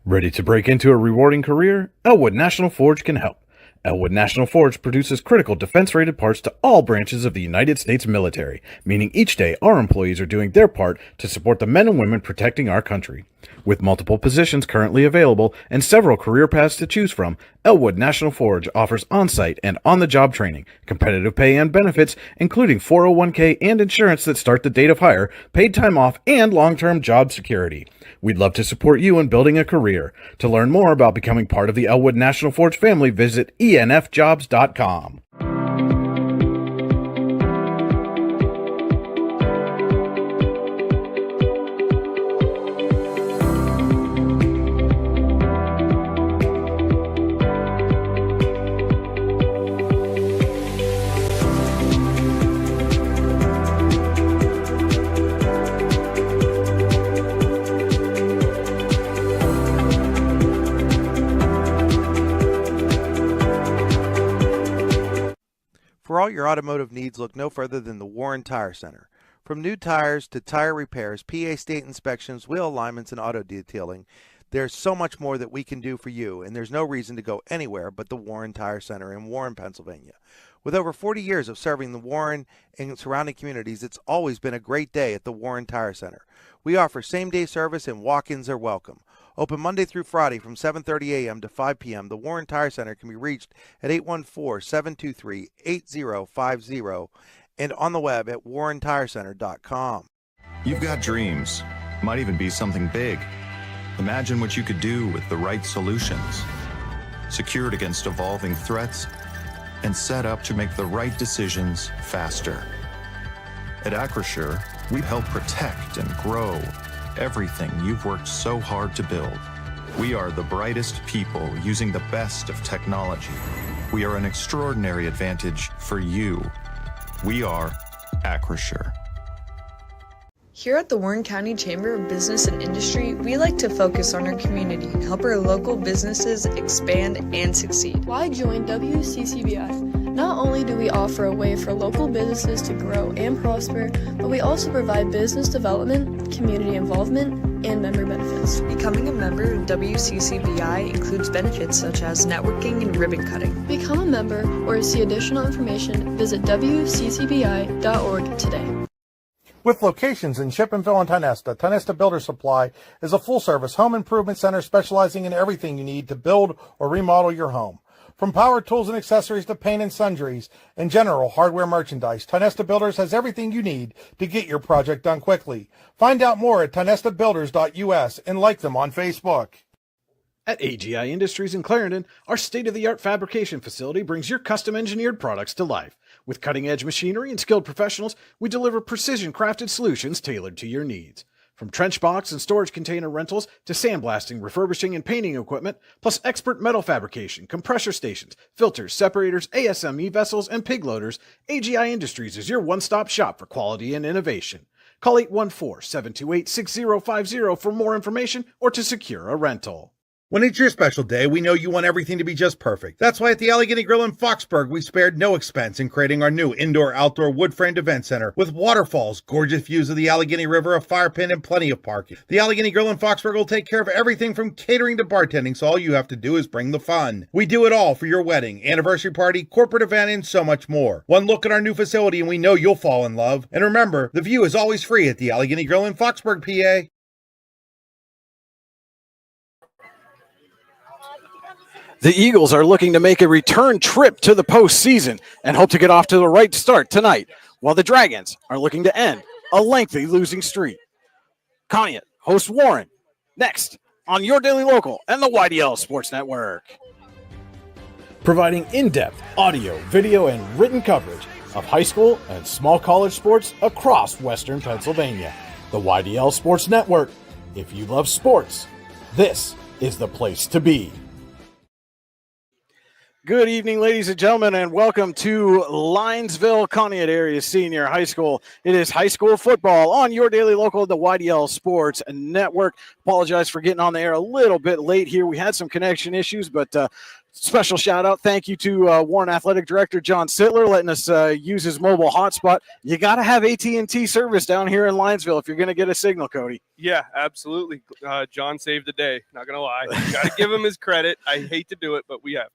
Ready to break into a rewarding career? Elwood National Forge can help. Elwood National Forge produces critical defense-rated parts to all branches of the United States military, meaning each day our employees are doing their part to support the men and women protecting our country. With multiple positions currently available and several career paths to choose from, Elwood National Forge offers on-site and on-the-job training, competitive pay and benefits, including 401k and insurance that start the date of hire, paid time off, and long-term job security. We'd love to support you in building a career. To learn more about becoming part of the Elwood National Forge family, visit enfjobs.com. For all your automotive needs, look no further than the Warren Tire Center. From new tires to tire repairs, PA state inspections, wheel alignments, and auto detailing, there's so much more that we can do for you, and there's no reason to go anywhere but the Warren Tire Center in Warren, Pennsylvania. With over 40 years of serving the Warren and surrounding communities, it's always been a great day at the Warren Tire Center. We offer same-day service and walk-ins are welcome. Open Monday through Friday from 7:30 a.m. to 5 p.m., the Warren Tire Center can be reached at 814-723-8050 and on the web at warrentirecenter.com. You've got dreams. Might even be something big. Imagine what you could do with the right solutions. Secured against evolving threats and set up to make the right decisions faster. At Acure, we help protect and grow everything you've worked so hard to build. We are the brightest people using the best of technology. We are an extraordinary advantage for you. We are Acure. Here at the Warren County Chamber of Business and Industry, we like to focus on our community and help our local businesses expand and succeed. Why join WCCBI? Not only do we offer a way for local businesses to grow and prosper, but we also provide business development, community involvement, and member benefits. Becoming a member of WCCBI includes benefits such as networking and ribbon cutting. Become a member or to see additional information, visit WCCBI.org today. With locations in Shippenville and Tionesta, Tionesta Builder Supply is a full-service home improvement center specializing in everything you need to build or remodel your home. From power tools and accessories to paint and sundries and general hardware merchandise, Tionesta Builders has everything you need to get your project done quickly. Find out more at tionestabuilders.us and like them on Facebook. At AGI Industries in Clarendon, our state-of-the-art fabrication facility brings your custom-engineered products to life. With cutting-edge machinery and skilled professionals, we deliver precision-crafted solutions tailored to your needs. From trench box and storage container rentals to sandblasting, refurbishing, and painting equipment, plus expert metal fabrication, compressor stations, filters, separators, ASME vessels, and pig loaders, AGI Industries is your one-stop shop for quality and innovation. Call 814-728-6050 for more information or to secure a rental. When it's your special day, we know you want everything to be just perfect. That's why at the Allegheny Grill in Foxburg, we spared no expense in creating our new indoor-outdoor wood-framed event center with waterfalls, gorgeous views of the Allegheny River, a fire pit, and plenty of parking. The Allegheny Grill in Foxburg will take care of everything from catering to bartending, so all you have to do is bring the fun. We do it all for your wedding, anniversary party, corporate event, and so much more. One look at our new facility and we know you'll fall in love. And remember, the view is always free at the Allegheny Grill in Foxburg, PA. The Eagles are looking to make a return trip to the postseason and hope to get off to the right start tonight, while the Dragons are looking to end a lengthy losing streak. Conneaut hosts Warren next on Your Daily Local and the YDL Sports Network. Providing in-depth audio, video, and written coverage of high school and small college sports across Western Pennsylvania. The YDL Sports Network. If you love sports, this is the place to be. Good evening, ladies and gentlemen, and welcome to Linesville Conneaut Area Senior High School. It is high school football on Your Daily Local, the YDL Sports Network. Apologize for getting on the air a little bit late here. We had some connection issues, but Special shout out, thank you to Warren Athletic Director John Sittler letting us use his mobile hotspot. You got to have AT&T service down here in Linesville if you're going to get a signal, Cody. Yeah, absolutely. John saved the day. Not gonna lie, got to give him his credit. I hate to do it, but we have.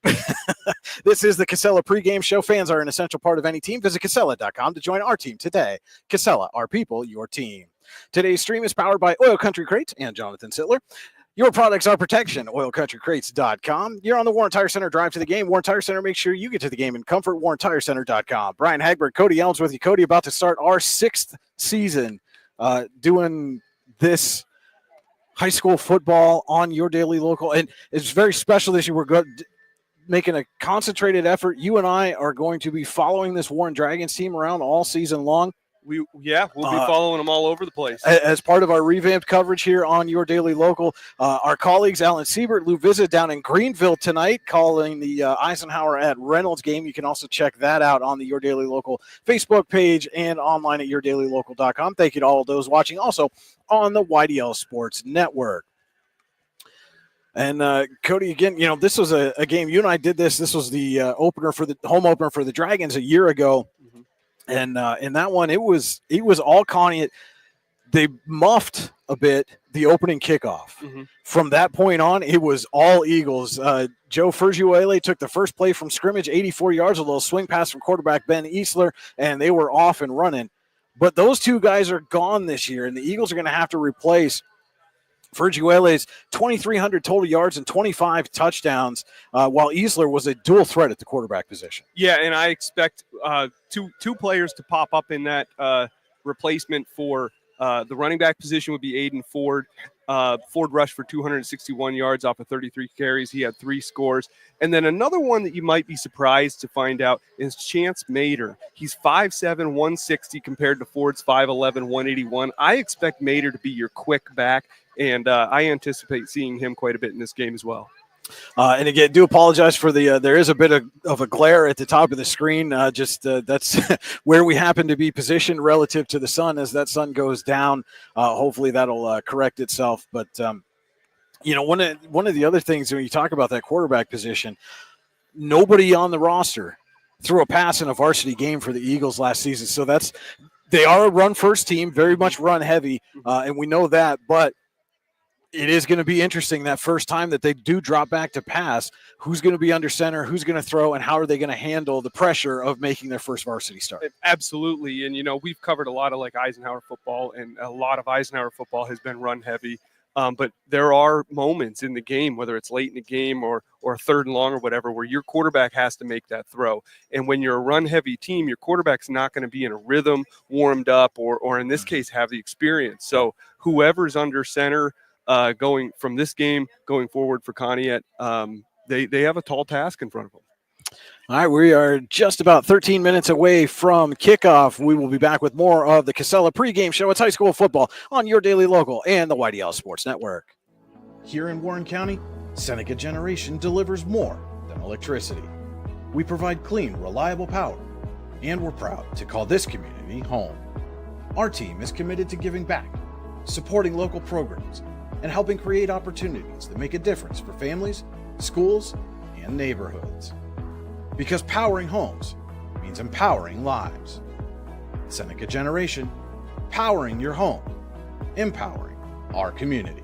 This is the Casella pregame show. Fans are an essential part of any team. Visit Casella.com to join our team today. Casella, our people, your team. Today's stream is powered by Oil Country Crates and Jonathan Sittler. Your products are protection. OilCountryCrates.com. You're on the Warren Tire Center drive to the game. Warren Tire Center, make sure you get to the game in comfort. WarrenTireCenter.com. Brian Hagberg, Cody Elms with you. Cody, about to start our 6th season doing this high school football on your daily local. And it's very special this year. We're making a concentrated effort. You and I are going to be following this Warren Dragons team around all season long. We'll be following them all over the place. As part of our revamped coverage here on your daily local, our colleagues Alan Siebert, Lou Visit down in Greenville tonight, calling the Eisenhower at Reynolds game. You can also check that out on the Your Daily Local Facebook page and online at yourdailylocal.com. Thank you to all of those watching, also on the YDL Sports Network. And Cody, again, this was a game. You and I did this. This was the home opener for the Dragons a year ago. And in that one, it was all Conneaut. They muffed a bit the opening kickoff. Mm-hmm. From that point on, it was all Eagles. Joe Ferguele took the first play from scrimmage, 84 yards, a little swing pass from quarterback Ben Easler, and they were off and running. But those two guys are gone this year, and the Eagles are going to have to replace Ferguele's 2,300 total yards and 25 touchdowns, while Easler was a dual threat at the quarterback position. Yeah, and I expect two players to pop up in that replacement for the running back position would be Aiden Ford. Ford rushed for 261 yards off of 33 carries. He had 3 scores. And then another one that you might be surprised to find out is Chance Mader. He's 5'7", 160 compared to Ford's 5'11", 181. I expect Mader to be your quick back, and I anticipate seeing him quite a bit in this game as well. And again, do apologize for the there is a bit of a glare at the top of the screen. That's where we happen to be positioned relative to the sun. As that sun goes down, hopefully that'll correct itself. But one of the other things when you talk about that quarterback position, nobody on the roster threw a pass in a varsity game for the Eagles last season. So they are a run first team, very much run heavy, and we know that, but it is going to be interesting that first time that they do drop back to pass, who's going to be under center, who's going to throw, and how are they going to handle the pressure of making their first varsity start? Absolutely. And, we've covered a lot of Eisenhower football, and a lot of Eisenhower football has been run heavy. But there are moments in the game, whether it's late in the game or third and long or whatever, where your quarterback has to make that throw. And when you're a run-heavy team, your quarterback's not going to be in a rhythm, warmed up, or in this case, have the experience. So whoever's under center going from this game going forward for Conneaut, they have a tall task in front of them. All right, we are just about 13 minutes away from kickoff. We will be back with more of the Casella pregame show. It's high school football on your daily local and the YDL Sports Network. Here in Warren County, Seneca Generation delivers more than electricity. We provide clean, reliable power, and we're proud to call this community home. Our team is committed to giving back, supporting local programs, and helping create opportunities that make a difference for families, schools, and neighborhoods. Because powering homes means empowering lives. Seneca Generation, powering your home, empowering our community.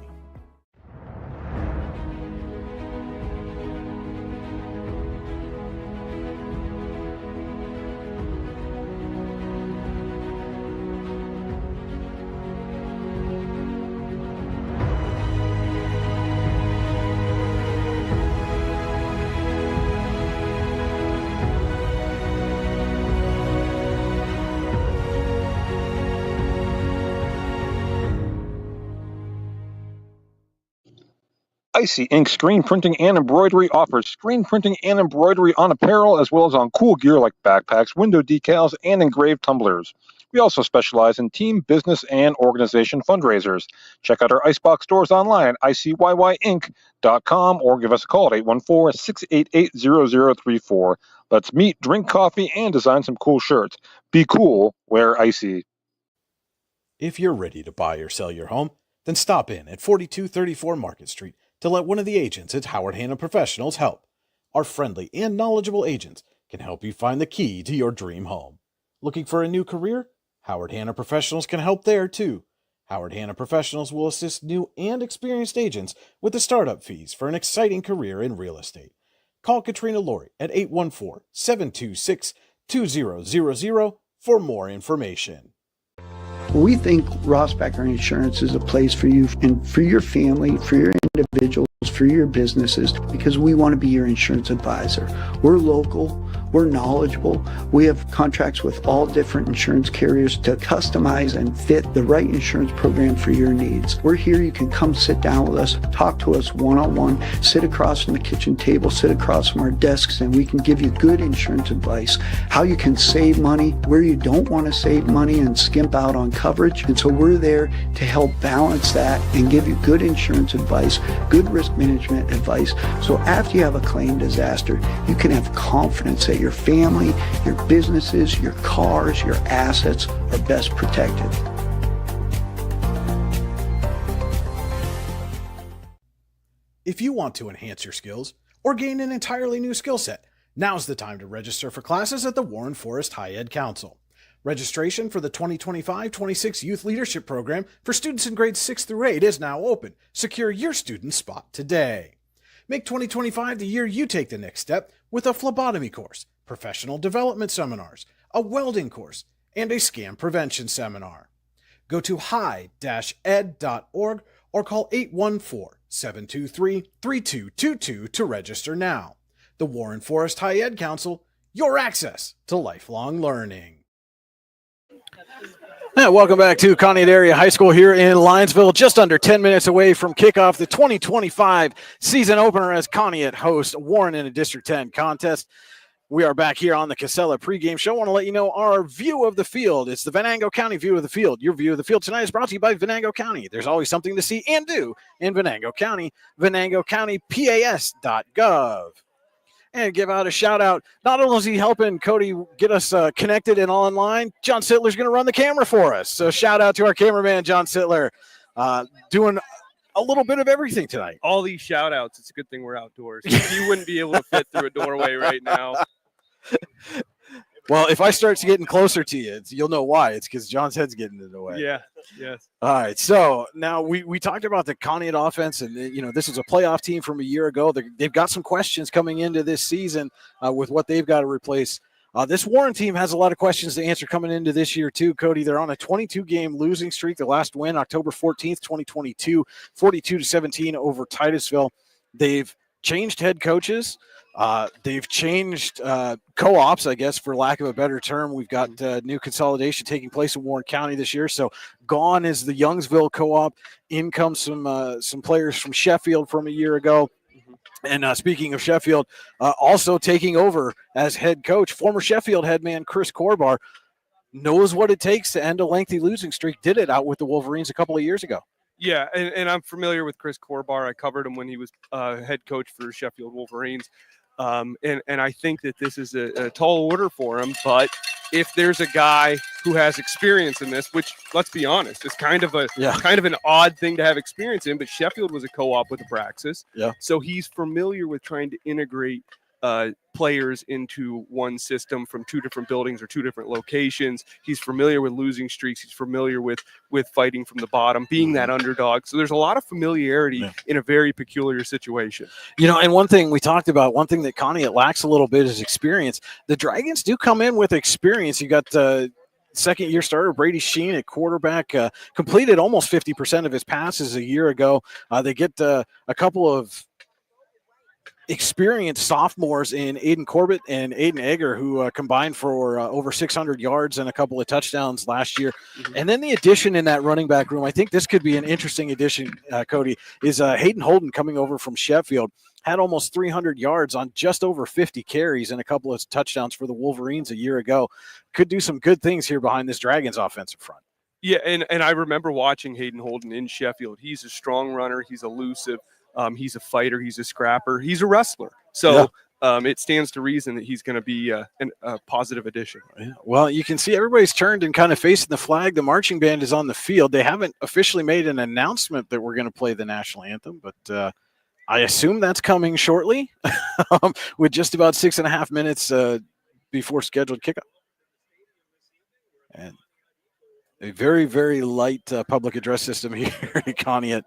Icy Ink Screen Printing and Embroidery offers screen printing and embroidery on apparel as well as on cool gear like backpacks, window decals, and engraved tumblers. We also specialize in team, business, and organization fundraisers. Check out our Icebox stores online at icyink.com or give us a call at 814-688-0034. Let's meet, drink coffee, and design some cool shirts. Be cool, wear Icy. If you're ready to buy or sell your home, then stop in at 4234 Market Street to let one of the agents at Howard Hanna Professionals help. Our friendly and knowledgeable agents can help you find the key to your dream home. Looking for a new career? Howard Hanna Professionals can help there too. Howard Hanna Professionals will assist new and experienced agents with the startup fees for an exciting career in real estate. Call Katrina Laurie at 814-726-2000 for more information. We think Rossbacker Insurance is a place for you and for your family, for your individuals, for your businesses, because we want to be your insurance advisor. We're local, we're knowledgeable, we have contracts with all different insurance carriers to customize and fit the right insurance program for your needs. We're here, you can come sit down with us, talk to us one-on-one, sit across from the kitchen table, sit across from our desks, and we can give you good insurance advice, how you can save money, where you don't want to save money and skimp out on coverage. And so we're there to help balance that and give you good insurance advice, good risk management advice. So after you have a claim disaster, you can have confidence that your family, your businesses, your cars, your assets are best protected. If you want to enhance your skills or gain an entirely new skill set, now's the time to register for classes at the Warren Forest High Ed Council. Registration for the 2025-26 Youth Leadership Program for students in grades 6 through 8 is now open. Secure your student spot today. Make 2025 the year you take the next step with a phlebotomy course, professional development seminars, a welding course, and a scam prevention seminar. Go to high-ed.org or call 814-723-3222 to register now. The Warren Forest High Ed Council, your access to lifelong learning. Welcome back to Conneaut Area High School here in Linesville, just under 10 minutes away from kickoff the 2025 season opener as Conneaut hosts Warren in a District 10 contest. We are back here on the Casella pregame show. I want to let you know our view of the field. It's the Venango County view of the field. Your view of the field tonight is brought to you by Venango County. There's always something to see and do in Venango County. VenangoCountyPAS.gov. And give out a shout out. Not only is he helping Cody get us connected and online, John Sittler's going to run the camera for us. So shout out to our cameraman, John Sittler, doing a little bit of everything tonight. All these shout outs. It's a good thing we're outdoors. You wouldn't be able to fit through a doorway right now. Well, if I start getting closer to you, you'll know why. It's because John's head's getting in the way. Yeah, yes. All right, so now we talked about the Conneaut offense, and this is a playoff team from a year ago. They've got some questions coming into this season with what they've got to replace. This Warren team has a lot of questions to answer coming into this year too, Cody. They're on a 22-game losing streak. The last win, October 14th, 2022, 42-17 over Titusville. They've changed head coaches. They've changed co-ops, I guess, for lack of a better term. We've got new consolidation taking place in Warren County this year. So gone is the Youngsville co-op. In comes some players from Sheffield from a year ago. And speaking of Sheffield, also taking over as head coach, former Sheffield headman Chris Corbar knows what it takes to end a lengthy losing streak. Did it out with the Wolverines a couple of years ago. Yeah, and I'm familiar with Chris Corbar. I covered him when he was head coach for Sheffield Wolverines. And I think that this is a tall order for him. But if there's a guy who has experience in this, which, let's be honest, is kind of an odd thing to have experience in, but Sheffield was a co-op with Abraxas. Yeah. So he's familiar with trying to integrate players into one system from two different buildings or two different locations. He's familiar with losing streaks. He's familiar with fighting from the bottom, being that underdog. So there's a lot of familiarity in a very peculiar situation. And one thing we talked about, one thing that Conneaut lacks a little bit is experience. The Dragons do come in with experience. You got second-year starter Brady Sheen at quarterback, completed almost 50% of his passes a year ago. They get a couple of experienced sophomores in Aiden Corbett and Aiden Egger, who combined for over 600 yards and a couple of touchdowns last year. Mm-hmm. And then the addition in that running back room, I think this could be an interesting addition, Cody, is Hayden Holden coming over from Sheffield. Had almost 300 yards on just over 50 carries and a couple of touchdowns for the Wolverines a year ago. Could do some good things here behind this Dragons offensive front. Yeah, and I remember watching Hayden Holden in Sheffield. He's a strong runner. He's elusive. He's a fighter. He's a scrapper. He's a wrestler. So it stands to reason that he's going to be a positive addition. Yeah. Well, you can see everybody's turned and kind of facing the flag. The marching band is on the field. They haven't officially made an announcement that we're going to play the national anthem, but I assume that's coming shortly with just about 6.5 minutes before scheduled kickoff. And a very, very light public address system here at Conneaut.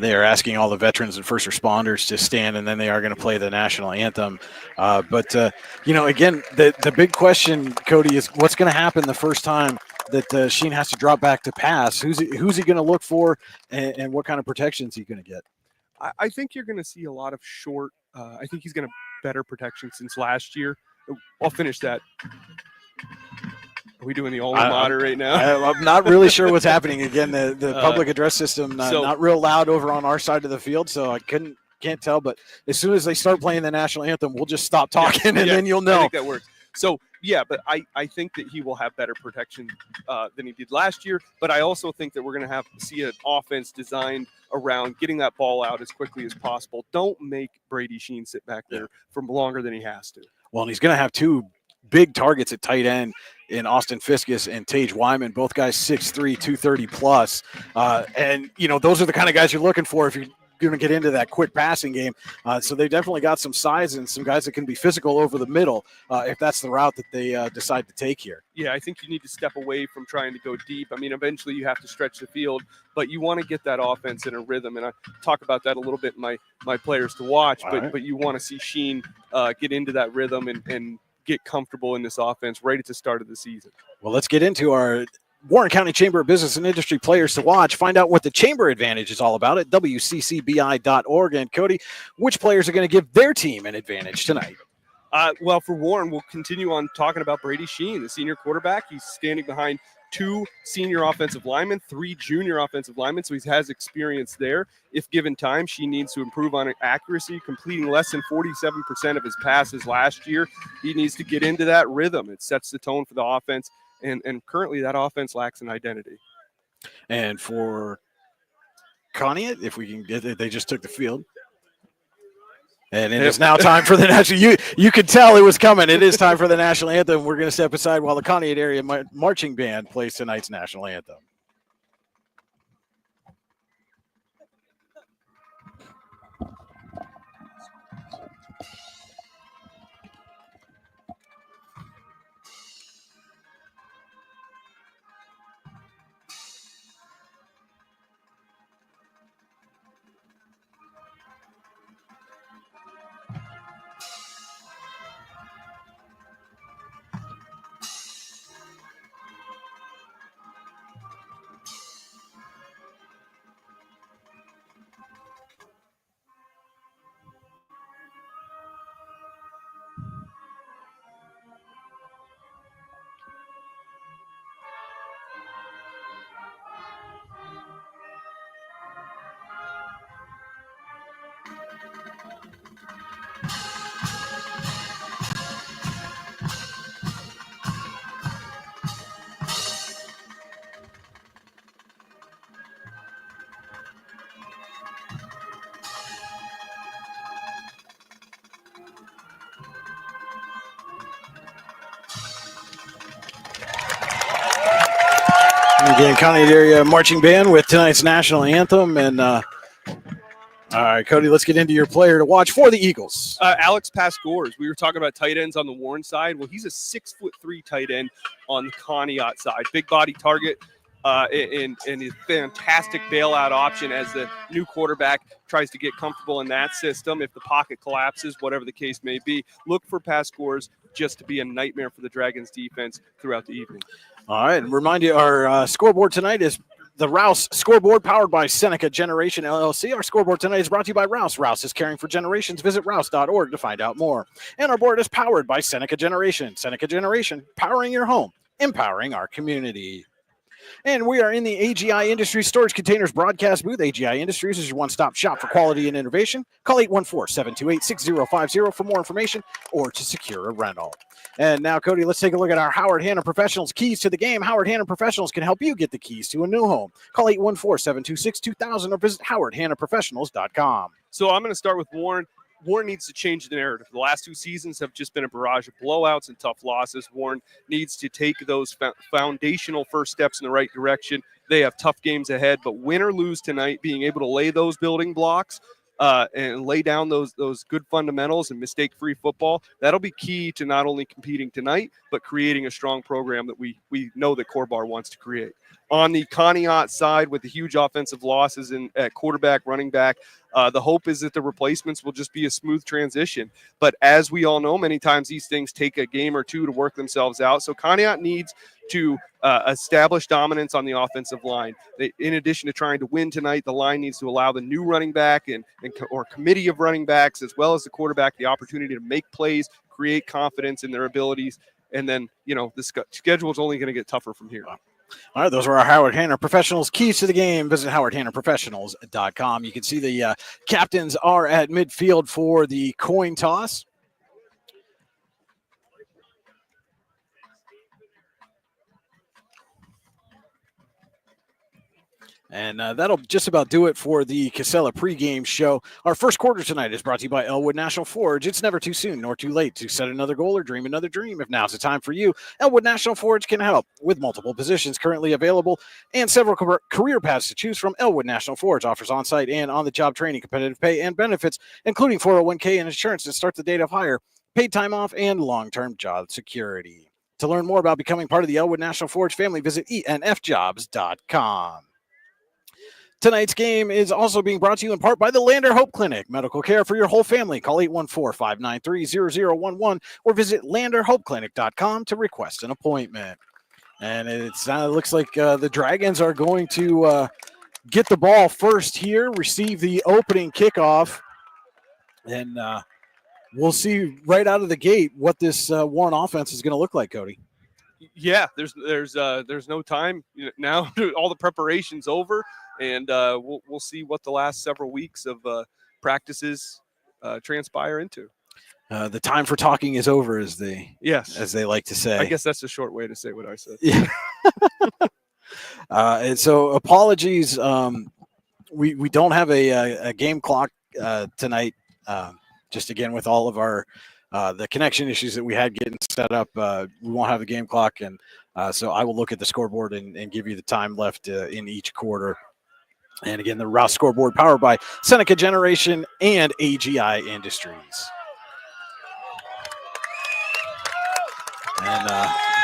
They are asking all the veterans and first responders to stand, and then they are going to play the national anthem. But again, the big question, Cody, is what's going to happen the first time that Sheen has to drop back to pass? Who's he going to look for, and what kind of protections he going to get? I think you're going to see a lot of short. I think he's going to better protection since last year. I'll finish that. Are we doing the alma mater right now? I'm not really sure what's happening. Again, the public address system not real loud over on our side of the field, so I can't tell. But as soon as they start playing the national anthem, we'll just stop talking, and then you'll know. I think that works. So, yeah, but I think that he will have better protection than he did last year. But I also think that we're going to see an offense designed around getting that ball out as quickly as possible. Don't make Brady Sheen sit back there for longer than he has to. Well, and he's going to have two big targets at tight end in Austin Fiskus and Tage Wyman, both guys 6'3", 230 plus. And, those are the kind of guys you're looking for if you're going to get into that quick passing game. So they definitely got some size and some guys that can be physical over the middle if that's the route that they decide to take here. Yeah, I think you need to step away from trying to go deep. I mean, eventually you have to stretch the field, but you want to get that offense in a rhythm. And I talk about that a little bit in my players to watch, but you want to see Sheen get into that rhythm and get comfortable in this offense right at the start of the season. Well, let's get into our Warren County Chamber of Business and Industry players to watch. Find out what the Chamber Advantage is all about at wccbi.org. And Cody, which players are going to give their team an advantage tonight? Well, for Warren, we'll continue on talking about Brady Sheen, the senior quarterback. He's standing behind 2 senior offensive linemen, 3 junior offensive linemen, so he has experience there. If given time, Sheen needs to improve on accuracy, completing less than 47% of his passes last year. He needs to get into that rhythm. It sets the tone for the offense, and currently that offense lacks an identity. And for Conneaut, if we can get it, they just took the field. And it is now time for the national. You could tell it was coming. It is time for the national anthem. We're going to step aside while the Conneaut area marching band plays tonight's national anthem. Again, Conneaut area marching band with tonight's national anthem. And all right, Cody, let's get into your player to watch for the Eagles. Alex Pascors. We were talking about tight ends on the Warren side. Well, he's a 6'3" tight end on the Conneaut side. Big body target and a fantastic bailout option as the new quarterback tries to get comfortable in that system. If the pocket collapses, whatever the case may be, look for Pascors just to be a nightmare for the Dragons defense throughout the evening. All right, and remind you, our scoreboard tonight is the Rouse scoreboard powered by Seneca Generation LLC. Our scoreboard tonight is brought to you by Rouse. Rouse is caring for generations. Visit rouse.org to find out more. And our board is powered by Seneca Generation. Seneca Generation, powering your home, empowering our community. And we are in the AGI Industries Storage Containers broadcast booth. AGI Industries is your one-stop shop for quality and innovation. Call 814-728-6050 for more information or to secure a rental. And now, Cody, let's take a look at our Howard Hanna Professionals keys to the game. Howard Hanna Professionals can help you get the keys to a new home. Call 814-726-2000 or visit howardhannaprofessionals.com. So I'm going to start with Warren. Warren needs to change the narrative. The last 2 seasons have just been a barrage of blowouts and tough losses. Warren needs to take those foundational first steps in the right direction. They have tough games ahead, but win or lose tonight, being able to lay those building blocks and lay down those good fundamentals and mistake-free football, that'll be key to not only competing tonight, but creating a strong program that we know that Corbar wants to create. On the Conneaut side, with the huge offensive losses at quarterback, running back, the hope is that the replacements will just be a smooth transition. But as we all know, many times these things take a game or two to work themselves out. So Conneaut needs to establish dominance on the offensive line. In addition to trying to win tonight, the line needs to allow the new running back or committee of running backs, as well as the quarterback, the opportunity to make plays, create confidence in their abilities. And then, the schedule is only going to get tougher from here. All right, those were our Howard Hanna Professionals keys to the game. Visit howardhannaprofessionals.com. You can see the captains are at midfield for the coin toss. And that'll just about do it for the Casella pregame show. Our first quarter tonight is brought to you by Elwood National Forge. It's never too soon nor too late to set another goal or dream another dream. If now's the time for you, Elwood National Forge can help. With multiple positions currently available and several career paths to choose from, Elwood National Forge offers on-site and on-the-job training, competitive pay, and benefits, including 401k and insurance to start the date of hire, paid time off, and long-term job security. To learn more about becoming part of the Elwood National Forge family, visit enfjobs.com. Tonight's game is also being brought to you in part by the Lander Hope Clinic. Medical care for your whole family. Call 814-593-0011 or visit landerhopeclinic.com to request an appointment. And it looks like the Dragons are going to get the ball first here, receive the opening kickoff, and we'll see right out of the gate what this Warren offense is going to look like, Cody. Yeah, there's no time now. All the preparation's over. And we'll see what the last several weeks of practices transpire into. The time for talking is over, as they like to say. I guess that's a short way to say what I said. Yeah. And so apologies. We don't have a game clock tonight. Just again with all of our the connection issues that we had getting set up, we won't have a game clock, and so I will look at the scoreboard and give you the time left in each quarter. And again, the Ross scoreboard powered by Seneca Generation and AGI Industries. And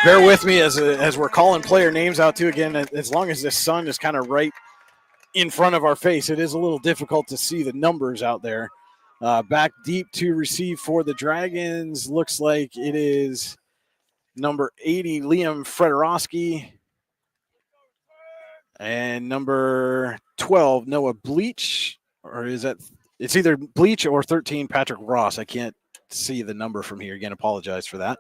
bear with me as we're calling player names out too. Again, as long as the sun is kind of right in front of our face, it is a little difficult to see the numbers out there. Back deep to receive for the Dragons. Looks like it is number 80, Liam Fredorowski. And number 12, Noah Bleach, or is that it's either Bleach or 13, Patrick Ross. I can't see the number from here. Again, apologize for that.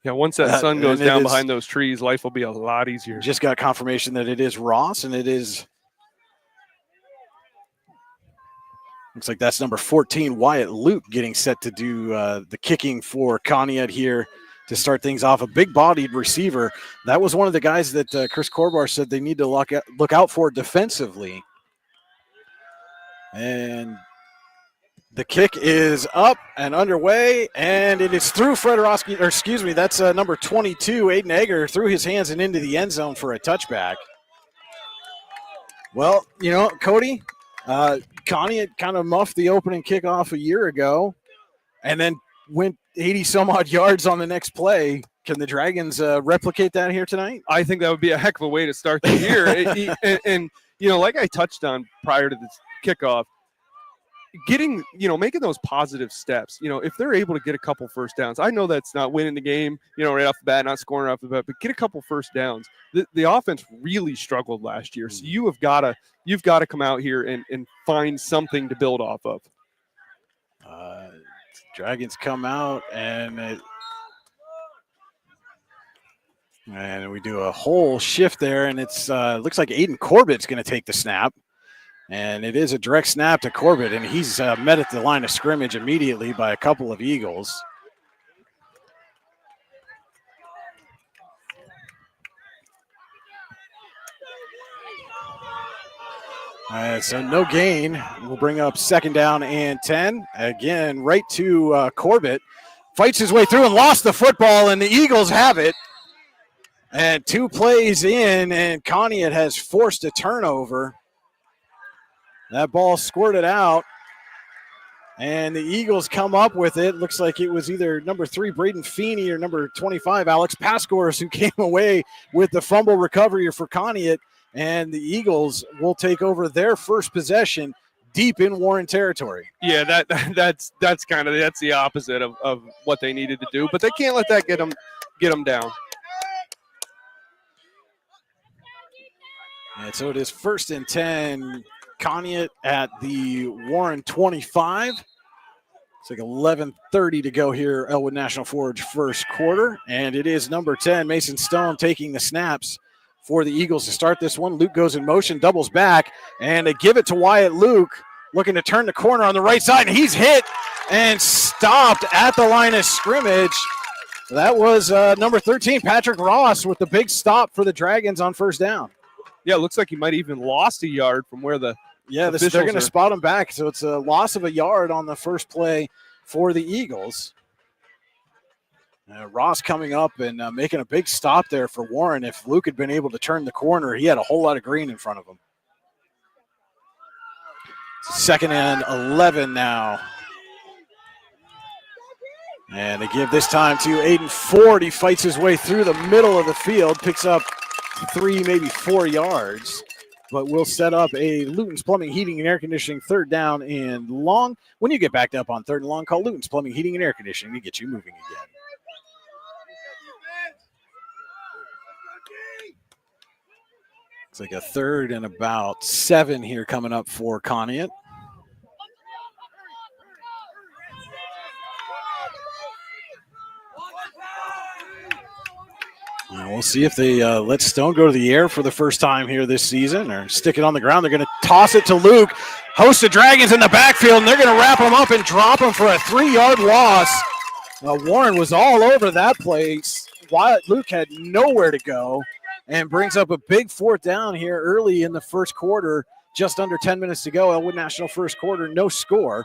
Yeah, once that sun goes down behind those trees, life will be a lot easier. Just got confirmation that it is Ross, and it is. Looks like that's number 14, Wyatt Luke, getting set to do the kicking for Conneaut here to start things off. A big-bodied receiver. That was one of the guys that Chris Corbar said they need to look out for defensively. And the kick is up and underway, and it is through Fredorowski, or excuse me, that's number 22, Aiden Egger, through his hands and into the end zone for a touchback. Well, Cody, Conneaut kind of muffed the opening kickoff a year ago and then went 80-some-odd yards on the next play. Can the Dragons replicate that here tonight? I think that would be a heck of a way to start the year. and like I touched on prior to this kickoff, making those positive steps, if they're able to get a couple first downs, I know that's not winning the game, right off the bat, not scoring off the bat, but get a couple first downs. The offense really struggled last year. So you've got to come out here and find something to build off of. Dragons come out and we do a whole shift there, and it's looks like Aiden Corbett's going to take the snap. And it is a direct snap to Corbett, and he's met at the line of scrimmage immediately by a couple of Eagles. So no gain. We'll bring up 2nd down and 10. Again, right to Corbett. Fights his way through and lost the football, and the Eagles have it. And 2 plays in, and Conneaut has forced a turnover. That ball squirted out, and the Eagles come up with it. Looks like it was either number 3, Braden Feeney, or number 25, Alex Pascors, who came away with the fumble recovery for Conneaut. And the Eagles will take over their first possession deep in Warren territory. Yeah, that's the opposite of what they needed to do, but they can't let that get them down. And so it is 1st and 10. Conneaut at the Warren 25. It's like 11:30 to go here. Elwood National Forge first quarter, and it is number 10, Mason Stone, taking the snaps for the Eagles to start this one. Luke goes in motion, doubles back, and they give it to Wyatt Luke, looking to turn the corner on the right side, and he's hit and stopped at the line of scrimmage. That was number 13, Patrick Ross, with the big stop for the Dragons on 1st down. Yeah, it looks like he might even lost a yard from where they're going to spot him back, so it's a loss of a yard on the first play for the Eagles. Ross coming up and making a big stop there for Warren. If Luke had been able to turn the corner, he had a whole lot of green in front of him. It's 2nd and 11 now. And they give this time to Aiden Ford. He fights his way through the middle of the field, picks up 3, maybe 4 yards, but we'll set up a Luton's Plumbing, Heating, and Air Conditioning 3rd down and long. When you get backed up on 3rd and long, call Luton's Plumbing, Heating, and Air Conditioning to get you moving again. It's like a 3rd and about 7 here coming up for Conneaut. And we'll see if they let Stone go to the air for the first time here this season or stick it on the ground. They're going to toss it to Luke. Host of Dragons in the backfield, and they're going to wrap him up and drop him for a 3-yard loss. Warren was all over that place. Wyatt Luke had nowhere to go and brings up a big 4th down here early in the first quarter. Just under 10 minutes to go. Elwood National first quarter, no score.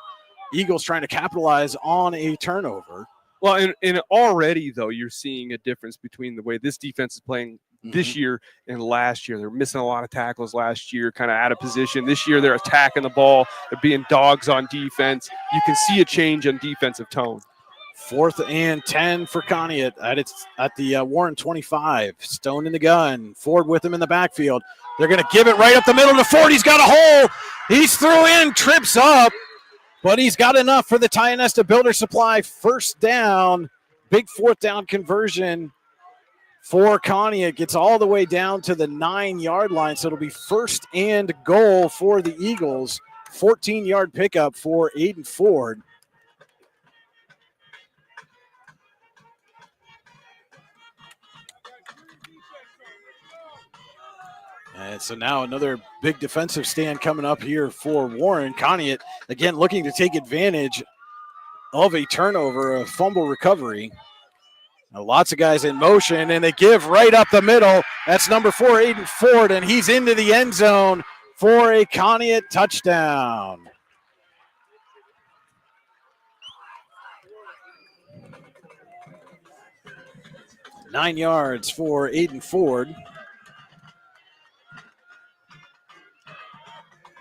Eagles trying to capitalize on a turnover. Well, and already, though, you're seeing a difference between the way this defense is playing this year and last year. They're missing a lot of tackles last year, kind of out of position. This year, they're attacking the ball. They're being dogs on defense. You can see a change in defensive tone. 4th and 10 for Conneaut at the Warren 25. Stone in the gun. Ford with him in the backfield. They're going to give it right up the middle to Ford. He's got a hole. He's through in, trips up, but he's got enough for the Tionesta Builder Supply 1st down. Big 4th down conversion for Conneaut. Gets all the way down to the 9-yard line, so it'll be 1st and goal for the Eagles. 14-yard pickup for Aiden Ford. And so now another big defensive stand coming up here for Warren. Conneaut, again, looking to take advantage of a turnover, a fumble recovery. Now, lots of guys in motion, and they give right up the middle. That's number 4, Aiden Ford, and he's into the end zone for a Conneaut touchdown. Nine yards for Aiden Ford.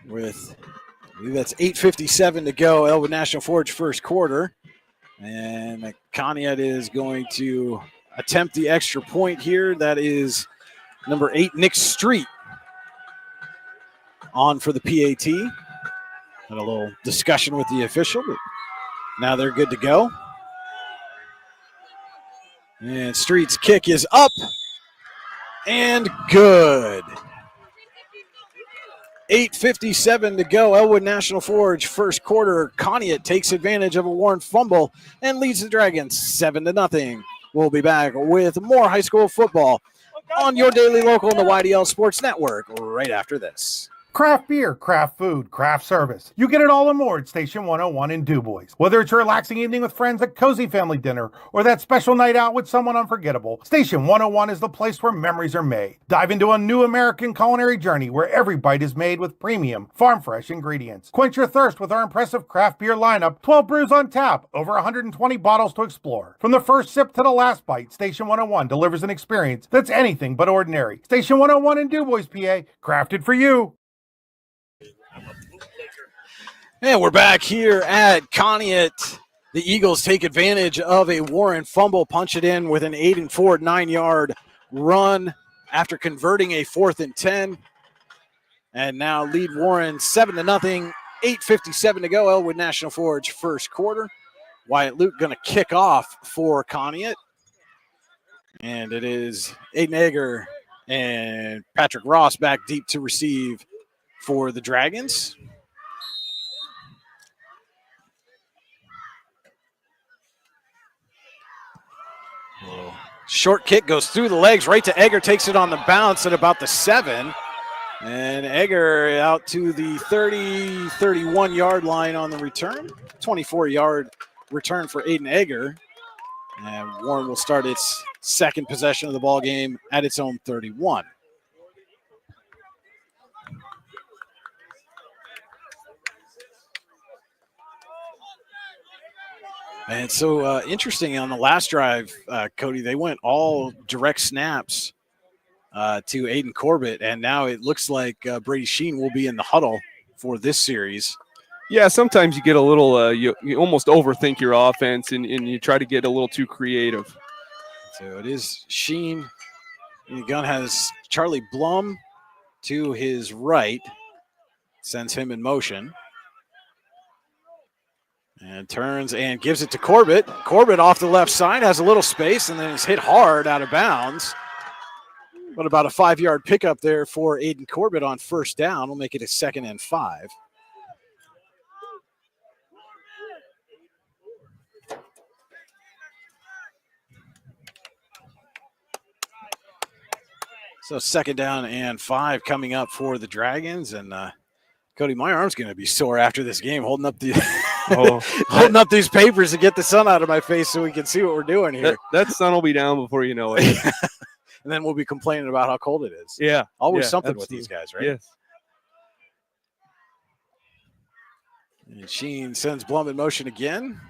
With, I believe that's 8:57 to go, Elwood National Forge first quarter. And Conneaut is going to attempt the extra point here. That is number 8, Nick Street, on for the PAT. Had a little discussion with the official, but now they're good to go. And Street's kick is up and good. 8:57 to go. Elwood National Forge first quarter. Conneaut takes advantage of a Warren fumble and leads the Dragons 7-0. We'll be back with more high school football on your daily local in the YDL Sports Network right after this. Craft beer, craft food, craft service. You get it all and more at Station 101 in DuBois. Whether it's your relaxing evening with friends at cozy family dinner or that special night out with someone unforgettable, Station 101 is the place where memories are made. Dive into a new American culinary journey where every bite is made with premium, farm-fresh ingredients. Quench your thirst with our impressive craft beer lineup, 12 brews on tap, over 120 bottles to explore. From the first sip to the last bite, Station 101 delivers an experience that's anything but ordinary. Station 101 in DuBois, PA, crafted for you. And we're back here at Conneaut. The Eagles take advantage of a Warren fumble, punch it in with an 8-4 9-yard run after converting a 4th and 10. And now lead Warren 7-0, 8:57 to go. Elwood National Forge first quarter. Wyatt Luke going to kick off for Conneaut. And it is Aiden Egger and Patrick Ross back deep to receive for the Dragons. Short kick goes through the legs right to Egger, takes it on the bounce at about the 7. And Egger out to the 30, 31-yard line on the return. 24-yard return for Aiden Egger. And Warren will start its second possession of the ball game at its own 31. And so interesting on the last drive, Cody, they went all direct snaps to Aiden Corbett, and now it looks like Brady Sheen will be in the huddle for this series. Yeah, sometimes you get a little, you almost overthink your offense and you try to get a little too creative. So it is Sheen. And the gun has Charlie Blum to his right, sends him in motion. And turns and gives it to Corbett. Corbett off the left side, has a little space, and then is hit hard out of bounds. But about a 5-yard pickup there for Aiden Corbett on first down. We'll make it a 2nd and 5. So 2nd down and 5 coming up for the Dragons. And Cody, my arm's going to be sore after this game, holding up the holding up these papers to get the sun out of my face so we can see what we're doing here. That sun will be down before you know it. And then we'll be complaining about how cold it is. Yeah. Always something absolutely. with these guys, right? Yes. And Sheen sends Blum in motion again.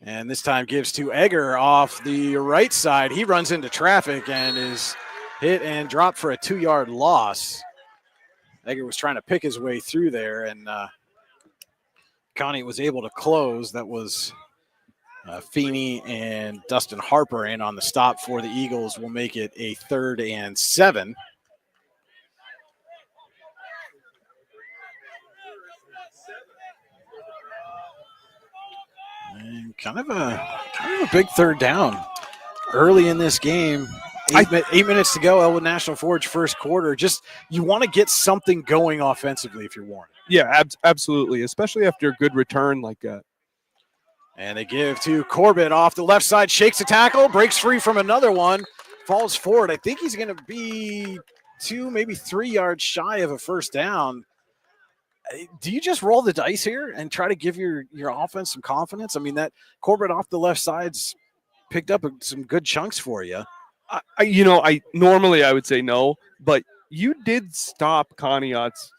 And this time gives to Egger off the right side. He runs into traffic and is hit and dropped for a 2-yard loss. Egger was trying to pick his way through there, and Connie was able to close. That was Feeney and Dustin Harper in on the stop for the Eagles. Will make it a 3rd and 7. And kind of a big 3rd down early in this game. 8 minutes to go. Elwood National Forge first quarter. Just you want to get something going offensively if you're Warren. Yeah, absolutely, especially after a good return like that. And they give to Corbett off the left side, shakes a tackle, breaks free from another one, falls forward. I think he's going to be 2, maybe 3 yards shy of a first down. Do you just roll the dice here and try to give your offense some confidence? I mean, that Corbett off the left side's picked up some good chunks for you. I normally I would say no, but you did stop Conneaut's.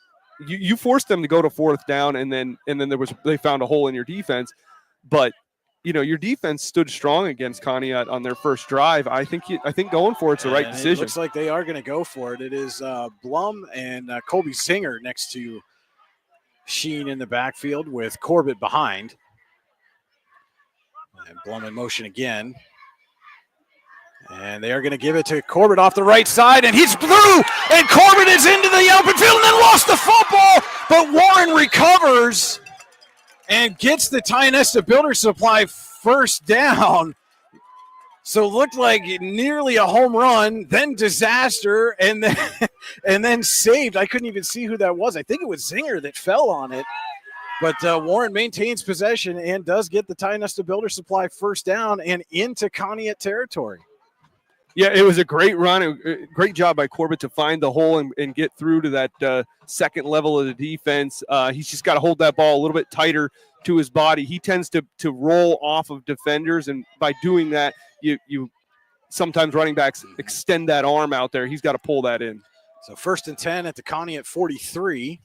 You forced them to go to 4th down, and then they found a hole in your defense. But your defense stood strong against Conneaut on their first drive. I think going for it's the right decision. It looks like they are going to go for it. It is Blum and Colby Zinger next to Sheen in the backfield with Corbett behind. And Blum in motion again. And they are going to give it to Corbett off the right side, and he's through, and Corbett is into the open field and then lost the football, but Warren recovers and gets the Tionesta Builder Supply first down. So it looked like nearly a home run, then disaster, and then saved. I couldn't even see who that was. I think it was Zinger that fell on it. But Warren maintains possession and does get the Tionesta Builder Supply first down and into Conneaut territory. Yeah, it was a great run. Great job by Corbett to find the hole and get through to that second level of the defense. He's just got to hold that ball a little bit tighter to his body. He tends to roll off of defenders, and by doing that, you sometimes running backs extend that arm out there. He's got to pull that in. So 1st and 10 at the Conneaut 43.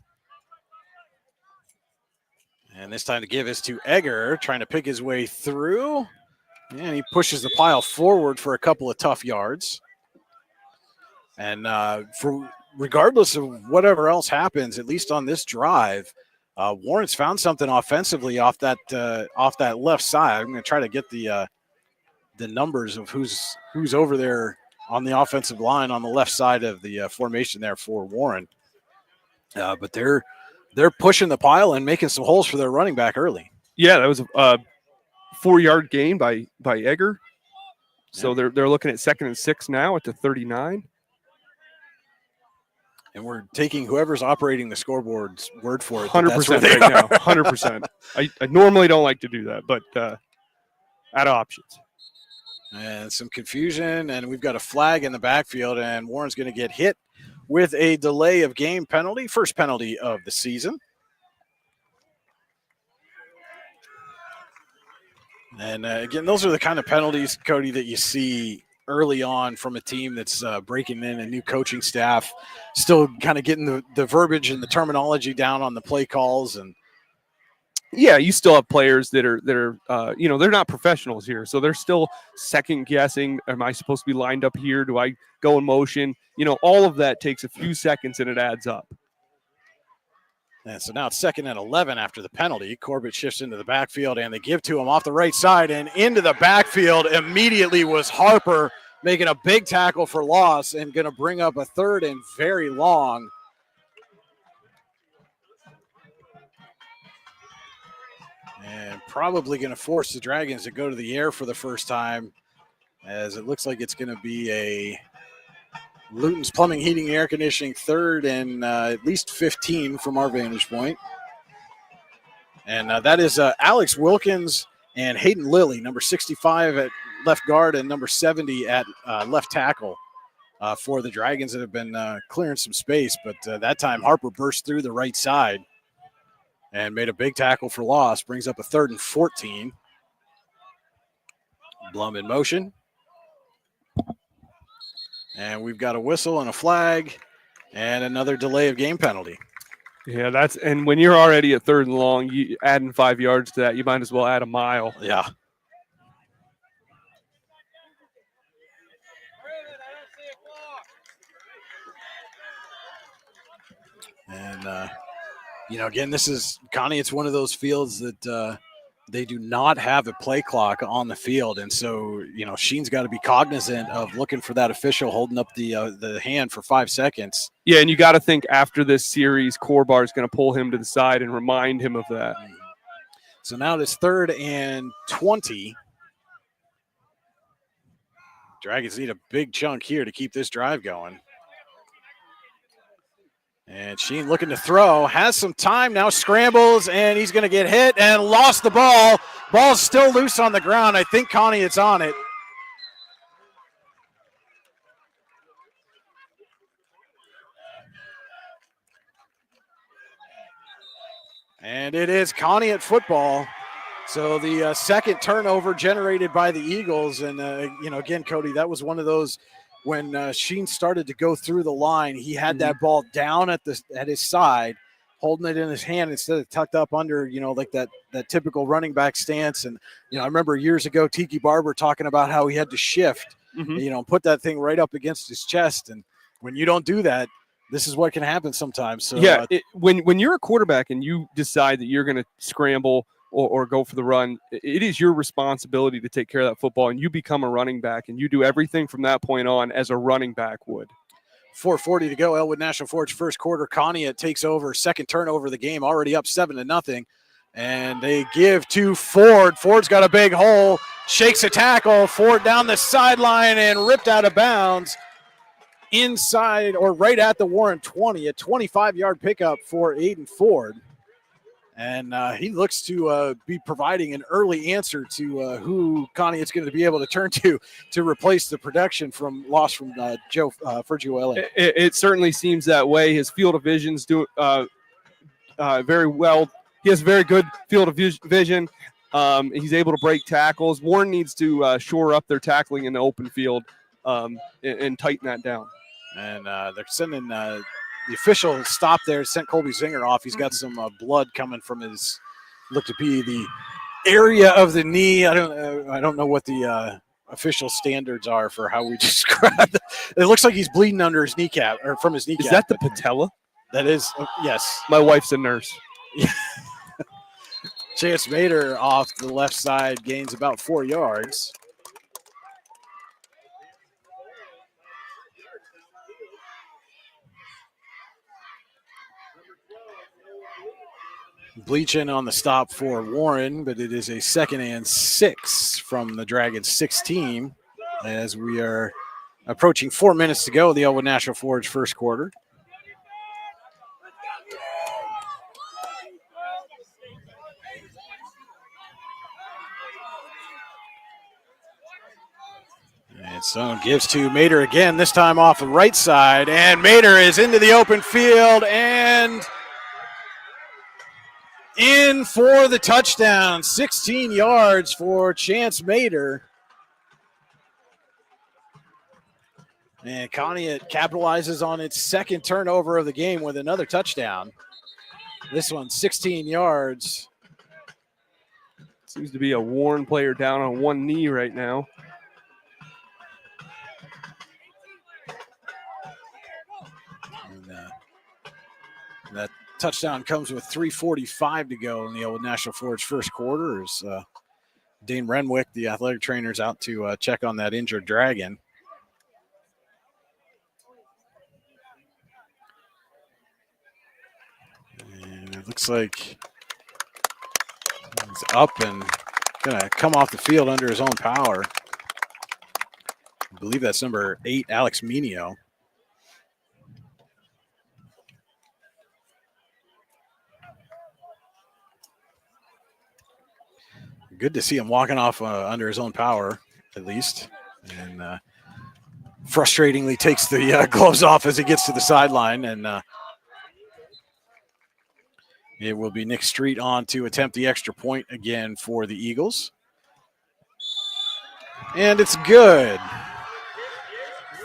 And this time the give is to Egger, trying to pick his way through. And he pushes the pile forward for a couple of tough yards. And regardless of whatever else happens, at least on this drive, Warren's found something offensively off that left side. I'm going to try to get the numbers of who's over there on the offensive line on the left side of the formation there for Warren. But they're pushing the pile and making some holes for their running back early. Yeah, that was a 4-yard gain by Egger. So they're looking at 2nd and 6 now at the 39. And we're taking whoever's operating the scoreboard's word for it. 100% right now. 100%. I normally don't like to do that, but out of options. And some confusion, and we've got a flag in the backfield, and Warren's going to get hit with a delay of game penalty, first penalty of the season. And again, those are the kind of penalties, Cody, that you see early on from a team that's breaking in a new coaching staff, still kind of getting the verbiage and the terminology down on the play calls. And yeah, you still have players that are they're not professionals here, so they're still second guessing. Am I supposed to be lined up here? Do I go in motion? All of that takes a few seconds and it adds up. And so now it's 2nd and 11 after the penalty. Corbett shifts into the backfield, and they give to him off the right side, and into the backfield immediately was Harper, making a big tackle for loss and going to bring up a 3rd and very long. And probably going to force the Dragons to go to the air for the first time, as it looks like it's going to be a Luton's Plumbing, Heating, and Air Conditioning 3rd and at least 15 from our vantage point. And that is Alex Wilkins and Hayden Lilly, number 65 at left guard and number 70 at left tackle for the Dragons that have been clearing some space. But that time Harper burst through the right side and made a big tackle for loss, brings up a 3rd and 14. Blum in motion. And we've got a whistle and a flag and another delay of game penalty. Yeah, and when you're already at 3rd and long, you adding 5 yards to that, you might as well add a mile. Yeah. And, again, this is Connie. It's one of those fields that they do not have a play clock on the field. And so, Sheen's got to be cognizant of looking for that official holding up the hand for 5 seconds. Yeah, and you got to think after this series, Corbar is going to pull him to the side and remind him of that. So now it's 3rd and 20. Dragons need a big chunk here to keep this drive going. And Sheen looking to throw, has some time now, scrambles, and he's going to get hit and lost the ball. Ball's still loose on the ground. I think Conneaut's on it. And it is Conneaut football. So the second turnover generated by the Eagles. And, again, Cody, that was one of those when Sheen started to go through the line, he had that ball down at his side, holding it in his hand instead of tucked up under, like that typical running back stance. And, I remember years ago, Tiki Barber talking about how he had to shift, put that thing right up against his chest. And when you don't do that, this is what can happen sometimes. So yeah, when you're a quarterback and you decide that you're going to scramble or go for the run, it is your responsibility to take care of that football, and you become a running back, and you do everything from that point on as a running back would. 4:40 to go. Elwood National Forge first quarter. Conneaut takes over, second turnover of the game, already up 7-0. And they give to Ford. Ford's got a big hole, shakes a tackle. Ford down the sideline and ripped out of bounds inside or right at the Warren 20, a 25-yard pickup for Aiden Ford. And he looks to be providing an early answer to who Conneaut's going to be able to turn to replace the production from loss from Fergio Elling. It certainly seems that way. His field of vision's doing very well. He has very good field of vision. He's able to break tackles. Warren needs to shore up their tackling in the open field and tighten that down. And they're sending the official stop there, sent Colby Zinger off. He's got some blood coming from his, look to be the area of the knee. I don't know what the official standards are for how we describe it. It looks like he's bleeding under his kneecap, or from his kneecap. Is that the patella? That is, yes. My wife's a nurse. Chance Mater off the left side gains about 4 yards. Bleachin on the stop for Warren, but it is a 2nd and 6 from the Dragons 16 as we are approaching 4 minutes to go in the Elwood National Forge first quarter. And so gives to Mater again, this time off the right side, and Mater is into the open field and in for the touchdown. 16 yards for Chance Mater. And Conneaut capitalizes on its 2nd turnover of the game with another touchdown. This one, 16 yards. Seems to be a Warren player down on one knee right now. And that touchdown comes with 3:45 to go in the Elwood National Forge first quarter. As Dane Renwick, the athletic trainer, is out to check on that injured Dragon. And it looks like he's up and going to come off the field under his own power. I believe that's number 8, Alex Minio. Good to see him walking off under his own power, at least. And frustratingly takes the gloves off as he gets to the sideline. And it will be Nick Street on to attempt the extra point again for the Eagles. And it's good.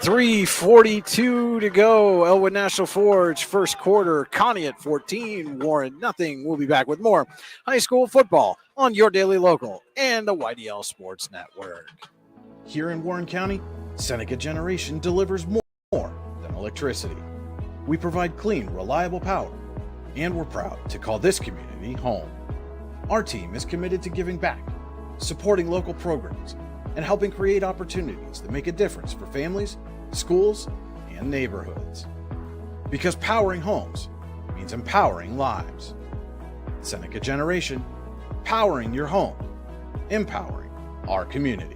3:42 to go. Elwood National Forge first quarter. Conneaut 14, Warren nothing. We'll be back with more high school football on your daily local and the YDL Sports Network. Here in Warren County, Seneca Generation delivers more than electricity. We provide clean, reliable power, and we're proud to call this community home. Our team is committed to giving back, supporting local programs, and helping create opportunities that make a difference for families, schools, and neighborhoods. Because powering homes means empowering lives. Seneca Generation, powering your home, empowering our community.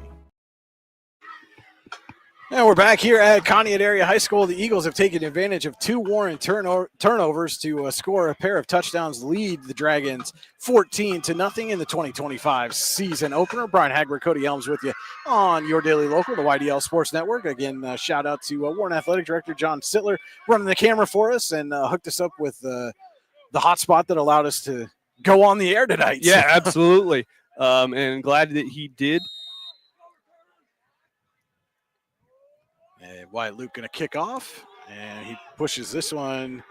And we're back here at Conneaut Area High School. The Eagles have taken advantage of 2 Warren turnovers to score a pair of touchdowns, lead the Dragons 14-0 in the 2025 season opener. Brian Hagberg, Cody Elms with you on your daily local, the YDL Sports Network. Again, shout out to Warren Athletic Director John Sittler running the camera for us and hooked us up with the hotspot that allowed us to go on the air tonight. Yeah, absolutely. And glad that he did. Wyatt Luke going to kick off, and he pushes this one.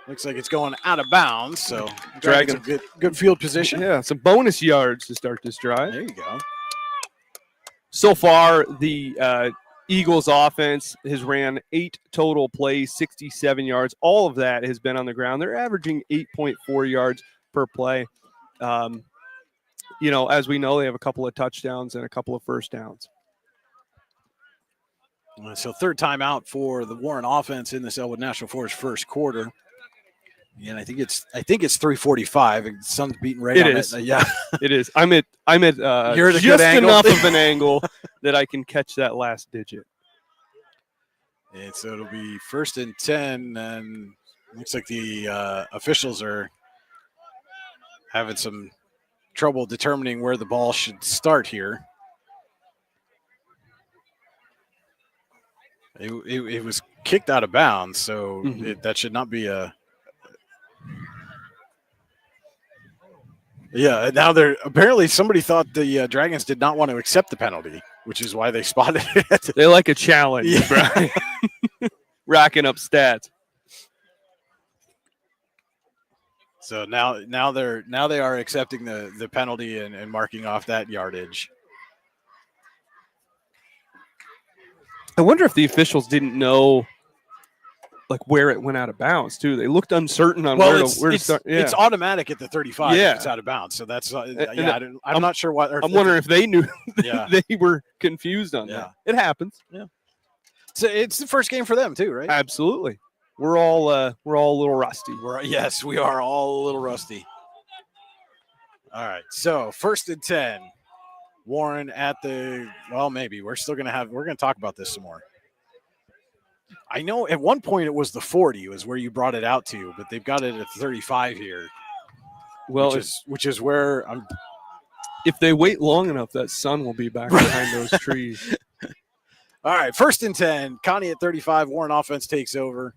Looks like it's going out of bounds, so Dragons a good field position. Yeah, some bonus yards to start this drive. There you go. So far, the Eagles offense has ran 8 total plays, 67 yards. All of that has been on the ground. They're averaging 8.4 yards per play. As we know, they have a couple of touchdowns and a couple of first downs. So 3rd time out for the Warren offense in this Elwood National Forge first quarter. And I think it's 3:45. Sun's beating right on it. Yeah, it is. I'm at You're at a just good enough of an angle that I can catch that last digit. And so it'll be 1st and 10, and looks like the officials having some trouble determining where the ball should start here. It was kicked out of bounds, so that should not be a. Yeah, now apparently somebody thought the Dragons did not want to accept the penalty, which is why they spotted it. They like a challenge, Brian. Racking up stats. So now they are accepting the penalty and marking off that yardage. I wonder if the officials didn't know like where it went out of bounds too. They looked uncertain on where to start. Yeah. It's automatic at the 35 if it's out of bounds. So that's I'm not sure what. I'm wondering if they knew. They were confused on that. It happens. Yeah. So it's the first game for them too, right? Absolutely. We're all a little rusty. Yes, we are all a little rusty. All right. So 1st and 10. Warren at maybe we're going to talk about this some more. I know at one point it was the 40 was where you brought it out to, but they've got it at 35 here. Well, which is where I'm. If they wait long enough, that sun will be back behind those trees. All right, 1st and 10. Connie at 35. Warren offense takes over.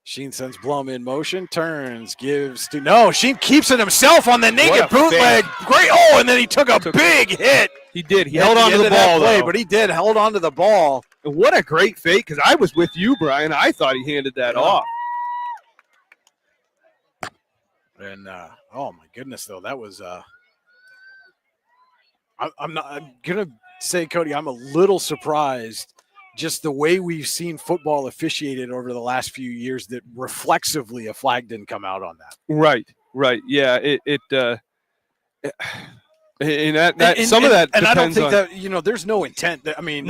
Sheen sends Blum in motion, turns, gives to Sheen keeps it himself on the naked bootleg. Great! And then he took a big hit. He did. He held on to the ball, though. But he did held on to the ball. And what a great fake! Because I was with you, Brian. I thought he handed that off. And oh my goodness, though that was. I'm gonna say, Cody, I'm a little surprised. Just the way we've seen football officiated over the last few years, that reflexively a flag didn't come out on that. Right. Yeah. And I don't think that there's no intent. I mean,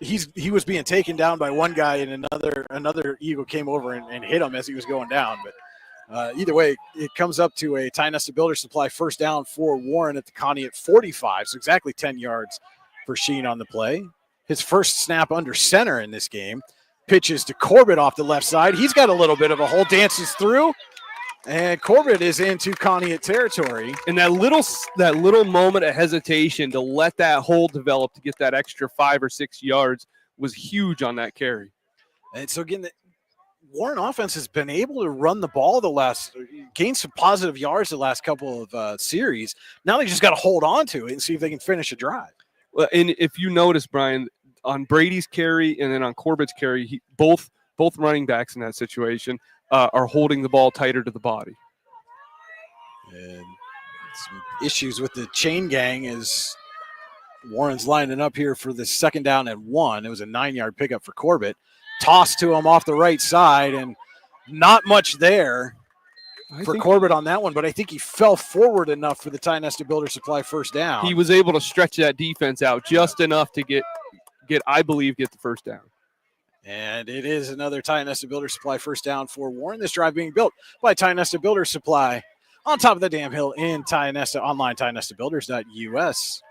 he was being taken down by one guy, and another Eagle came over and hit him as he was going down. But either way, it comes up to a Tionesta Builder Supply first down for Warren at the Conneaut 45, so exactly 10 yards for Sheen on the play. His first snap under center in this game. Pitches to Corbett off the left side. He's got a little bit of a hole, dances through, and Corbett is into Conneaut territory. And that little moment of hesitation to let that hole develop to get that extra 5 or 6 yards was huge on that carry. And so again, the Warren offense has been able to run the ball gain some positive yards the last couple of series. Now they just got to hold on to it and see if they can finish a drive. Well, and if you notice, Brian, on Brady's carry and then on Corbett's carry, both running backs in that situation are holding the ball tighter to the body. And some issues with the chain gang as Warren's lining up here for the 2nd down and 1. It was a 9-yard pickup for Corbett. Tossed to him off the right side, and not much there for Corbett on that one, but I think he fell forward enough for the Tionesta Builder Supply first down. He was able to stretch that defense out just enough to get the first down. And it is another Tionesta Builder Supply first down for Warren. This drive being built by Tionesta Builder Supply on top of the damn hill in Tionesta, online, tionestabuilders.us.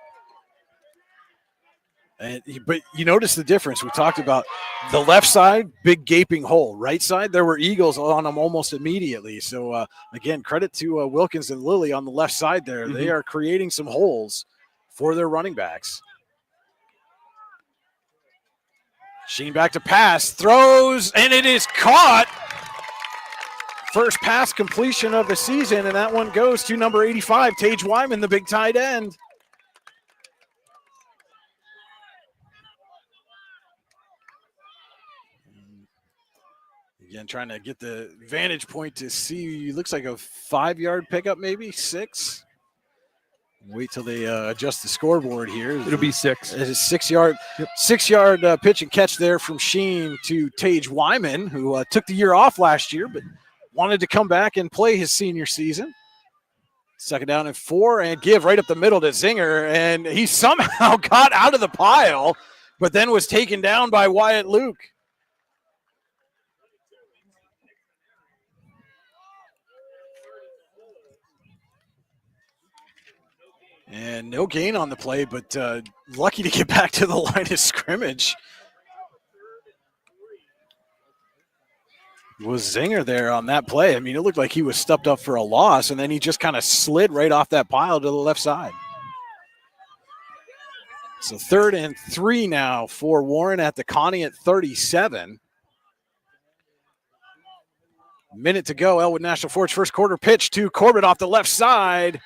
But you notice the difference. We talked about the left side, big gaping hole. Right side, there were Eagles on them almost immediately. So, again, credit to Wilkins and Lilly on the left side there. They are creating some holes for their running backs. Sheen back to pass, throws, and it is caught. First pass completion of the season, and that one goes to number 85, Tage Wyman, the big tight end. Again, trying to get the vantage point to see. Looks like a 5-yard pickup, maybe 6. Wait till they adjust the scoreboard here. It'll be 6. It's a 6-yard, 6-yard pitch and catch there from Sheen to Tage Wyman, who took the year off last year, but wanted to come back and play his senior season. 2nd down and 4, and give right up the middle to Zinger, and he somehow got out of the pile, but then was taken down by Wyatt Luke. And no gain on the play, but lucky to get back to the line of scrimmage. was Zinger there on that play. I mean, it looked like he was stepped up for a loss, and then he just kind of slid right off that pile to the left side. So 3rd and 3 now for Warren at the Conneaut 37. Minute to go. Elwood National Forge first quarter pitch to Corbett off the left side.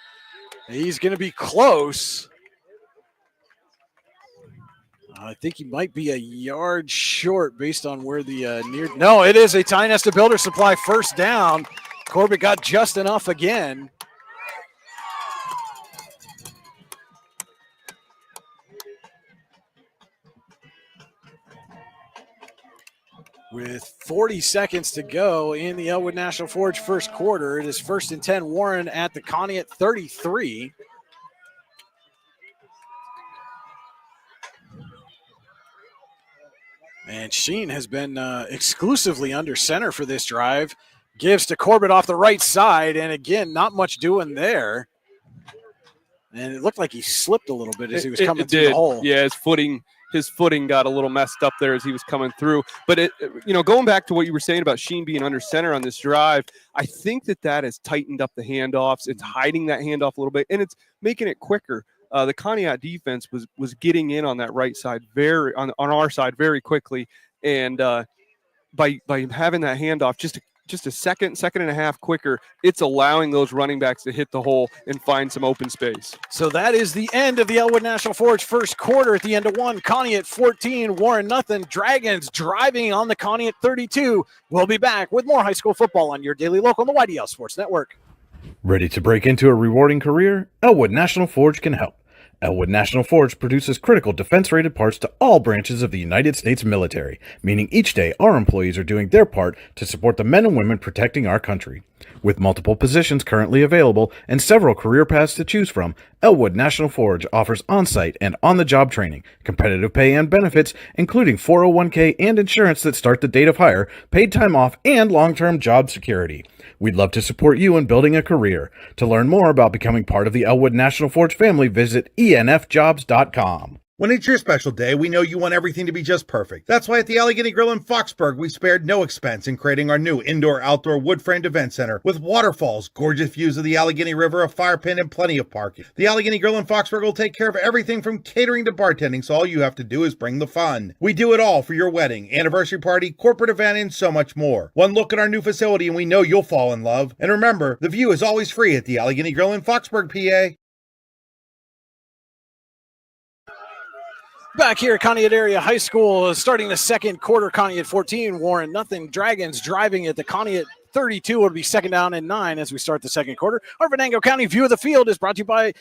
He's going to be close. I think he might be a yard short based on where the near. No, it is a Tionesta Builder Supply first down. Corbett got just enough again. With 40 seconds to go in the Elwood National Forge first quarter, it is 1st and 10. Warren at the Conneaut 33. And Sheen has been exclusively under center for this drive. Gives to Corbett off the right side, and again, not much doing there. And it looked like he slipped a little bit as he was coming through the hole. Yeah, his footing got a little messed up there as he was coming through. But going back to what you were saying about Sheen being under center on this drive, I think that has tightened up the handoffs. It's hiding that handoff a little bit, and it's making it quicker. The Conneaut defense was getting in on that right side on our side very quickly, and by having that handoff just a second and a half quicker, it's allowing those running backs to hit the hole and find some open space. So that is the end of the Elwood National Forge first quarter. At the end of 1, Conneaut 14, Warren nothing. Dragons driving on the Conneaut 32. We'll be back with more high school football on your daily local on the YDL Sports Network. Ready to break into a rewarding career? Elwood National Forge can help. Elwood National Forge produces critical defense-rated parts to all branches of the United States military, meaning each day our employees are doing their part to support the men and women protecting our country. With multiple positions currently available and several career paths to choose from, Elwood National Forge offers on-site and on-the-job training, competitive pay and benefits, including 401k and insurance that start the date of hire, paid time off, and long-term job security. We'd love to support you in building a career. To learn more about becoming part of the Elwood National Forge family, visit enfjobs.com. When it's your special day, we know you want everything to be just perfect. That's why at the Allegheny Grill in Foxburg, we spared no expense in creating our new indoor-outdoor wood-framed event center with waterfalls, gorgeous views of the Allegheny River, a fire pit, and plenty of parking. The Allegheny Grill in Foxburg will take care of everything from catering to bartending, so all you have to do is bring the fun. We do it all for your wedding, anniversary party, corporate event, and so much more. One look at our new facility and we know you'll fall in love. And remember, the view is always free at the Allegheny Grill in Foxburg, PA. Back here at Conneaut Area High School, starting the second quarter, Conneaut 14, Warren nothing. Dragons driving at the Conneaut 32. It'll be 2nd down and 9 as we start the second quarter. Our Venango County view of the field is brought to you by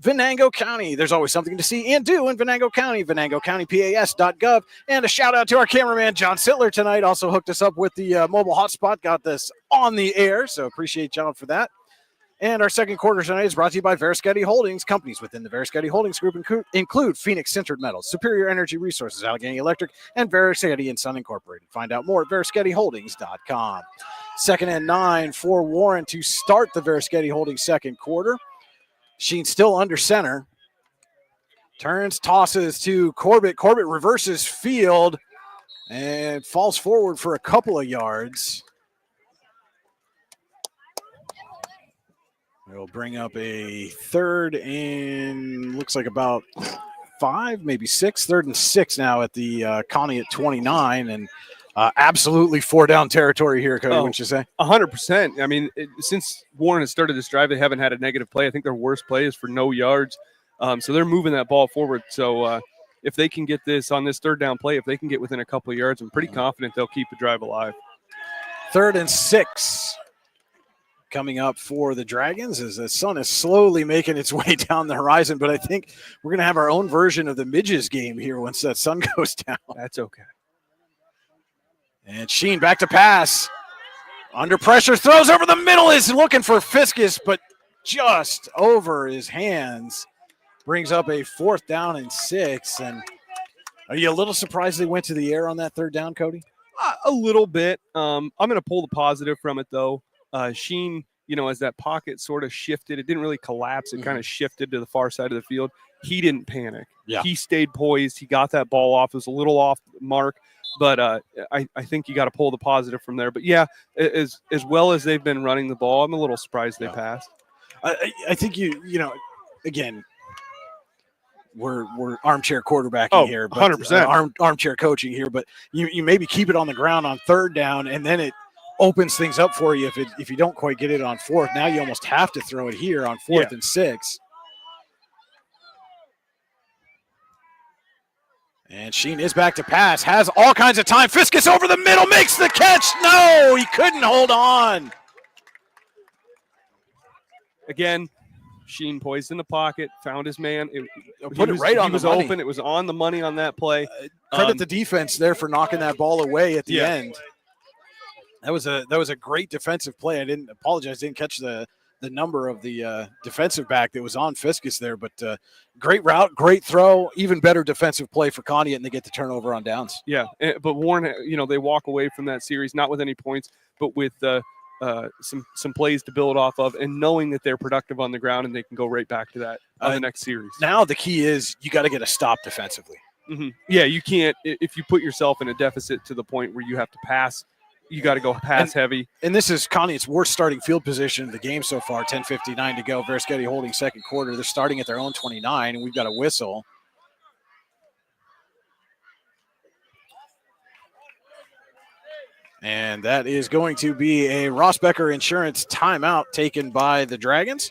Venango County. There's always something to see and do in Venango County, venangocountypas.gov. And a shout out to our cameraman, John Sittler, tonight. Also hooked us up with the mobile hotspot, got this on the air. So appreciate John for that. And our second quarter tonight is brought to you by Verischetti Holdings. Companies within the Verischetti Holdings Group include Phoenix Sintered Metals, Superior Energy Resources, Allegheny Electric, and Verischetti & Son Incorporated. Find out more at verischettiholdings.com. 2nd and 9 for Warren to start the Verischetti Holdings second quarter. Sheen still under center. Turns, tosses to Corbett. Corbett reverses field and falls forward for a couple of yards. We'll bring up a 3rd and looks like about 5, maybe 6. 3rd and 6 now at the Conneaut 29, and absolutely 4-down territory here, Cody, wouldn't you say? 100%. I mean, since Warren has started this drive, they haven't had a negative play. I think their worst play is for no yards. So they're moving that ball forward. So if they can get this on this 3rd down play, if they can get within a couple of yards, I'm pretty confident they'll keep the drive alive. 3rd and 6. Coming up for the Dragons as the sun is slowly making its way down the horizon, but I think we're going to have our own version of the Midges game here once that sun goes down. That's okay. And Sheen back to pass. Under pressure, throws over the middle, is looking for Fiskus, but just over his hands. Brings up a 4th down and 6. And are you a little surprised they went to the air on that 3rd down, Cody? A little bit. I'm going to pull the positive from it, though. Sheen, as that pocket sort of shifted, it didn't really collapse. It kind of shifted to the far side of the field. He didn't panic. Yeah. He stayed poised. He got that ball off. It was a little off mark, But I think you got to pull the positive from there. But yeah, as well as they've been running the ball, I'm a little surprised they passed. I think again, we're armchair quarterbacking here, but 100%. Armchair coaching here. But you maybe keep it on the ground on third down, and then it opens things up for you if you don't quite get it on fourth. Now you almost have to throw it here on 4th and 6. And Sheen is back to pass, has all kinds of time. Fiskus over the middle, makes the catch. No, he couldn't hold on. Again, Sheen poised in the pocket, found his man. He was open. It was on the money on that play. Credit the defense there for knocking that ball away at the end. That was a great defensive play. I didn't catch the number of the defensive back that was on Fiskus there, but great route, great throw, even better defensive play for Conneaut, and they get the turnover on downs. Yeah, but Warren, they walk away from that series not with any points, but with some plays to build off of, and knowing that they're productive on the ground and they can go right back to that on the next series. Now the key is you got to get a stop defensively. Mm-hmm. Yeah, you can't if you put yourself in a deficit to the point where you have to pass. You got to go pass heavy. And this is Conneaut's worst starting field position of the game so far, 10:59 to go. Verschetti holding second quarter. They're starting at their own 29, and we've got a whistle. And that is going to be a Rossbacker Insurance timeout taken by the Dragons.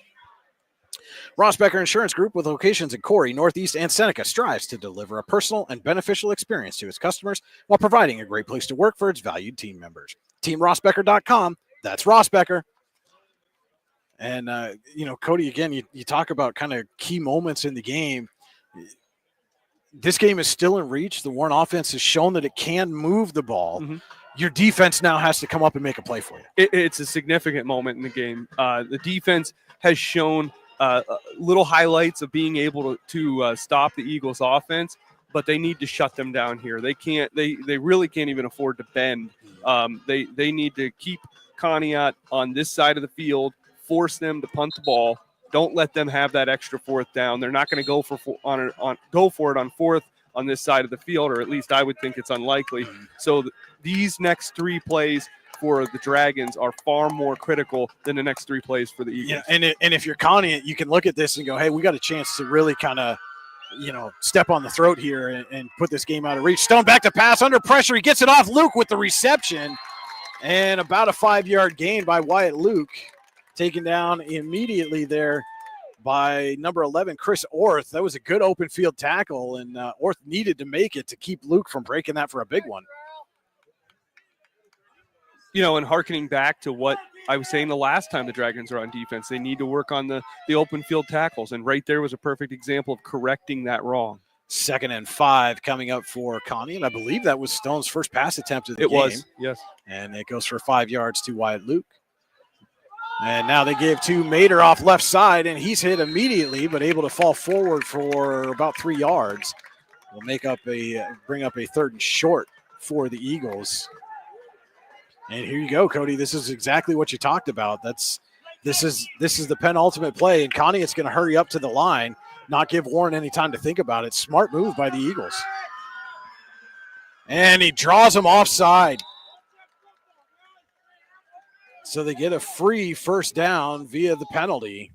Rossbacker Insurance Group, with locations in Corey, Northeast, and Seneca, strives to deliver a personal and beneficial experience to its customers while providing a great place to work for its valued team members. TeamRossbacker.com. That's Rossbacker. And, Cody, again, you talk about kind of key moments in the game. This game is still in reach. The Warren offense has shown that it can move the ball. Mm-hmm. Your defense now has to come up and make a play for you. It's a significant moment in the game. The defense has shown little highlights of being able to stop the Eagles' offense, but they need to shut them down here. They can't. They really can't even afford to bend. They need to keep Conneaut on this side of the field, force them to punt the ball. Don't let them have that extra fourth down. They're not going to go for it on fourth on this side of the field, or at least I would think it's unlikely. So these next 3 plays for the Dragons are far more critical than the next 3 plays for the Eagles. Yeah, and if you're Conneaut, you can look at this and go, hey, we got a chance to really kind of, step on the throat here and put this game out of reach. Stone back to pass under pressure. He gets it off Luke with the reception, and about a 5-yard gain by Wyatt Luke, taken down immediately there by number 11, Chris Orth. That was a good open field tackle, and Orth needed to make it to keep Luke from breaking that for a big one. And hearkening back to what I was saying the last time the Dragons are on defense, they need to work on the open field tackles, and right there was a perfect example of correcting that wrong. 2nd and 5 coming up for Conneaut, and I believe that was Stone's first pass attempt of the game. It was, yes. And it goes for 5 yards to Wyatt Luke. And now they give to Mater off left side, and he's hit immediately, but able to fall forward for about 3 yards. Will bring up a 3rd and short for the Eagles. And here you go, Cody. This is exactly what you talked about. This is the penultimate play, and Conneaut's going to hurry up to the line, not give Warren any time to think about it. Smart move by the Eagles. And he draws him offside. So they get a free first down via the penalty.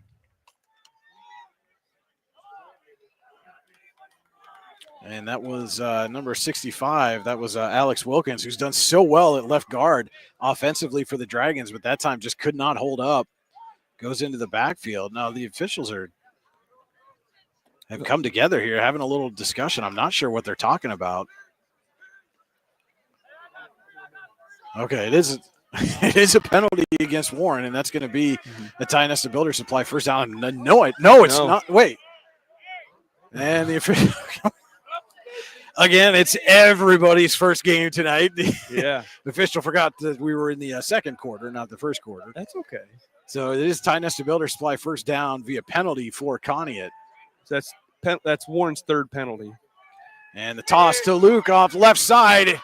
And that was number 65. That was Alex Wilkins, who's done so well at left guard offensively for the Dragons, but that time just could not hold up. Goes into the backfield. Now the officials have come together here, having a little discussion. I'm not sure what they're talking about. Okay, it is a penalty against Warren, and that's going to be the Tionesta Builder Supply first down. No, it's not. Wait. And the official. Again, it's everybody's first game tonight. Yeah. The official forgot that we were in the second quarter, not the first quarter. That's okay. So it is Tionesta Builder Supply first down via penalty for Conneaut. So that's Warren's 3rd penalty. And the toss to Luke off left side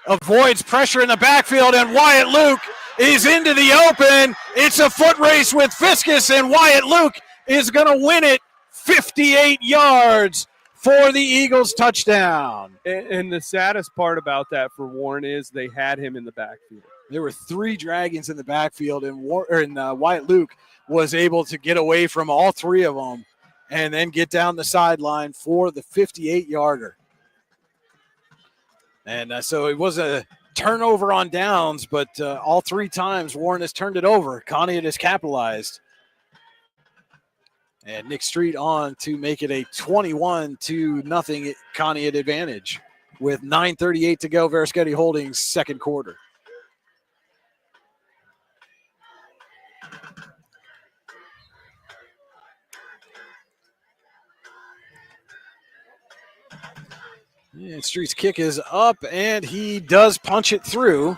avoids pressure in the backfield, and Wyatt Luke is into the open. It's a foot race with Fiskus, and Wyatt Luke is going to win it 58 yards for the Eagles touchdown. And the saddest part about that for Warren is they had him in the backfield. There were 3 Dragons in the backfield, and Wyatt Luke was able to get away from all 3 of them and then get down the sideline for the 58-yarder. And so it was a turnover on downs, but all 3 times Warren has turned it over. Conneaut has capitalized. And Nick Street on to make it a 21-0 Conneaut advantage with 9:38 to go. Verischetti Holdings second quarter. And Street's kick is up, and he does punch it through.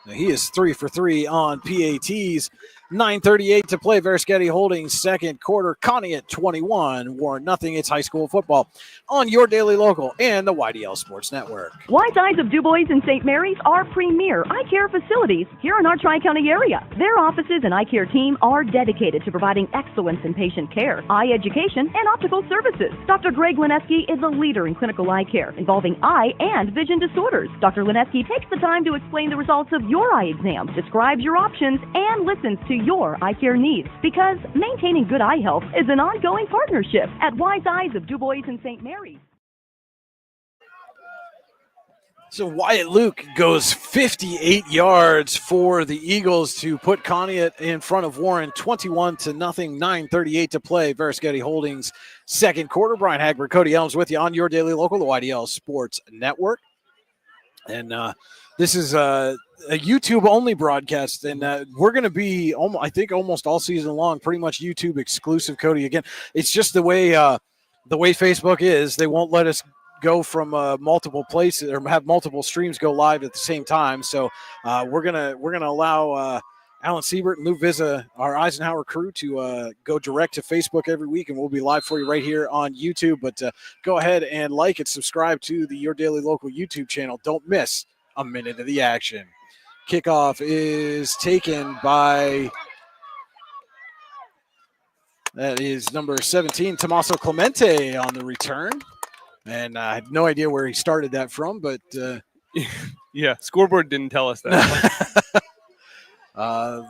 Now he is 3 for 3 on PATs. 9:38 to play. Verischetti Holdings second quarter. Conneaut 21, Warren nothing. It's high school football on your daily local and the YDL Sports Network. Wise Eyes of DuBois and St. Mary's are premier eye care facilities here in our Tri-County area. Their offices and eye care team are dedicated to providing excellence in patient care, eye education, and optical services. Dr. Greg Lineski is a leader in clinical eye care involving eye and vision disorders. Dr. Lineski takes the time to explain the results of your eye exam, describes your options, and listens to your eye care needs, because maintaining good eye health is an ongoing partnership at Wise Eyes of DuBois and St. Mary's. So Wyatt Luke goes 58 yards for the Eagles to put Conneaut in front of Warren 21-0, 9:38 to play. Verischetti Holdings second quarter. Brian Hagberg, Cody Elms with you on your daily local, the YDL Sports Network. And this is a YouTube-only broadcast, and we're going to be, I think, almost all season long, pretty much YouTube exclusive, Cody. Again, it's just the way Facebook is. They won't let us go from multiple places or have multiple streams go live at the same time. So we're gonna allow Alan Siebert and Lou Vizza, our Eisenhower crew, to go direct to Facebook every week, and we'll be live for you right here on YouTube. But go ahead and like and subscribe to the Your Daily Local YouTube channel. Don't miss a minute of the action. Kickoff is taken by, that is number 17, Tommaso Clemente on the return. And I had no idea where he started that from, but yeah, scoreboard didn't tell us that.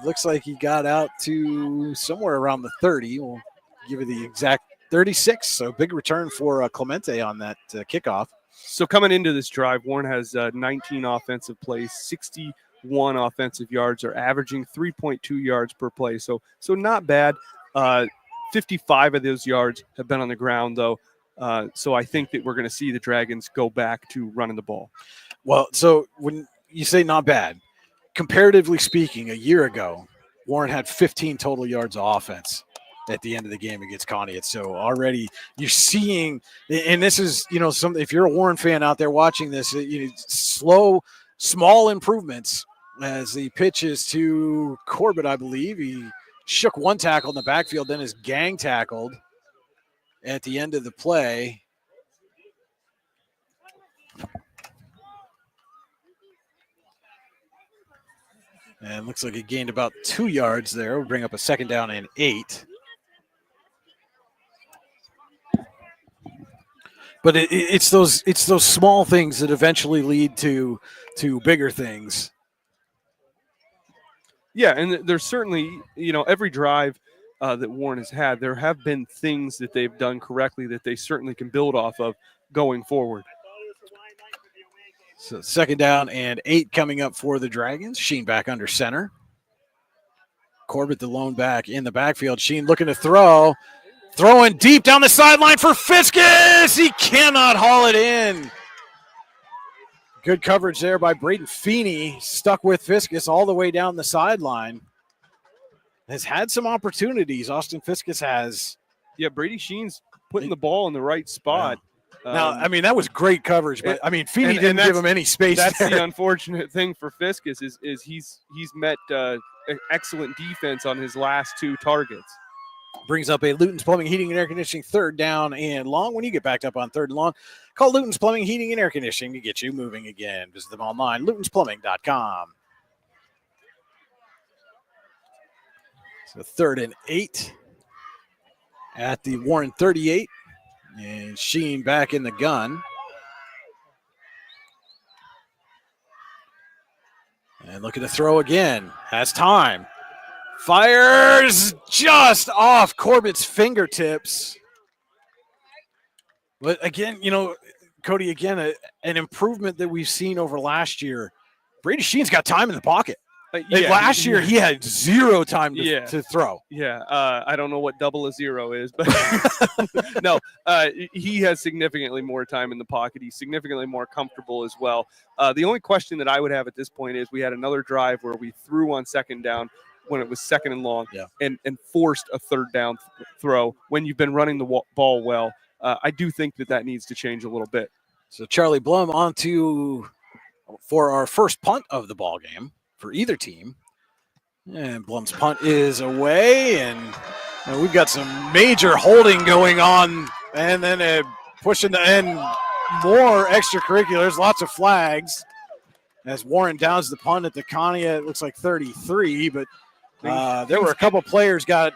Looks like he got out to somewhere around the 30. We'll give you the exact 36. So big return for Clemente on that kickoff. So coming into this drive, Warren has 19 offensive plays, 61 offensive yards, are averaging 3.2 yards per play. So not bad. 55 of those yards have been on the ground, though. So I think that we're going to see the Dragons go back to running the ball. Well, so when you say not bad, comparatively speaking, a year ago, Warren had 15 total yards of offense at the end of the game against Conneaut. So already you're seeing, and this is, if you're a Warren fan out there watching this, small improvements as he pitches to Corbett, I believe. He shook one tackle in the backfield, then is gang tackled at the end of the play. And looks like he gained about 2 yards there. We'll bring up a second down and 8. But it's those small things that eventually lead to bigger things. Yeah, and there's certainly, every drive that Warren has had, there have been things that they've done correctly that they certainly can build off of going forward. So second down and 8 coming up for the Dragons. Sheen back under center. Corbett, the lone back in the backfield. Sheen looking to throw. Throwing deep down the sideline for Fiskus. He cannot haul it in. Good coverage there by Braden Feeney. Stuck with Fiskus all the way down the sideline. Has had some opportunities. Austin Fiskus has. Yeah, Brady Sheen's putting the ball in the right spot. Now, that was great coverage, but Feeney didn't give him any space. That's there. The unfortunate thing for Fiskus is he's met excellent defense on his last 2 targets. Brings up a Luton's Plumbing, Heating, and Air Conditioning third down and long. When you get backed up on third and long, call Luton's Plumbing, Heating, and Air Conditioning to get you moving again. Visit them online, lutonsplumbing.com. So 3rd and 8 at the Warren 38. And Sheen back in the gun. And look at the throw again. Has time. Fires just off Corbett's fingertips. But again, Cody, again, an improvement that we've seen over last year. Brady Sheen's got time in the pocket. Last year, he had zero time to throw. Yeah, I don't know what double a zero is, but no, he has significantly more time in the pocket. He's significantly more comfortable as well. The only question that I would have at this point is we had another drive where we threw on second down when it was second and long and forced a third down throw when you've been running the ball well. I do think that needs to change a little bit. So Charlie Blum for our first punt of the ball game for either team. And Blum's punt is away, and we've got some major holding going on, and then pushing the end, more extracurriculars, lots of flags as Warren downs the punt at the Conneaut. It looks like 33, but there were a couple players got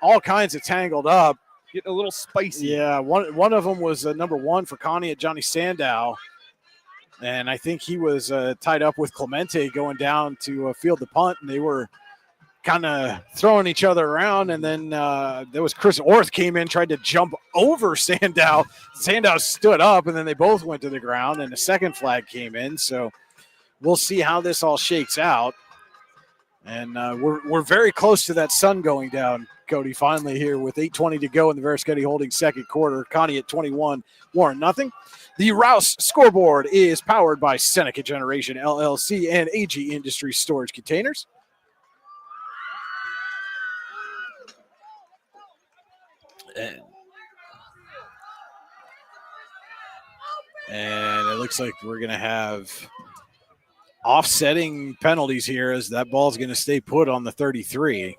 all kinds of tangled up. Getting a little spicy. Yeah, one of them was number 1 for Conneaut, Johnny Sandow. And I think he was tied up with Clemente going down to field the punt, and they were kind of throwing each other around. And then there was Chris Orth came in, tried to jump over Sandow. Sandow stood up, and then they both went to the ground, and the second flag came in. So we'll see how this all shakes out. And we're very close to that sun going down, Cody, finally here with 8:20 to go in the Verisketti Holdings second quarter. Conneaut 21, Warren nothing. The Rouse scoreboard is powered by Seneca Generation, LLC, and AGI Industries storage containers. And it looks like we're going to have offsetting penalties here as that ball's going to stay put on the 33.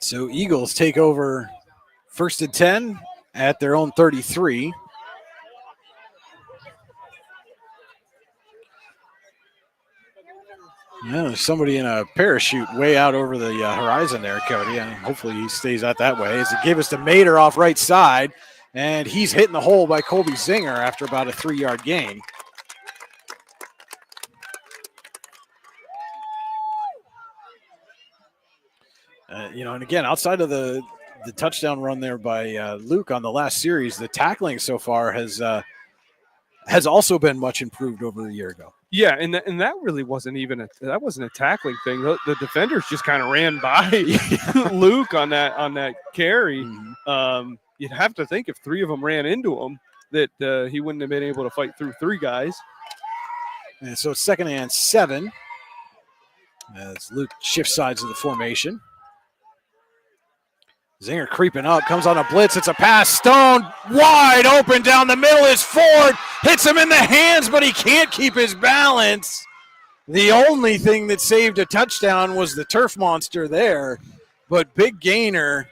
So Eagles take over 1st and 10 at their own 33. Yeah, there's somebody in a parachute way out over the horizon there, Cody, and hopefully he stays out that way. As it gave us to Mater off right side, and he's hitting the hole by Colby Zinger after about a 3-yard gain. And again, outside of the touchdown run there by Luke on the last series, the tackling so far has also been much improved over a year ago. Yeah, and that really wasn't even a tackling thing. The defenders just kind of ran by Luke on that carry. Mm-hmm. You'd have to think if 3 of them ran into him that he wouldn't have been able to fight through 3 guys. And so it's 2nd and 7 as Luke shifts sides of the formation. Zinger creeping up, comes on a blitz. It's a pass. Stone wide open down the middle is Ford. Hits him in the hands, but he can't keep his balance. The only thing that saved a touchdown was the turf monster there. But big gainer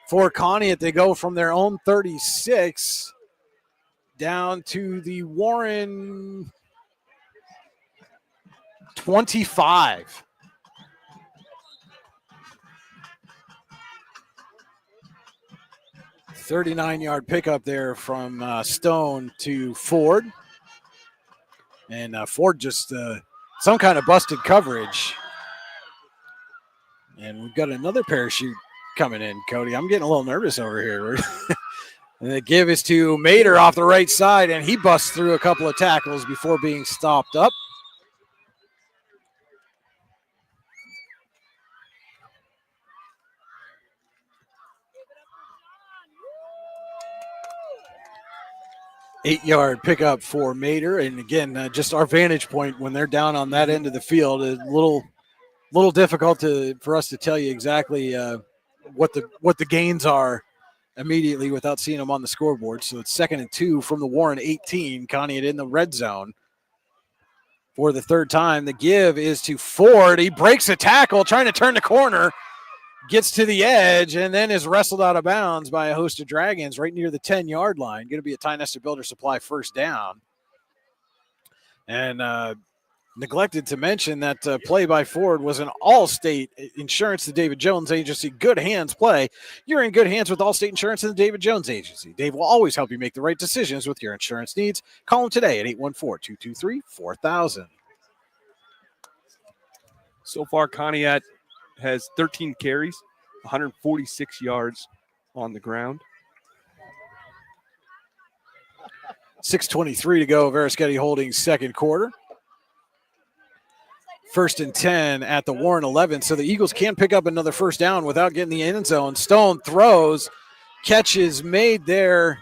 for Conneaut. They go from their own 36 down to the Warren 25. A 39-yard pickup there from Stone to Ford. And Ford just some kind of busted coverage. And we've got another parachute coming in, Cody. I'm getting a little nervous over here. And the give is to Mater off the right side, and he busts through a couple of tackles before being stopped up. Eight-yard pickup for Mater, and again, just our vantage point when they're down on that end of the field is a little difficult for us to tell you exactly what the gains are immediately without seeing them on the scoreboard. So it's 2nd and 2 from the Warren 18. Conneaut in the red zone for the 3rd time. The give is to Ford. He breaks a tackle, trying to turn the corner. Gets to the edge and then is wrestled out of bounds by a host of Dragons right near the 10-yard line. Going to be a Tionesta Builder Supply first down. And neglected to mention that play by Ford was an Allstate Insurance, the David Jones Agency. Good hands play. You're in good hands with Allstate Insurance and the David Jones Agency. Dave will always help you make the right decisions with your insurance needs. Call him today at 814-223-4000. So far, Conneaut has 13 carries, 146 yards on the ground. 6:23 to go. Verischetti Holdings second quarter. 1st and 10 at the Warren 11. So the Eagles can't pick up another first down without getting the end zone. Stone throws. Catch is made there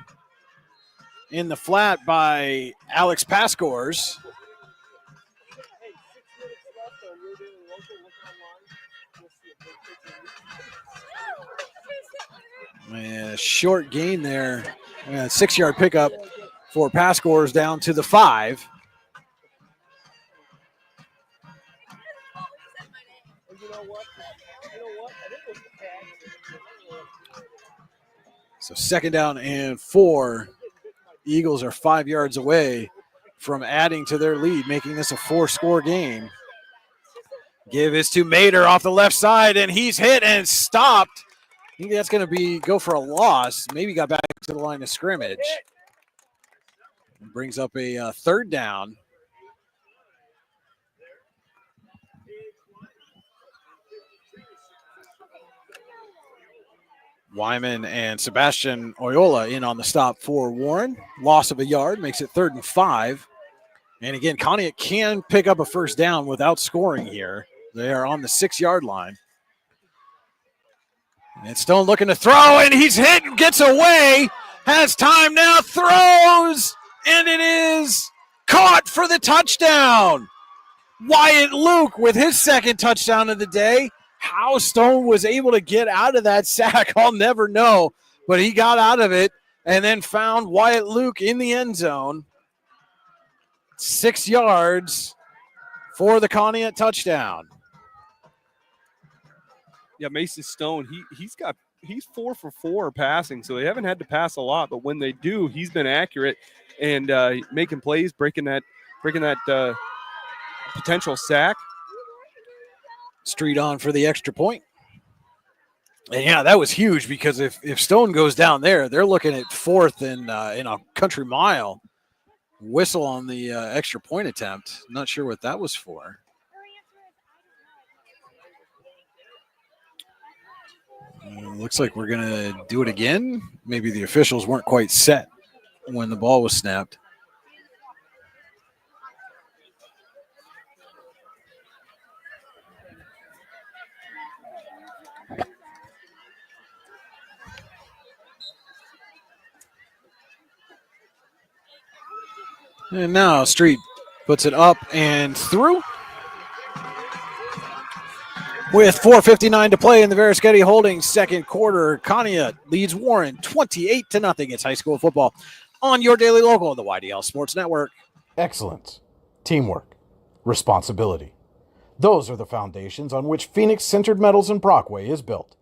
in the flat by Alex Pascors. And a short gain there. 6-yard pickup for Pascors down to the 5. So 2nd down and 4. Eagles are 5 yards away from adding to their lead, making this a 4-score game. Give is to Mater off the left side, and he's hit and stopped. I think that's going to go for a loss. Maybe got back to the line of scrimmage. And brings up a 3rd down. Wyman and Sebastian Oyola in on the stop for Warren. Loss of a yard makes it 3rd and 5. And again, Conneaut can pick up a first down without scoring here. They are on the 6-yard line. And Stone looking to throw, and he's hit and gets away. Has time now, throws, and it is caught for the touchdown. Wyatt Luke with his 2nd touchdown of the day. How Stone was able to get out of that sack, I'll never know. But he got out of it and then found Wyatt Luke in the end zone. 6 yards for the Conneaut touchdown. Yeah, Mason Stone, he's 4 for 4 passing, so they haven't had to pass a lot. But when they do, he's been accurate and making plays, breaking that potential sack. Street on for the extra point. And yeah, that was huge because if Stone goes down there, they're looking at 4th in a country mile. Whistle on the extra point attempt. Not sure what that was for. Looks like we're going to do it again. Maybe the officials weren't quite set when the ball was snapped. And now Street puts it up and through. With 4:59 to play in the Verischetti Holdings second quarter, Conneaut leads Warren 28-0. It's high school football on your daily local of the YDL Sports Network. Excellence, teamwork, responsibility. Those are the foundations on which Phoenix Sintered Metals in Brockway is built.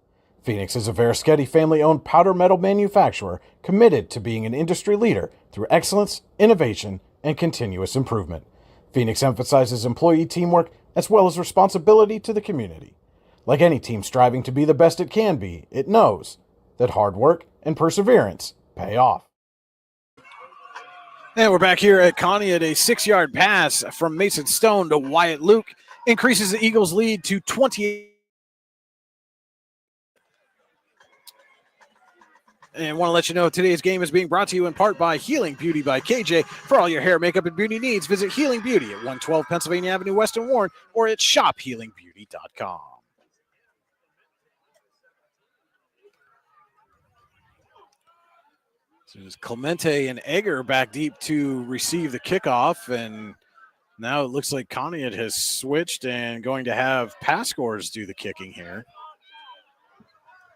Phoenix is a Verischetti family-owned powder metal manufacturer committed to being an industry leader through excellence, innovation, and continuous improvement. Phoenix emphasizes employee teamwork as well as responsibility to the community. Like any team striving to be the best it can be, it knows that hard work and perseverance pay off. And we're back here at Conneaut. A 6-yard pass from Mason Stone to Wyatt Luke increases the Eagles' lead to 28. And want to let you know today's game is being brought to you in part by Healing Beauty by KJ. For all your hair, makeup, and beauty needs, visit Healing Beauty at 112 Pennsylvania Avenue West in Warren or at shophealingbeauty.com. So it's Clemente and Egger back deep to receive the kickoff, and now it looks like Conneaut has switched and going to have Pascors do the kicking here.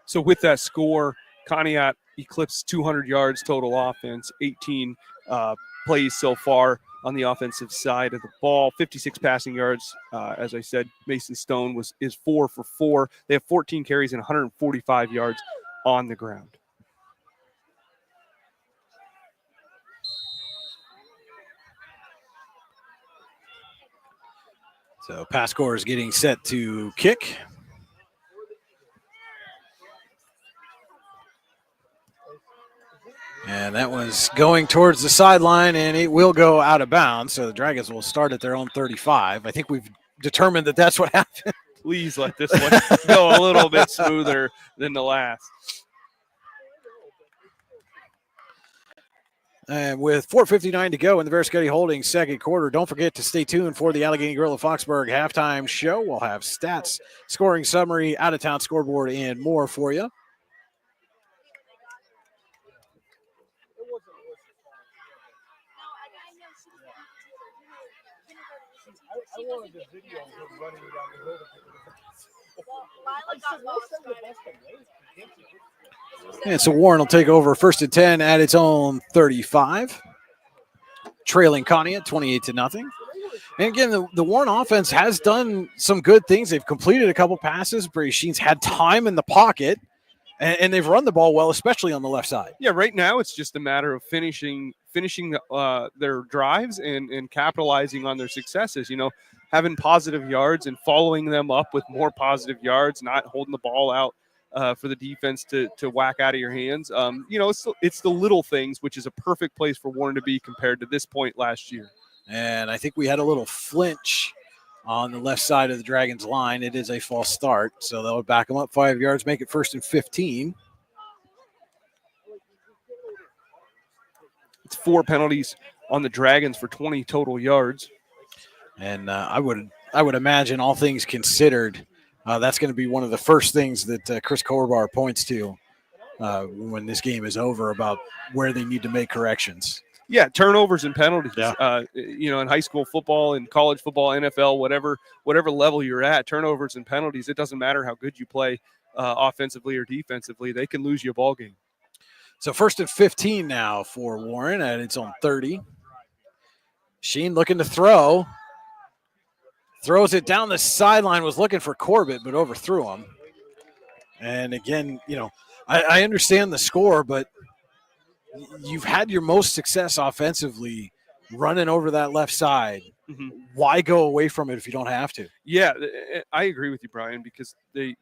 So with that score, Conneaut eclipsed 200 yards total offense, 18 plays so far on the offensive side of the ball, 56 passing yards. As I said, Mason Stone is 4 for 4. They have 14 carries and 145 yards on the ground. So pass score is getting set to kick. And that was going towards the sideline, and it will go out of bounds. So the Dragons will start at their own 35. I think we've determined that that's what happened. Please let this one go a little bit smoother than the last. And with 4:59 to go in the Versketti Holdings second quarter, don't forget to stay tuned for the Allegheny Grill of Foxburg halftime show. We'll have stats, scoring summary, out-of-town scoreboard, and more for you. I wanted the video of him running down the road. And so Warren will take over 1st and 10 at its own 35, trailing Conneaut 28-0. And again, the Warren offense has done some good things. They've completed a couple passes. Brady Sheen's had time in the pocket, and they've run the ball well, especially on the left side. Yeah, right now it's just a matter of finishing their drives and capitalizing on their successes. You know, having positive yards and following them up with more positive yards, not holding the ball out for the defense to whack out of your hands. You know, it's the little things, which is a perfect place for Warren to be compared to this point last year. And I think we had a little flinch on the left side of the Dragons line. It is a false start, so they'll back them up 5 yards, make it 1st and 15. It's 4 penalties on the Dragons for 20 total yards. And I would imagine, all things considered, that's going to be one of the first things that Chris Korbar points to when this game is over about where they need to make corrections. Yeah, turnovers and penalties. Yeah. You know, in high school football, in college football, NFL, whatever level you're at, turnovers and penalties, it doesn't matter how good you play offensively or defensively. They can lose you a ball game. So 1st and 15 now for Warren at its own 30. Sheen looking to throw. Throws it down the sideline, was looking for Corbett, but overthrew him. And again, you know, I understand the score, but you've had your most success offensively running over that left side. Mm-hmm. Why go away from it if you don't have to? Yeah, I agree with you, Brian, because they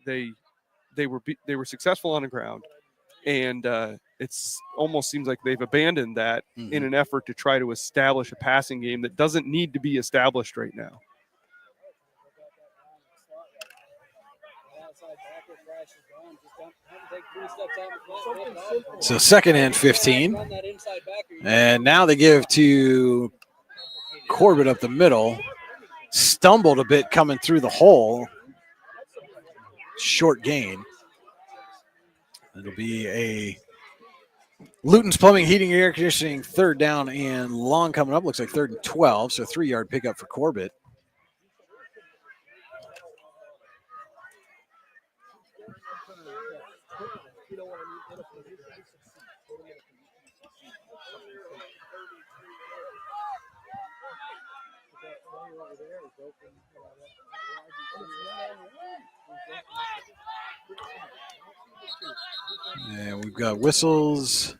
were successful on the ground, and it's almost seems like they've abandoned that in an effort to try to establish a passing game that doesn't need to be established right now. So 2nd and 15. And now they give to Corbett up the middle. Stumbled a bit coming through the hole. Short gain. It'll be a Luton's Plumbing, Heating, and Air Conditioning 3rd down and long coming up. Looks like 3rd and 12, so 3-yard pickup for Corbett. And we've got whistles.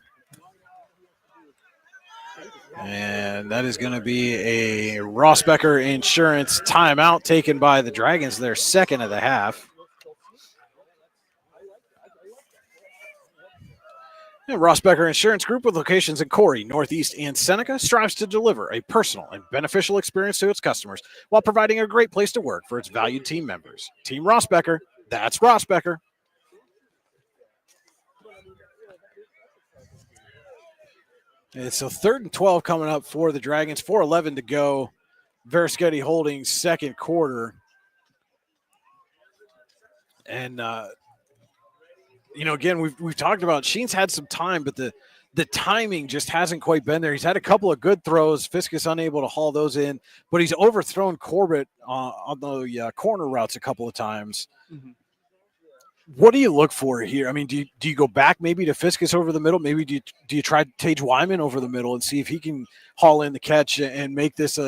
And that is going to be a Rossbacker Insurance timeout taken by the Dragons, their 2nd of the half. And Rossbacker Insurance Group, with locations in Corey, Northeast, and Seneca, strives to deliver a personal and beneficial experience to its customers while providing a great place to work for its valued team members. Team Rossbacker, that's Rossbacker. And so 3rd and 12 coming up for the Dragons, 4:11 to go. Versketti Holdings second quarter. And, you know, again, we've talked about Sheen's had some time, but the timing just hasn't quite been there. He's had a couple of good throws. Fiskus unable to haul those in, but he's overthrown Corbett on the corner routes a couple of times. Mm-hmm. What do you look for here? I mean, do you go back maybe to Fiskus over the middle? Maybe do you try Tage Wyman over the middle and see if he can haul in the catch and make this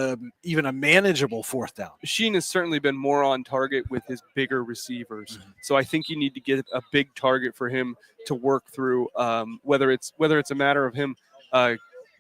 even a manageable 4th down? Sheen has certainly been more on target with his bigger receivers. Mm-hmm. So I think you need to get a big target for him to work through, whether it's a matter of him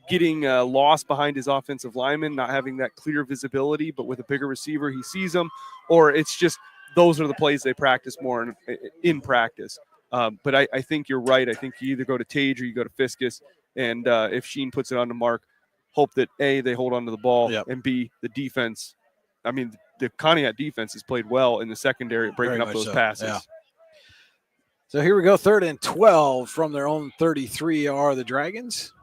getting lost behind his offensive lineman, not having that clear visibility, but with a bigger receiver, he sees them, or it's just those are the plays they practice more in practice. But I think you're right. I think you either go to Tage or you go to Fiskus, and if Sheen puts it on the mark, hope that A, they hold on to the ball, and B, the defense. I mean, the Conneaut defense has played well in the secondary, breaking up those passes. Yeah. So here we go, 3rd and 12 from their own 33 are the Dragons.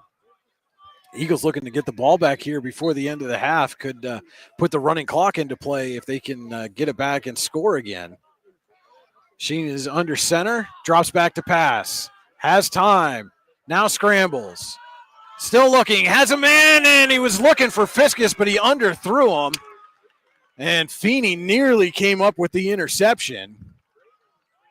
Eagles looking to get the ball back here before the end of the half. Could put the running clock into play if they can get it back and score again. Sheen is under center, drops back to pass, has time, now scrambles. Still looking, has a man, and he was looking for Fiskus, but he underthrew him. And Feeney nearly came up with the interception.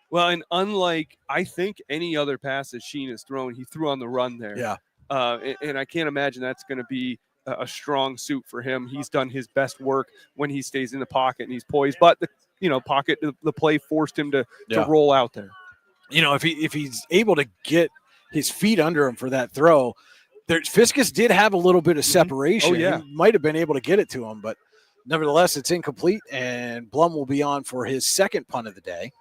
Well, and unlike, I think, any other passes Sheen has thrown, he threw on the run there. Yeah. And I can't imagine that's going to be a strong suit for him. He's done his best work when he stays in the pocket and he's poised. But, the play forced him to roll out there. If he's able to get his feet under him for that throw, Fiskus did have a little bit of separation. Oh, yeah. He might have been able to get it to him, but nevertheless, it's incomplete, and Blum will be on for his second punt of the day.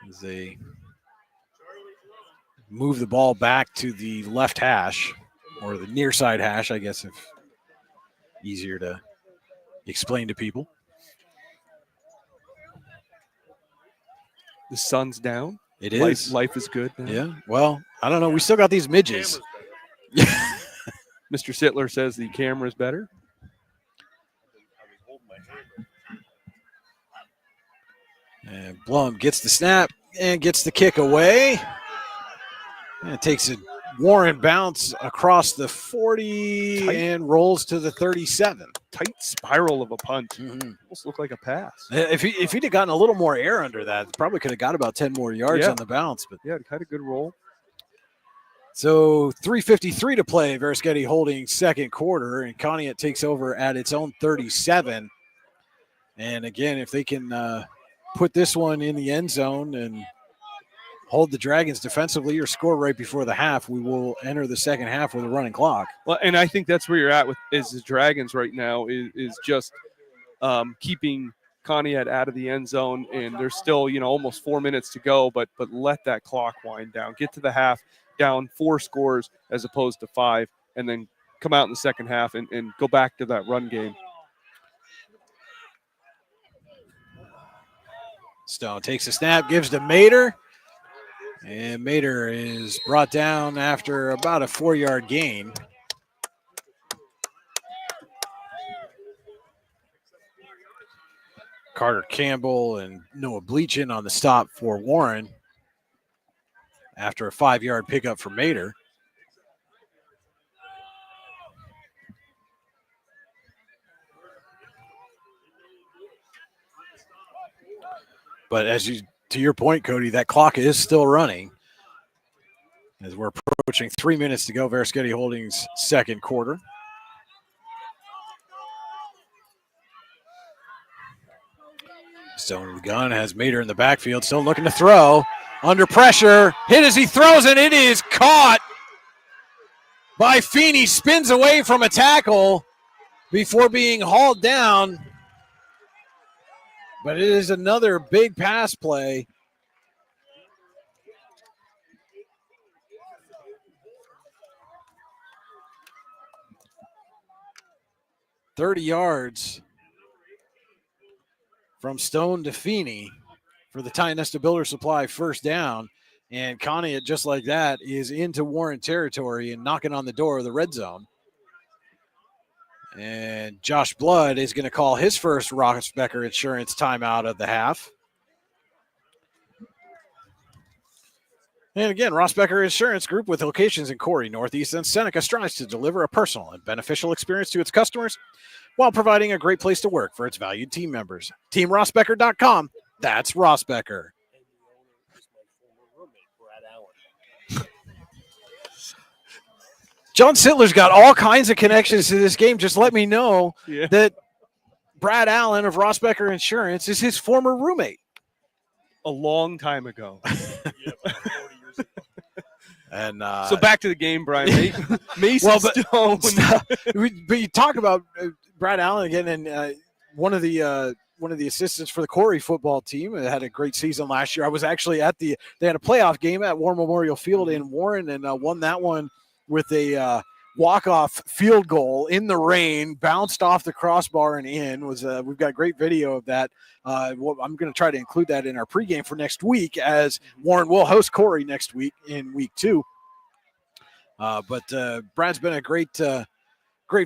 As they move the ball back to the left hash, or the near side hash, I guess, if easier to explain to people. The sun's down. It is. Life is good now. Yeah. Well, I don't know. We still got these midges. Mr. Sittler says the camera's better. And Blum gets the snap and gets the kick away. And takes a Warren bounce across the 40 and rolls to the 37. Tight spiral of a punt. Almost looked like a pass. If he'd have gotten a little more air under that, probably could have got about 10 more yards on the bounce. But yeah, it had a good roll. So 3:53 to play. Verischetti holding second quarter, and Conneaut takes over at its own 37. And again, if they can put this one in the end zone and hold the Dragons defensively or score right before the half, we will enter the second half with a running clock. Well, and I think that's where you're at with is the Dragons right now is just keeping Conneaut out of the end zone, and there's still almost 4 minutes to go, but let that clock wind down. Get to the half, down 4 scores as opposed to 5, and then come out in the second half and go back to that run game. Stone takes a snap, gives to Mater. And Mater is brought down after about a 4-yard gain. Carter Campbell and Noah Bleachin on the stop for Warren after a 5-yard pickup for Mater. But to your point, Cody, that clock is still running as we're approaching 3 minutes to go. Verischetti Holdings second quarter. Stone in the gun has Mater in the backfield, still looking to throw. Under pressure, hit as he throws it. It is caught by Feeney. Spins away from a tackle before being hauled down. But it is another big pass play. $30 yards from Stone to Feeney for the Tionesta Builder Supply first down. And Conneaut, just like that, is into Warren territory and knocking on the door of the red zone. And Josh Blood is going to call his first Rossbacker Insurance timeout of the half. And again, Rossbacker Insurance Group with locations in Corey, Northeast, and Seneca strives to deliver a personal and beneficial experience to its customers while providing a great place to work for its valued team members. TeamRossbacker.com. That's Rossbacker. John Sittler's got all kinds of connections to this game. Just let me know that Brad Allen of Rossbacker Insurance is his former roommate. A long time ago. And so back to the game, Brian. Mason Stone. But you talk about Brad Allen again, and one of the assistants for the Corey football team had a great season last year. I was actually they had a playoff game at War Memorial Field in Warren, and won that one with a walk-off field goal in the rain, bounced off the crossbar and in. We've got great video of that. I'm going to try to include that in our pregame for next week, as Warren will host Corey next week in week 2. But Brad's been a great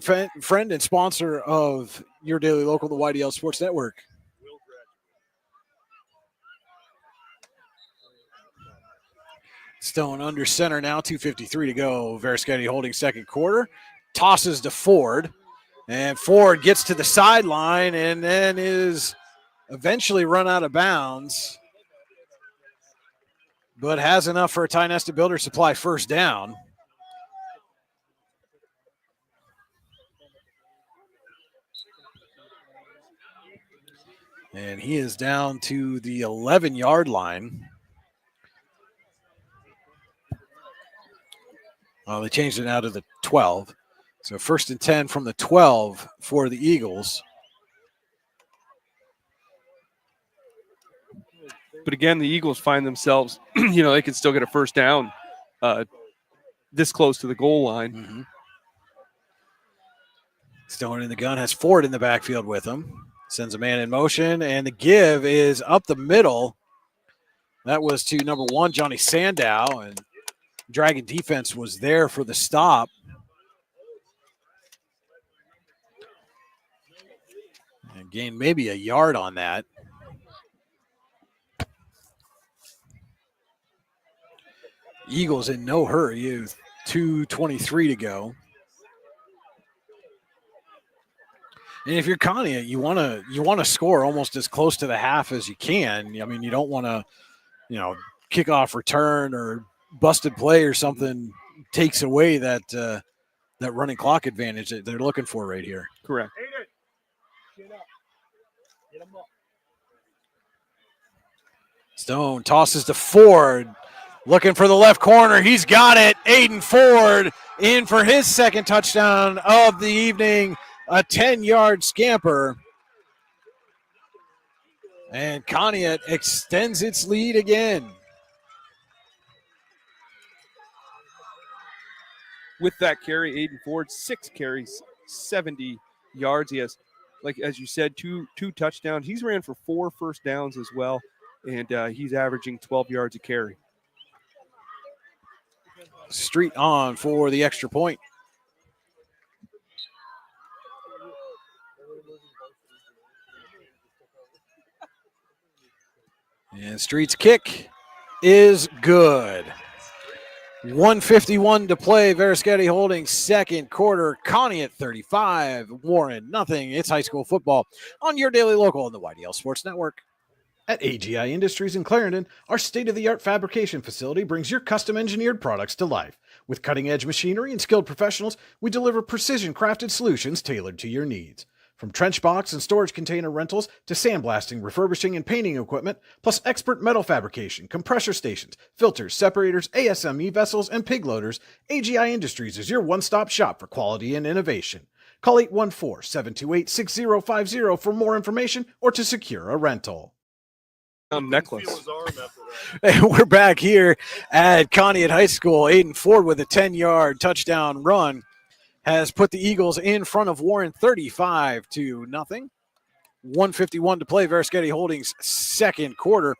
friend and sponsor of your daily local, the YDL Sports Network. Stone under center now, 2:53 to go. Verischetti holding second quarter. Tosses to Ford. And Ford gets to the sideline and then is eventually run out of bounds, but has enough for a Tionesta Builder Supply first down. And he is down to the 11-yard line. Well, they changed it now to the 12. So 1st and 10 from the 12 for the Eagles. But again, the Eagles find themselves, they can still get a first down this close to the goal line. Mm-hmm. Stone in the gun, has Ford in the backfield with him. Sends a man in motion, and the give is up the middle. That was to number 1, Johnny Sandow, and Dragon defense was there for the stop. And gained maybe a yard on that. Eagles in no hurry. 2:23 to go. And if you're Conneaut, you want to score almost as close to the half as you can. I mean, you don't want to, kickoff return or busted play or something takes away that running clock advantage that they're looking for right here. Correct. Stone tosses to Ford, looking for the left corner. He's got it. Aiden Ford in for his second touchdown of the evening, a 10-yard scamper. And Conneaut extends its lead again. With that carry, Aiden Ford, 6 carries, 70 yards. He has, like as you said, two touchdowns. He's ran for 4 first downs as well, and he's averaging 12 yards a carry. Street on for the extra point. And Street's kick is good. 1:51 to play. Verischetti holding second quarter. Conneaut 35, Warren nothing. It's high school football on your daily local on the YDL Sports Network. At AGI Industries in Clarendon, our state-of-the-art fabrication facility brings your custom-engineered products to life. With cutting-edge machinery and skilled professionals, we deliver precision-crafted solutions tailored to your needs. From trench box and storage container rentals to sandblasting, refurbishing, and painting equipment, plus expert metal fabrication, compressor stations, filters, separators, ASME vessels, and pig loaders, AGI Industries is your one-stop shop for quality and innovation. Call 814-728-6050 for more information or to secure a rental. Necklace. We're back here at Conneaut High School. Aiden Ford with a 10-yard touchdown run has put the Eagles in front of Warren 35-0. 1:51 to play. Verischetti Holdings second quarter.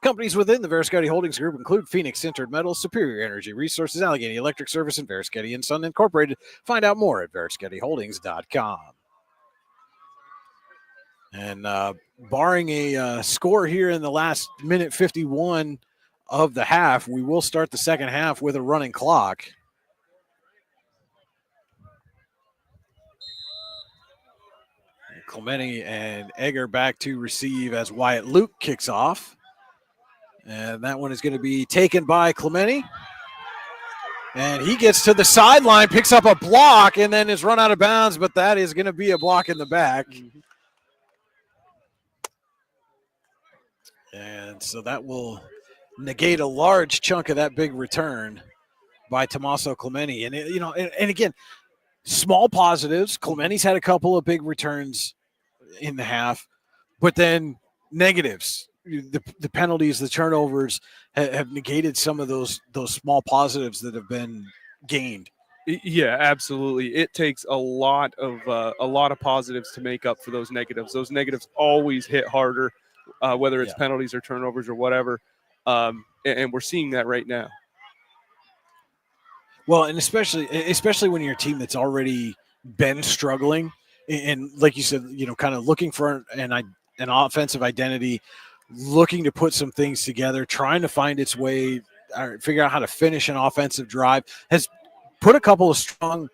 Companies within the Verischetti Holdings Group include Phoenix Sintered Metals, Superior Energy Resources, Allegheny Electric Service, and Verischetti & Son Incorporated. Find out more at verischettiholdings.com. And barring a score here in the last minute 51 of the half, we will start the second half with a running clock. Clementi and Egger back to receive as Wyatt Luke kicks off. And that one is going to be taken by Clementi. And he gets to the sideline, picks up a block, and then is run out of bounds, but that is going to be a block in the back. And so that will negate a large chunk of that big return by Tommaso Clementi. And, and again, small positives. Clementi's had a couple of big returns in the half, but then negatives. The penalties, the turnovers have negated some of those small positives that have been gained. Yeah, absolutely. It takes a lot of positives to make up for those negatives. Those negatives always hit harder, whether it's penalties or turnovers or whatever. And we're seeing that right now. Well, and especially when you're a team that's already been struggling, and like you said, kind of looking for an offensive identity, looking to put some things together, trying to find its way, or figure out how to finish an offensive drive, has put a couple of strong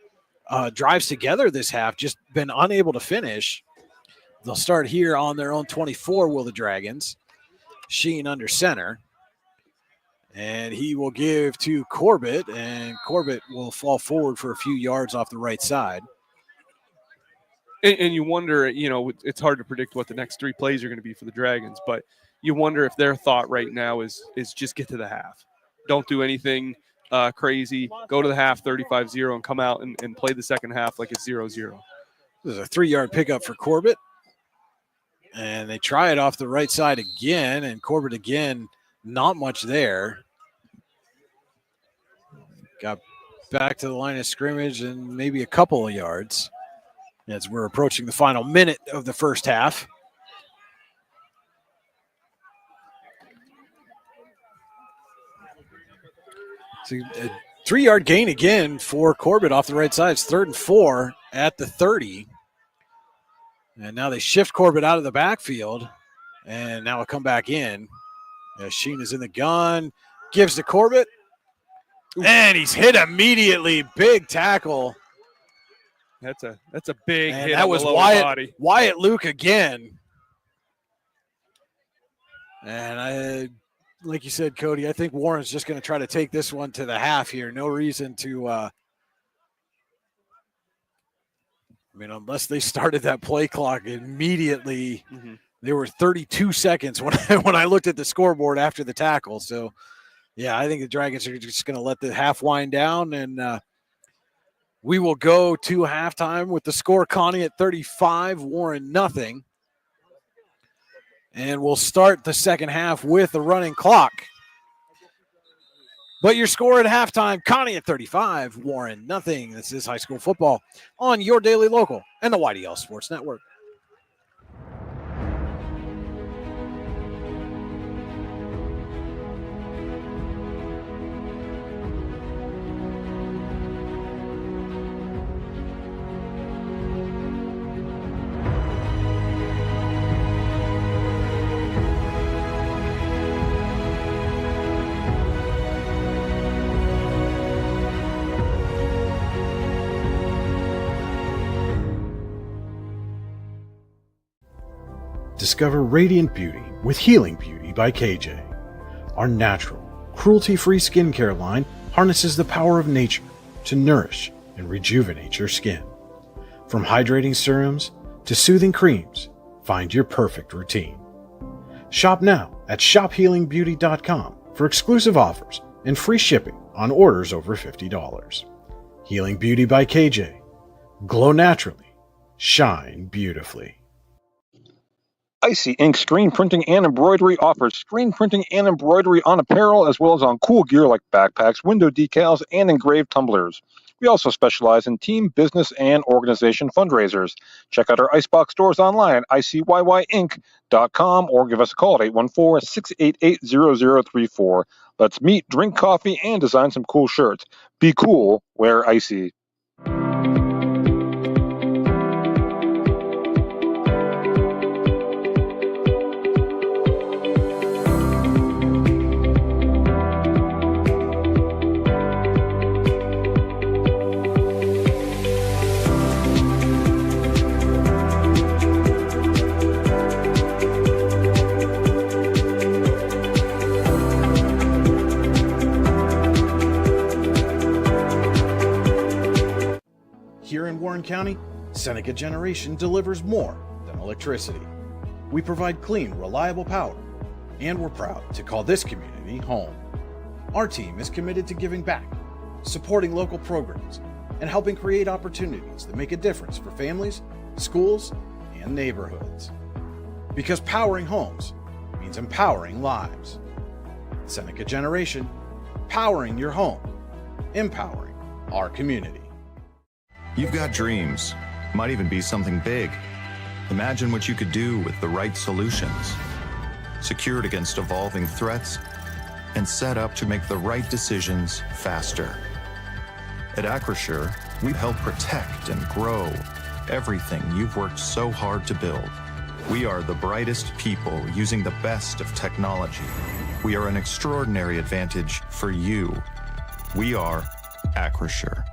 drives together this half, just been unable to finish. They'll start here on their own 24, will the Dragons. Sheen under center. And he will give to Corbett, and Corbett will fall forward for a few yards off the right side. And you wonder, it's hard to predict what the next three plays are going to be for the Dragons, but you wonder if their thought right now is just get to the half. Don't do anything crazy. Go to the half 35-0 and come out and play the second half like it's 0-0. This is a 3-yard pickup for Corbett. And they try it off the right side again, and Corbett again, not much there. Got back to the line of scrimmage and maybe a couple of yards as we're approaching the final minute of the first half. So a 3-yard gain again for Corbett off the right side. It's 3rd and 4 at the 30. And now they shift Corbett out of the backfield, and now it'll come back in. Sheen is in the gun, gives to Corbett, and he's hit immediately. Big tackle. That's a big hit. That was Wyatt Luke again. And like you said, Cody, I think Warren's just going to try to take this one to the half here. No reason to unless they started that play clock immediately. Mm-hmm. There were 32 seconds when I looked at the scoreboard after the tackle. So, yeah, I think the Dragons are just going to let the half wind down, and we will go to halftime with the score Conneaut 35, Warren nothing. And we'll start the second half with a running clock. But your score at halftime, Conneaut 35, Warren nothing. This is high school football on your daily local and the YDL Sports Network. Discover radiant beauty with Healing Beauty by KJ. Our natural, cruelty-free skincare line harnesses the power of nature to nourish and rejuvenate your skin. From hydrating serums to soothing creams, find your perfect routine. Shop now at shophealingbeauty.com for exclusive offers and free shipping on orders over $50. Healing Beauty by KJ. Glow naturally. Shine beautifully. Icy Ink Screen Printing and Embroidery offers screen printing and embroidery on apparel as well as on cool gear like backpacks, window decals, and engraved tumblers. We also specialize in team, business, and organization fundraisers. Check out our Icebox stores online at icyink.com or give us a call at 814-688-0034. Let's meet, drink coffee, and design some cool shirts. Be cool, wear Icy. Here in Warren County, Seneca Generation delivers more than electricity. We provide clean, reliable power and we're proud to call this community home. Our team is committed to giving back, supporting local programs, and helping create opportunities that make a difference for families, schools, and neighborhoods. Because powering homes means empowering lives. Seneca Generation, powering your home, empowering our community. You've got dreams, might even be something big. Imagine what you could do with the right solutions. Secured against evolving threats and set up to make the right decisions faster. At Acure, we help protect and grow everything you've worked so hard to build. We are the brightest people using the best of technology. We are an extraordinary advantage for you. We are Acure.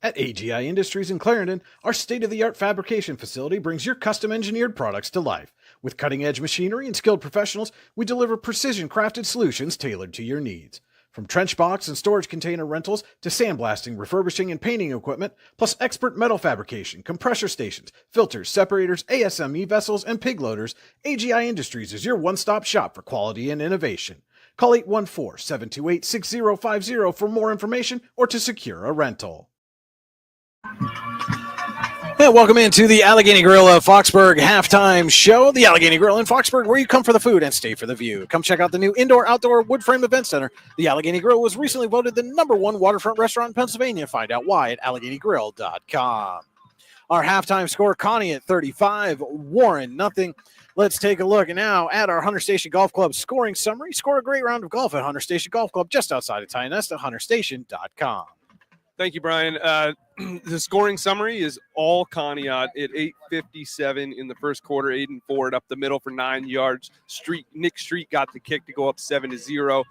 At AGI Industries in Clarendon, our state-of-the-art fabrication facility brings your custom-engineered products to life. With cutting-edge machinery and skilled professionals, we deliver precision-crafted solutions tailored to your needs. From trench box and storage container rentals to sandblasting, refurbishing, and painting equipment, plus expert metal fabrication, compressor stations, filters, separators, ASME vessels, and pig loaders, AGI Industries is your one-stop shop for quality and innovation. Call 814-728-6050 for more information or to secure a rental. And welcome into the Allegheny Grill of Foxburg halftime show. The Allegheny Grill in Foxburg, where you come for the food and stay for the view. Come check out the new indoor-outdoor wood frame event center. The Allegheny Grill was recently voted the #1 waterfront restaurant in Pennsylvania. Find out why at AlleghenyGrill.com. Our halftime score, Conneaut 35, Warren nothing. Let's take a look now at our Hunter Station Golf Club scoring summary. Score a great round of golf at Hunter Station Golf Club just outside of Tionesta, HunterStation.com. Thank you, Brian. The scoring summary is all Conneaut at 8:57 in the first quarter. Aiden Ford up the middle for 9 yards. Nick Street got the kick to go up 7-0.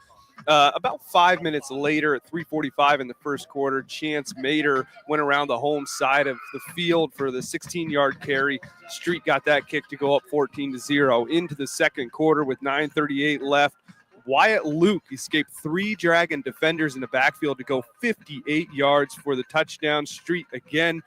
About 5 minutes later at 3:45 in the first quarter, Chance Mater went around the home side of the field for the 16-yard carry. Street got that kick to go up 14-0. Into the second quarter with 9:38 left, Wyatt Luke escaped 3 Dragon defenders in the backfield to go 58 yards for the touchdown. Street again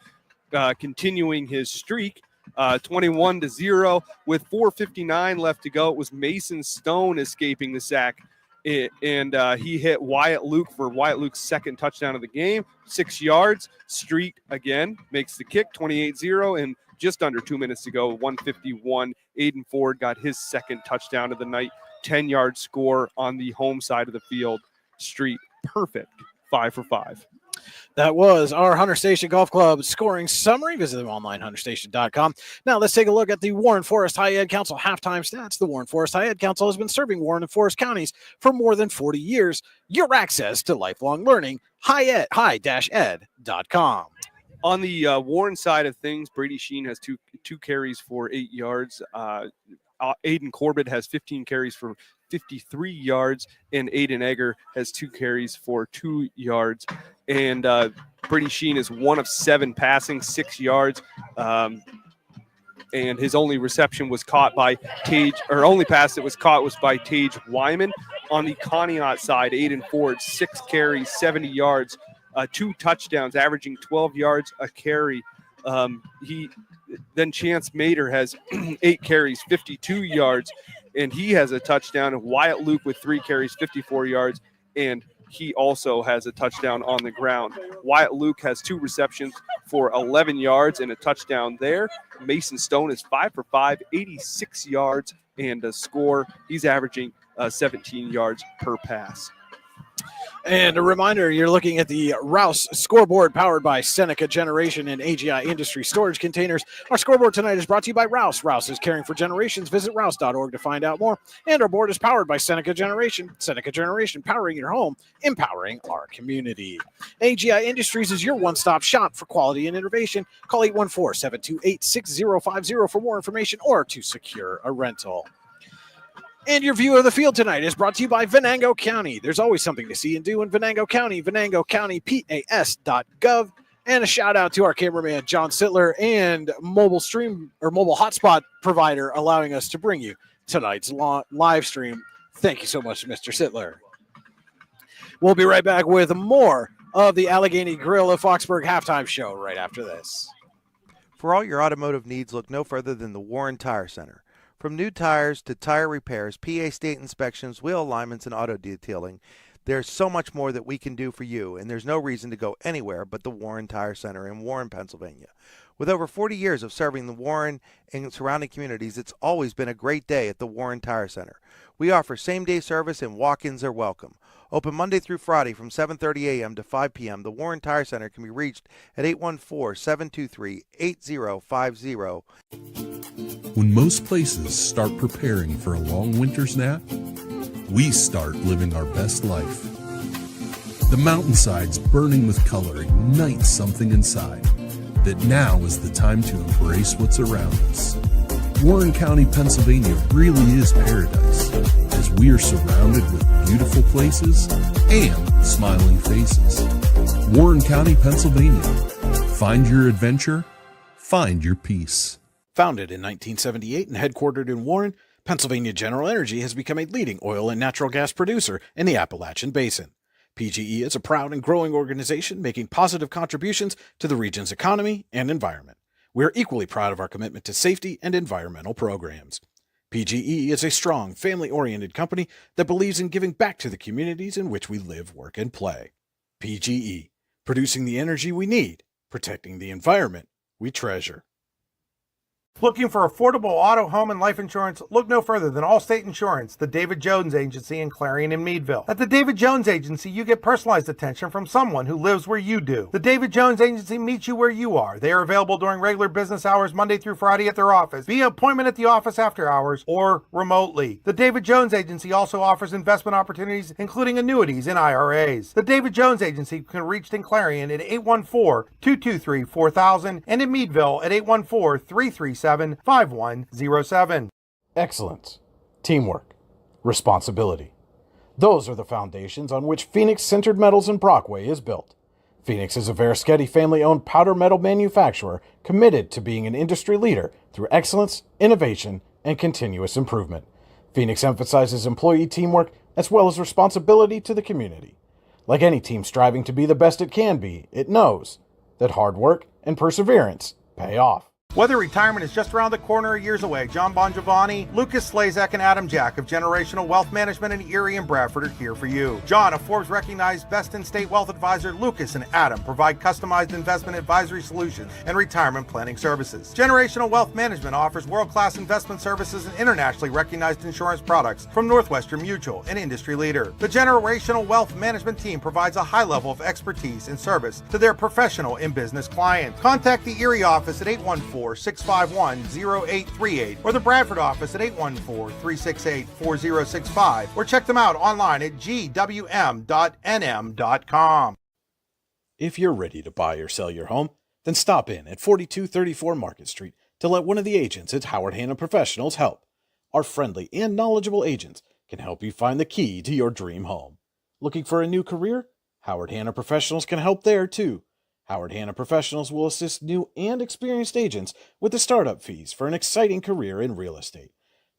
continuing his streak, 21-0 with 4:59 left to go. It was Mason Stone escaping the sack, and he hit Wyatt Luke for Wyatt Luke's second touchdown of the game, 6 yards. Street again makes the kick, 28-0, and just under 2 minutes to go, 151. Aiden Ford got his second touchdown of the night. 10-yard score on the home side of the field. Street, perfect, 5 for 5. That was our Hunter Station Golf Club scoring summary. Visit them online, hunterstation.com. Now let's take a look at the Warren Forest High Ed Council halftime stats. The Warren Forest High Ed Council has been serving Warren and Forest counties for more than 40 years. Your access to lifelong learning, high-ed.com. On the Warren side of things, Brady Sheen has two carries for 8 yards. Aiden Corbett has 15 carries for 53 yards, and Aiden Egger has 2 carries for 2 yards. And Brady Sheen is 1 of 7 passing, 6 yards. And his only reception was caught by Tage, or only pass that was caught was by Tage Wyman. On the Conneaut side, Aiden Ford, 6 carries, 70 yards, 2 touchdowns, averaging 12 yards a carry. Then Chance Mater has 8 carries, 52 yards, and he has a touchdown. And Wyatt Luke with 3 carries, 54 yards, and he also has a touchdown on the ground. Wyatt Luke has 2 receptions for 11 yards and a touchdown there. Mason Stone is 5 for 5, 86 yards and a score. He's averaging 17 yards per pass. And a reminder, you're looking at the Rouse scoreboard powered by Seneca Generation and AGI Industries storage containers. Our scoreboard tonight is brought to you by Rouse. Rouse is caring for generations. Visit rouse.org to find out more. And our board is powered by Seneca Generation. Seneca Generation, powering your home, empowering our community. AGI Industries is your one-stop shop for quality and innovation. Call 814-728-6050 for more information or to secure a rental. And your view of the field tonight is brought to you by Venango County. There's always something to see and do in Venango County, venangocountypas.gov. And a shout out to our cameraman, John Sittler, and mobile hotspot provider allowing us to bring you tonight's live stream. Thank you so much, Mr. Sittler. We'll be right back with more of the Allegheny Grill of Foxburg halftime show right after this. For all your automotive needs, look no further than the Warren Tire Center. From new tires to tire repairs, PA state inspections, wheel alignments, and auto detailing, there's so much more that we can do for you, and there's no reason to go anywhere but the Warren Tire Center in Warren, Pennsylvania. With over 40 years of serving the Warren and surrounding communities, it's always been a great day at the Warren Tire Center. We offer same-day service and walk-ins are welcome. Open Monday through Friday from 7:30 a.m. to 5 p.m. The Warren Tire Center can be reached at 814-723-8050. When most places start preparing for a long winter's nap, we start living our best life. The mountainsides burning with color ignite something inside that now is the time to embrace what's around us. Warren County, Pennsylvania really is paradise, as we are surrounded with beautiful places and smiling faces. Warren County, Pennsylvania. Find your adventure, find your peace. Founded in 1978 and headquartered in Warren, Pennsylvania General Energy has become a leading oil and natural gas producer in the Appalachian Basin. PGE is a proud and growing organization making positive contributions to the region's economy and environment. We are equally proud of our commitment to safety and environmental programs. PGE is a strong, family-oriented company that believes in giving back to the communities in which we live, work, and play. PGE, producing the energy we need, protecting the environment we treasure. Looking for affordable auto, home, and life insurance? Look no further than Allstate Insurance, the David Jones Agency in Clarion and Meadville. At the David Jones Agency, you get personalized attention from someone who lives where you do. The David Jones Agency meets you where you are. They are available during regular business hours Monday through Friday at their office, via appointment at the office after hours, or remotely. The David Jones Agency also offers investment opportunities, including annuities and IRAs. The David Jones Agency can be reached in Clarion at 814-223-4000 and in Meadville at 814-337-5107. Excellence, teamwork, responsibility. Those are the foundations on which Phoenix Sintered Metals in Brockway is built. Phoenix is a Verischetti family-owned powder metal manufacturer committed to being an industry leader through excellence, innovation, and continuous improvement. Phoenix emphasizes employee teamwork as well as responsibility to the community. Like any team striving to be the best it can be, it knows that hard work and perseverance pay off. Whether retirement is just around the corner or years away, John Bongiovanni, Lucas Slazak, and Adam Jack of Generational Wealth Management in Erie and Bradford are here for you. John, a Forbes-recognized best-in-state wealth advisor, Lucas and Adam provide customized investment advisory solutions and retirement planning services. Generational Wealth Management offers world-class investment services and internationally recognized insurance products from Northwestern Mutual, an industry leader. The Generational Wealth Management team provides a high level of expertise and service to their professional and business clients. Contact the Erie office at 814-651-0838 or the Bradford office at 814-368-4065 or check them out online at gwm.nm.com. If you're ready to buy or sell your home, then stop in at 4234 Market Street to let one of the agents at Howard Hanna Professionals help. Our friendly and knowledgeable agents can help you find the key to your dream home. Looking for a new career? Howard Hanna Professionals can help there too. Howard Hanna Professionals will assist new and experienced agents with the startup fees for an exciting career in real estate.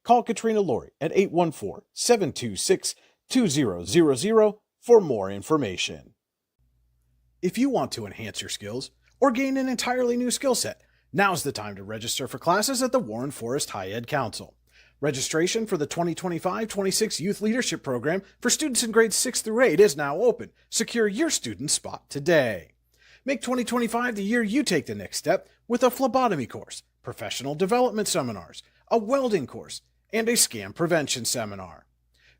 Call Katrina Laurie at 814-726-2000 for more information. If you want to enhance your skills or gain an entirely new skill set, now's the time to register for classes at the Warren Forest High Ed Council. Registration for the 2025-26 Youth Leadership Program for students in grades 6 through 8 is now open. Secure your student spot today. Make 2025 the year you take the next step with a phlebotomy course, professional development seminars, a welding course, and a scam prevention seminar.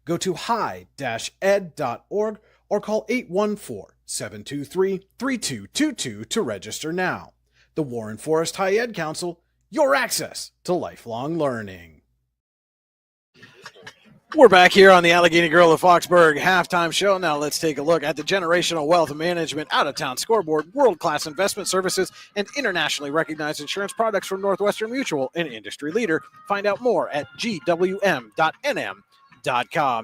Go to high-ed.org or call 814-723-3222 to register now. The Warren Forest High Ed Council, your access to lifelong learning. We're back here on the Allegheny Grill of Foxburg halftime show. Now let's take a look at the Generational Wealth Management out-of-town scoreboard, world-class investment services, and internationally recognized insurance products from Northwestern Mutual, an industry leader. Find out more at gwm.nm.com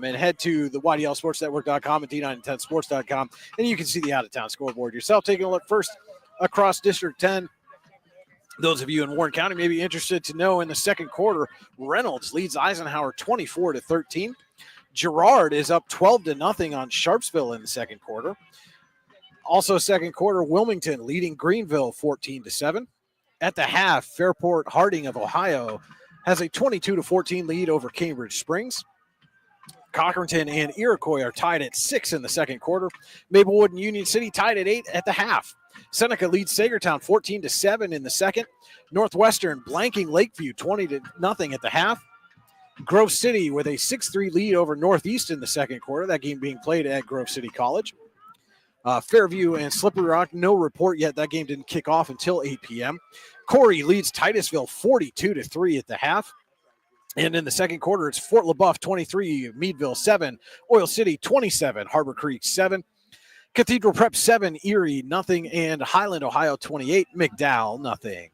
and head to the ydlsportsnetwork.com and d910sports.com, and you can see the out-of-town scoreboard yourself. Taking a look first across District 10. Those of you in Warren County may be interested to know in the second quarter, Reynolds leads Eisenhower 24-13. Girard is up 12-0 on Sharpsville in the second quarter. Also second quarter, Wilmington leading Greenville 14-7. At the half, Fairport Harding of Ohio has a 22-14 lead over Cambridge Springs. Cochranton and Iroquois are tied at 6 in the second quarter. Maplewood and Union City tied at 8 at the half. Seneca leads Sagertown 14-7 in the second. Northwestern blanking Lakeview 20-0 at the half. Grove City with a 6-3 lead over Northeast in the second quarter. That game being played at Grove City College. Fairview and Slippery Rock, no report yet. That game didn't kick off until 8 p.m. Corey leads Titusville 42-3 at the half. And in the second quarter, it's Fort LaBeouf 23, Meadville 7, Oil City 27, Harbor Creek 7, Cathedral Prep 7, Erie 0, and Highland, Ohio 28, McDowell 0.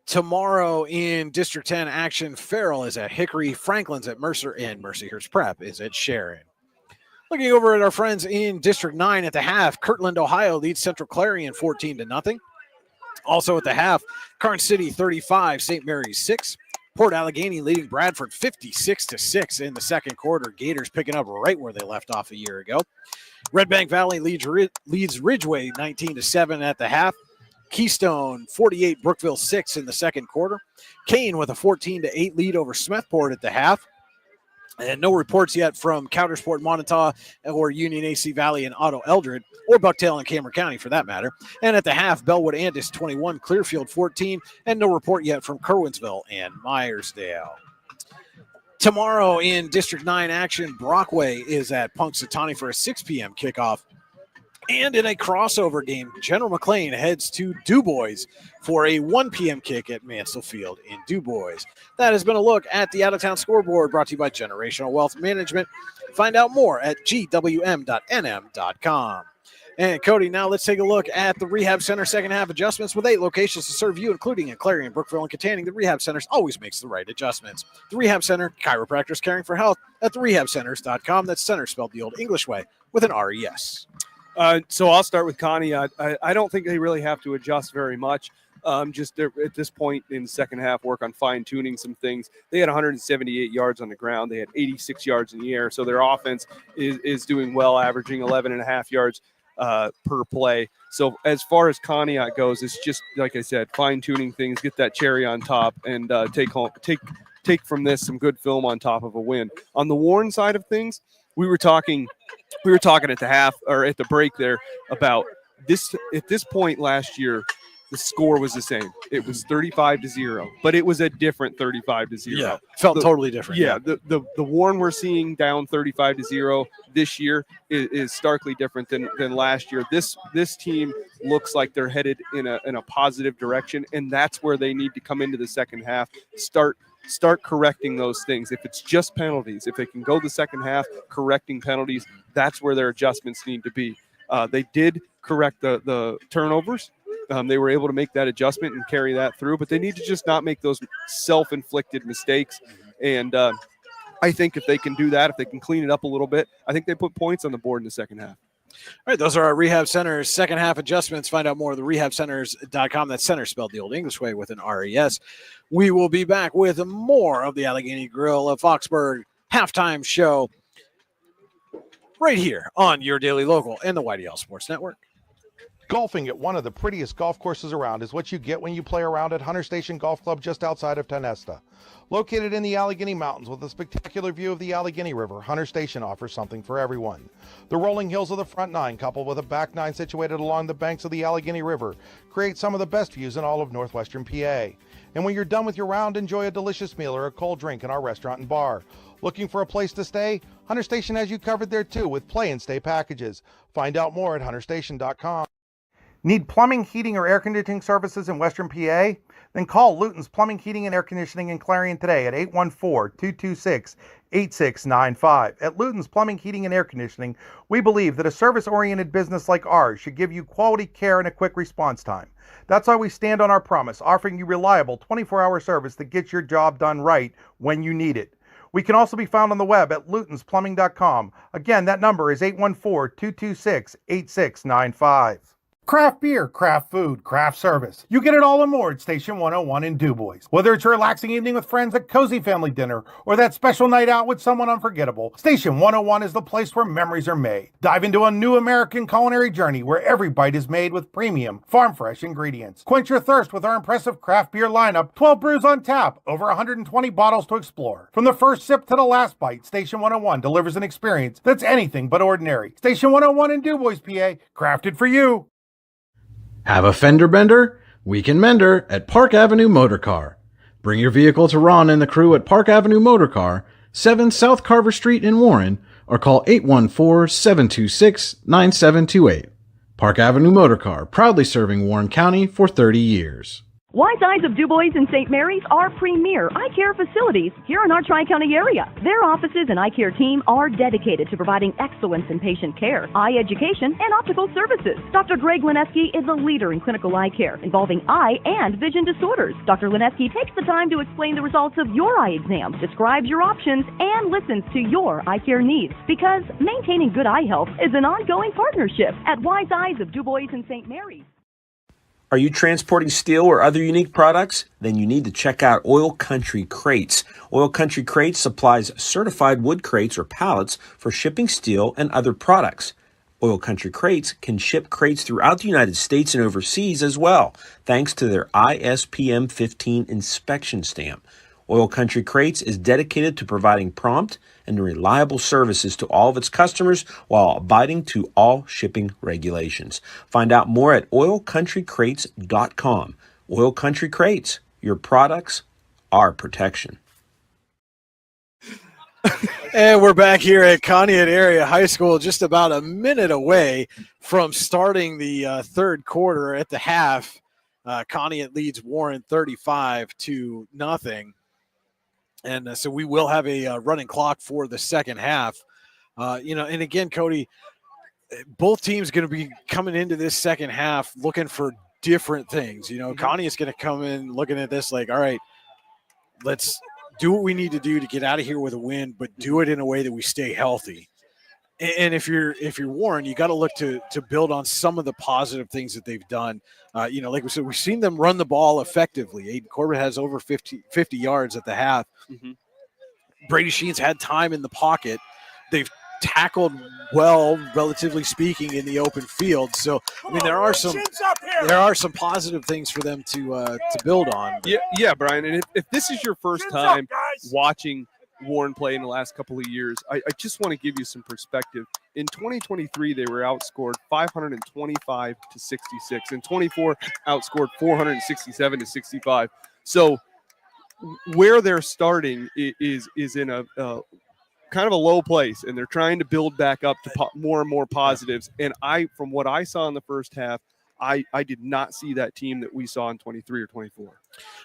Tomorrow in District 10 action, Farrell is at Hickory, Franklin's at Mercer, and Mercyhurst Prep is at Sharon. Looking over at our friends in District 9 at the half, Kirtland, Ohio leads Central Clarion 14-0. Also at the half, Karn City 35, St. Mary's 6. Port Allegheny leading Bradford 56-6 in the second quarter. Gators picking up right where they left off a year ago. Red Bank Valley leads Ridgeway 19-7 at the half. Keystone 48, Brookville 6 in the second quarter. Kane with a 14-8 lead over Smethport at the half. And no reports yet from Coudersport, Montauk, or Union AC Valley and Otto Eldred, or Bucktail and Cameron County for that matter. And at the half, Bellwood Andis 21, Clearfield 14, and no report yet from Kerwinsville and Myersdale. Tomorrow in District 9 action, Brockway is at Punxsutawney for a 6 p.m. kickoff. And in a crossover game, General McLean heads to DuBois for a 1 p.m. kick at Mansell Field in DuBois. That has been a look at the Out-of-Town Scoreboard brought to you by Generational Wealth Management. Find out more at gwm.nm.com. And Cody, now let's take a look at the Rehab Center second half adjustments. With 8 locations to serve you, including in Clarion, Brookville, and Katanning, the Rehab Centers always makes the right adjustments. The Rehab Center, chiropractors caring for health at therehabcenters.com. That's center spelled the old English way with an R-E-S. So I'll start with Conneaut. I don't think they really have to adjust very much. Just at this point in the second half, work on fine-tuning some things. They had 178 yards on the ground. They had 86 yards in the air. So their offense is doing well, averaging 11.5 yards per play. So as far as Conneaut goes, it's just, like I said, fine-tuning things, get that cherry on top, and take from this some good film on top of a win. On the Warren side of things, we were talking at the half or at the break there about this. At this point last year, the score was the same. It was 35-0, but it was a different 35-0. Yeah, felt totally different. Yeah, the Warren we're seeing down 35-0 this year is starkly different than last year. This team looks like they're headed in a positive direction, and that's where they need to come into the second half. Start correcting those things. If it's just penalties, if they can go the second half correcting penalties, that's where their adjustments need to be. They did correct the turnovers. They were able to make that adjustment and carry that through, but they need to just not make those self-inflicted mistakes. And I think if they can do that, if they can clean it up a little bit, I think they put points on the board in the second half. All right, those are our Rehab Centers second half adjustments. Find out more at the rehabcenters.com. That's center spelled the old English way with an R-E-S. We will be back with more of the Allegheny Grill of Foxburg halftime show right here on your daily local and the YDL Sports Network. Golfing at one of the prettiest golf courses around is what you get when you play around at Hunter Station Golf Club just outside of Tionesta. Located in the Allegheny Mountains with a spectacular view of the Allegheny River, Hunter Station offers something for everyone. The rolling hills of the front nine, coupled with a back nine situated along the banks of the Allegheny River, create some of the best views in all of northwestern PA. And when you're done with your round, enjoy a delicious meal or a cold drink in our restaurant and bar. Looking for a place to stay? Hunter Station has you covered there too with play and stay packages. Find out more at hunterstation.com. Need plumbing, heating, or air conditioning services in Western PA? Then call Luton's Plumbing, Heating, and Air Conditioning in Clarion today at 814-226-8695. At Luton's Plumbing, Heating, and Air Conditioning, we believe that a service-oriented business like ours should give you quality care and a quick response time. That's why we stand on our promise, offering you reliable 24-hour service that gets your job done right when you need it. We can also be found on the web at lutonsplumbing.com. Again, that number is 814-226-8695. Craft beer, craft food, craft service. You get it all and more at Station 101 in DuBois. Whether it's a relaxing evening with friends at Cozy Family Dinner or that special night out with someone unforgettable, Station 101 is the place where memories are made. Dive into a new American culinary journey where every bite is made with premium, farm-fresh ingredients. Quench your thirst with our impressive craft beer lineup, 12 brews on tap, over 120 bottles to explore. From the first sip to the last bite, Station 101 delivers an experience that's anything but ordinary. Station 101 in DuBois, PA, crafted for you. Have a fender bender? We can mender at Park Avenue Motor Car. Bring your vehicle to Ron and the crew at Park Avenue Motor Car, 7 South Carver Street in Warren, or call 814-726-9728. Park Avenue Motor Car, proudly serving Warren County for 30 years. Wise Eyes of DuBois and St. Mary's are premier eye care facilities here in our Tri-County area. Their offices and eye care team are dedicated to providing excellence in patient care, eye education, and optical services. Dr. Greg Lineski is a leader in clinical eye care involving eye and vision disorders. Dr. Lineski takes the time to explain the results of your eye exam, describes your options, and listens to your eye care needs, because maintaining good eye health is an ongoing partnership at Wise Eyes of DuBois and St. Mary's. Are you transporting steel or other unique products? Then you need to check out Oil Country Crates. Oil Country Crates supplies certified wood crates or pallets for shipping steel and other products. Oil Country Crates can ship crates throughout the United States and overseas as well, thanks to their ISPM 15 inspection stamp. Oil Country Crates is dedicated to providing prompt and reliable services to all of its customers while abiding to all shipping regulations. Find out more at oilcountrycrates.com. Oil Country Crates, your products, our protection. And we're back here at Conneaut Area High School, just about a minute away from starting the third quarter. At the half, Conneaut leads Warren 35-0. And so we will have a running clock for the second half. And again, Cody, both teams going to be coming into this second half looking for different things. Connie is going to come in looking at this like, all right, let's do what we need to do to get out of here with a win, but do it in a way that we stay healthy. And if you're Warren, you got to look to build on some of the positive things that they've done. Like we said, we've seen them run the ball effectively. Aiden Corbett has over 50 yards at the half. Mm-hmm. Brady Sheen's had time in the pocket. They've tackled well, relatively speaking, in the open field. So, there are some positive things for them to build on. Yeah, Brian. And if this is your first time watching Warren play in the last couple of years, I just want to give you some perspective. In 2023, they were outscored 525-66. In 24, outscored 467-65. So where they're starting is in a kind of a low place, and they're trying to build back up to more and more positives. And from what I saw in the first half, I did not see that team that we saw in 23 or 24.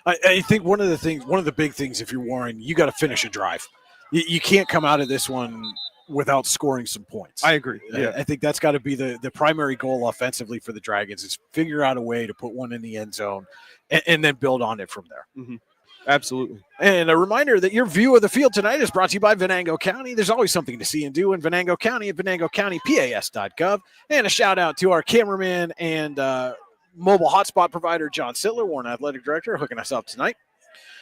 I think one of the big things, if you're Warren, you got to finish a drive. You can't come out of this one without scoring some points. I agree. Yeah. I think that's got to be the primary goal offensively for the Dragons, is figure out a way to put one in the end zone and then build on it from there. Mm-hmm. Absolutely. And a reminder that your view of the field tonight is brought to you by Venango County. There's always something to see and do in Venango County at venangocountypas.gov. And a shout out to our cameraman and mobile hotspot provider, John Sittler, Warren Athletic Director, hooking us up tonight.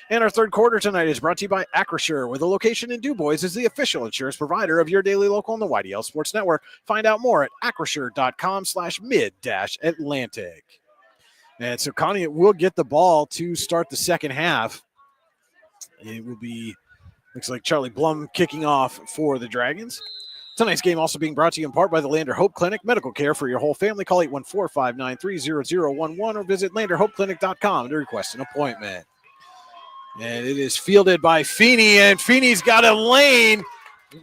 And our third quarter tonight is brought to you by Acure, with a location in DuBois, is the official insurance provider of your daily local on the YDL Sports Network. Find out more at acrisure.com/mid-Atlantic. And so Conneaut will get the ball to start the second half. It will be, looks like Charlie Blum kicking off for the Dragons. Tonight's game also being brought to you in part by the Lander Hope Clinic. Medical care for your whole family. Call 814-593-0011 or visit landerhopeclinic.com to request an appointment. And it is fielded by Feeney, and Feeney's got a lane.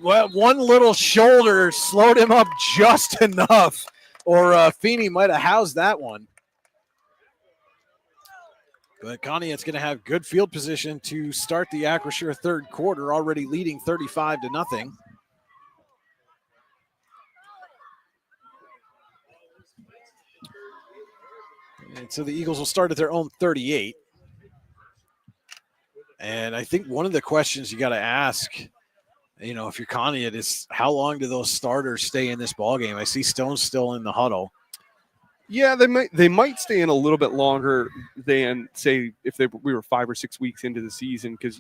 Well, one little shoulder slowed him up just enough, or Feeney might have housed that one. But Conneaut's going to have good field position to start the Acrisure third quarter, already leading 35-0. And so the Eagles will start at their own 38. And I think one of the questions you got to ask, if you're Conneaut, is how long do those starters stay in this ballgame? I see Stone still in the huddle. Yeah, they might stay in a little bit longer than, say, if we were 5 or 6 weeks into the season, because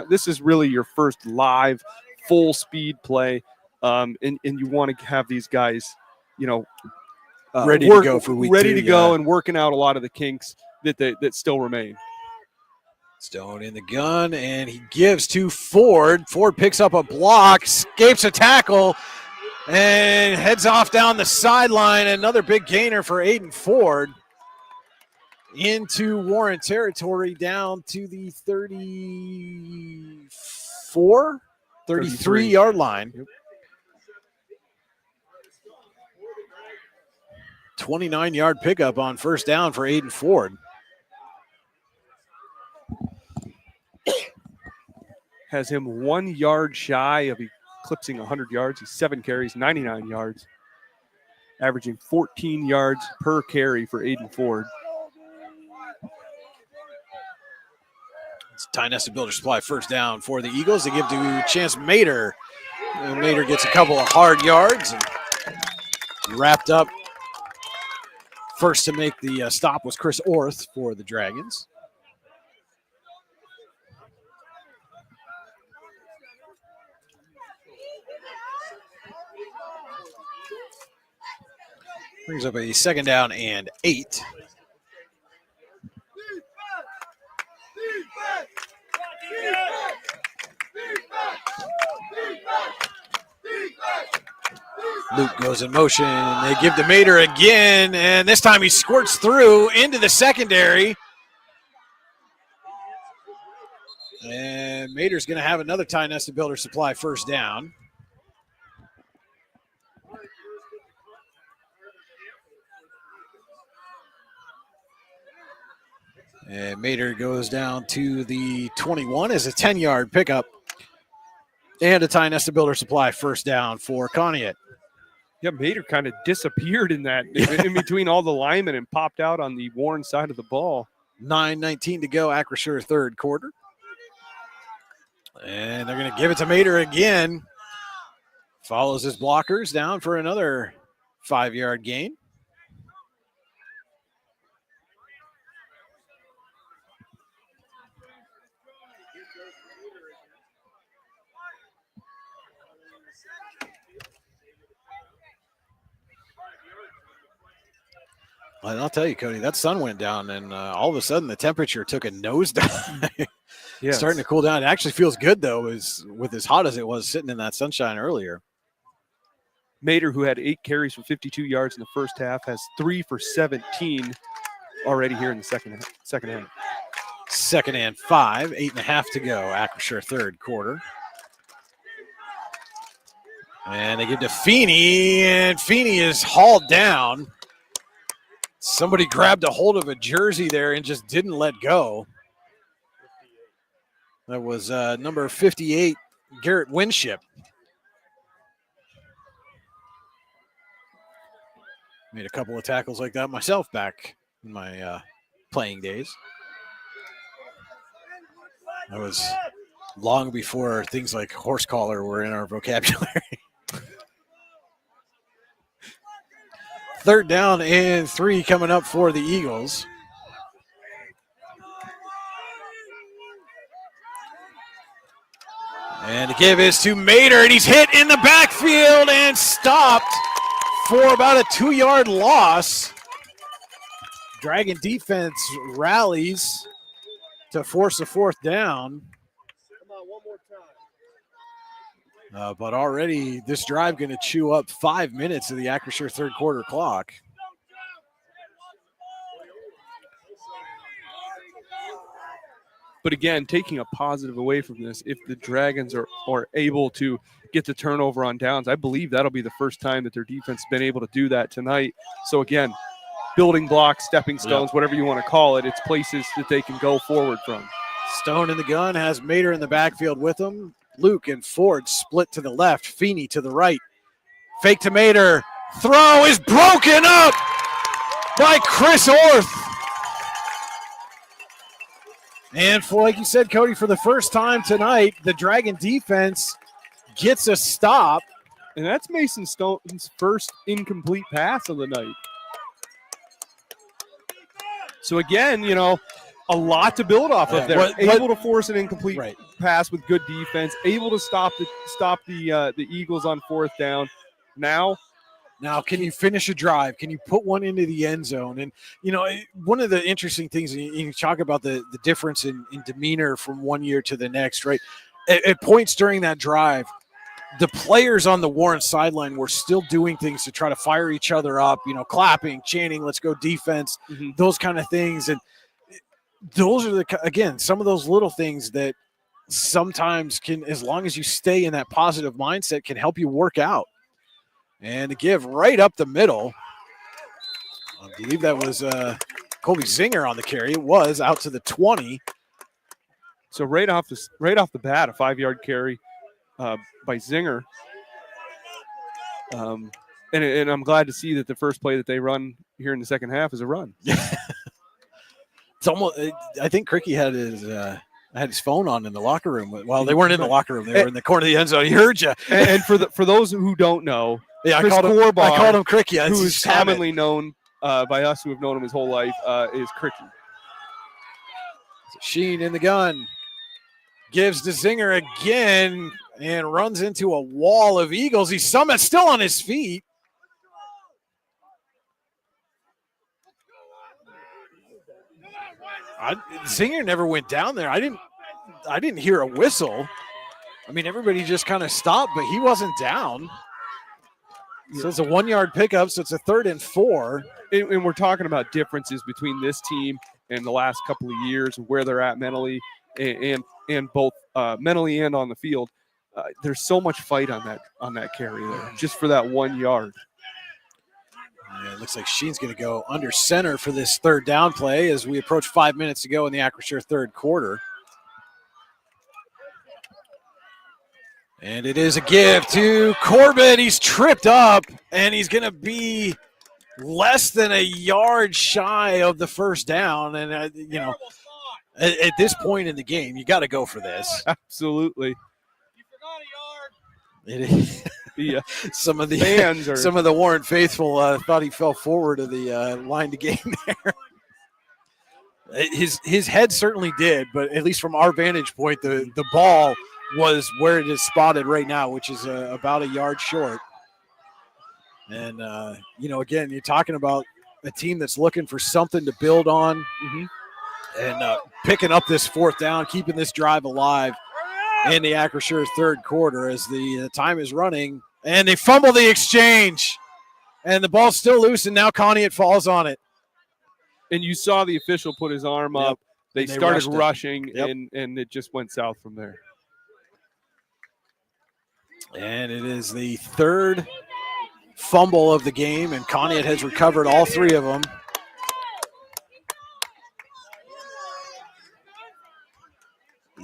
this is really your first live full speed play, and you want to have these guys, ready to go for week ready 2, to go and working out a lot of the kinks that still remain. Stone in the gun, and he gives to Ford. Ford picks up a block, escapes a tackle, and heads off down the sideline. Another big gainer for Aiden Ford into Warren territory, down to the 33-yard line. Yep. 29-yard pickup on first down for Aiden Ford. Has him 1 yard shy of eclipsing 100 yards. He's 7 carries, 99 yards, averaging 14 yards per carry for Aiden Ford. It's Tionesta Builder Supply first down for the Eagles. They give to Chance Mater. And Mater gets a couple of hard yards and wrapped up. First to make the stop was Chris Orth for the Dragons. Brings up a second down and 8. Luke goes in motion. They give to Mater again, and this time he squirts through into the secondary. And Mater's going to have another Tionesta Builder Supply first down. And Mater goes down to the 21 as a 10-yard pickup. And a Tionesta Builder Supply first down for Conneaut. Yeah, Mater kind of disappeared in in between all the linemen and popped out on the Warren side of the ball. 9:19 to go, Acrisure third quarter. And they're going to give it to Mater again. Follows his blockers down for another 5-yard gain. And I'll tell you, Cody, that sun went down, and all of a sudden the temperature took a nosedive. Yes. Starting to cool down. It actually feels good, though, with as hot as it was sitting in that sunshine earlier. Mater, who had 8 carries for 52 yards in the first half, has 3 for 17 already here in the second half. Second and 5, 8.5 to go. Acrisure third quarter. And they give to Feeney, and Feeney is hauled down. Somebody grabbed a hold of a jersey there and just didn't let go. That was number 58, Garrett Winship. Made a couple of tackles like that myself back in my playing days. That was long before things like horse collar were in our vocabulary. Third down and 3 coming up for the Eagles. And the give is to Mater, and he's hit in the backfield and stopped for about a 2-yard loss. Dragon defense rallies to force a fourth down. But already this drive going to chew up 5 minutes of the Acrisure third quarter clock. But again, taking a positive away from this, if the Dragons are able to get the turnover on downs, I believe that'll be the first time that their defense has been able to do that tonight. So again, building blocks, stepping stones, whatever you want to call it, it's places that they can go forward from. Stone in the gun, has Mater in the backfield with him. Luke and Ford split to the left, Feeney to the right. Fake to Mater. Throw is broken up by Chris Orth. And for, like you said, Cody, for the first time tonight, the Dragon defense gets a stop. And that's Mason Stone's first incomplete pass of the night. So again, you know, a lot to build off of there. Able to force an incomplete pass with good defense. Able to stop the Eagles on fourth down. Now, can you finish a drive? Can you put one into the end zone? And, you know, one of the interesting things, you talk about the difference in demeanor from one year to the next, right? At points during that drive, the players on the Warren sideline were still doing things to try to fire each other up, you know, clapping, chanting, let's go defense, those kind of things. And those are again, some of those little things that sometimes can, as long as you stay in that positive mindset, can help you work out. And to give right up the middle, I believe that was Colby Zinger on the carry. It was out to the 20. So right off the bat, a 5-yard carry by Zinger. And I'm glad to see that the first play that they run here in the second half is a run. It's almost. I think Cricky had his phone on in the locker room. Well, they weren't in the locker room; they were in the corner of the end zone. He heard you. And for those who don't know, I called him Cricky. Who is commonly known by us who have known him his whole life is Cricky. Sheen in the gun, gives to Zinger again, and runs into a wall of Eagles. He's still on his feet. Zinger never went down there. I didn't hear a whistle. I mean, everybody just kind of stopped, but he wasn't down. So it's a 1-yard pickup, so it's a 3rd and 4. And we're talking about differences between this team and the last couple of years, where they're at mentally and both mentally and on the field. There's so much fight on that carry there, just for that 1 yard. Yeah, it looks like Sheen's going to go under center for this 3rd down play as we approach 5 minutes to go in the Acrisure 3rd quarter. And it is a give to Corbett. He's tripped up, and he's going to be less than a yard shy of the 1st down. And, you know, at this point in the game, you got to go for this. Absolutely. It is. Yeah, some of the fans some of the Warren faithful thought he fell forward of the line to gain there. His head certainly did, but at least from our vantage point, the ball was where it is spotted right now, which is about a yard short. And you know, again, you're talking about a team that's looking for something to build on, and picking up this 4th down, keeping this drive alive in the Acrisure 3rd quarter as the time is running, and they fumble the exchange, and the ball's still loose, and now Conneaut falls on it. And you saw the official put his arm up. They started rushing, and it just went south from there. And it is the 3rd fumble of the game, and Conneaut has recovered all 3 of them.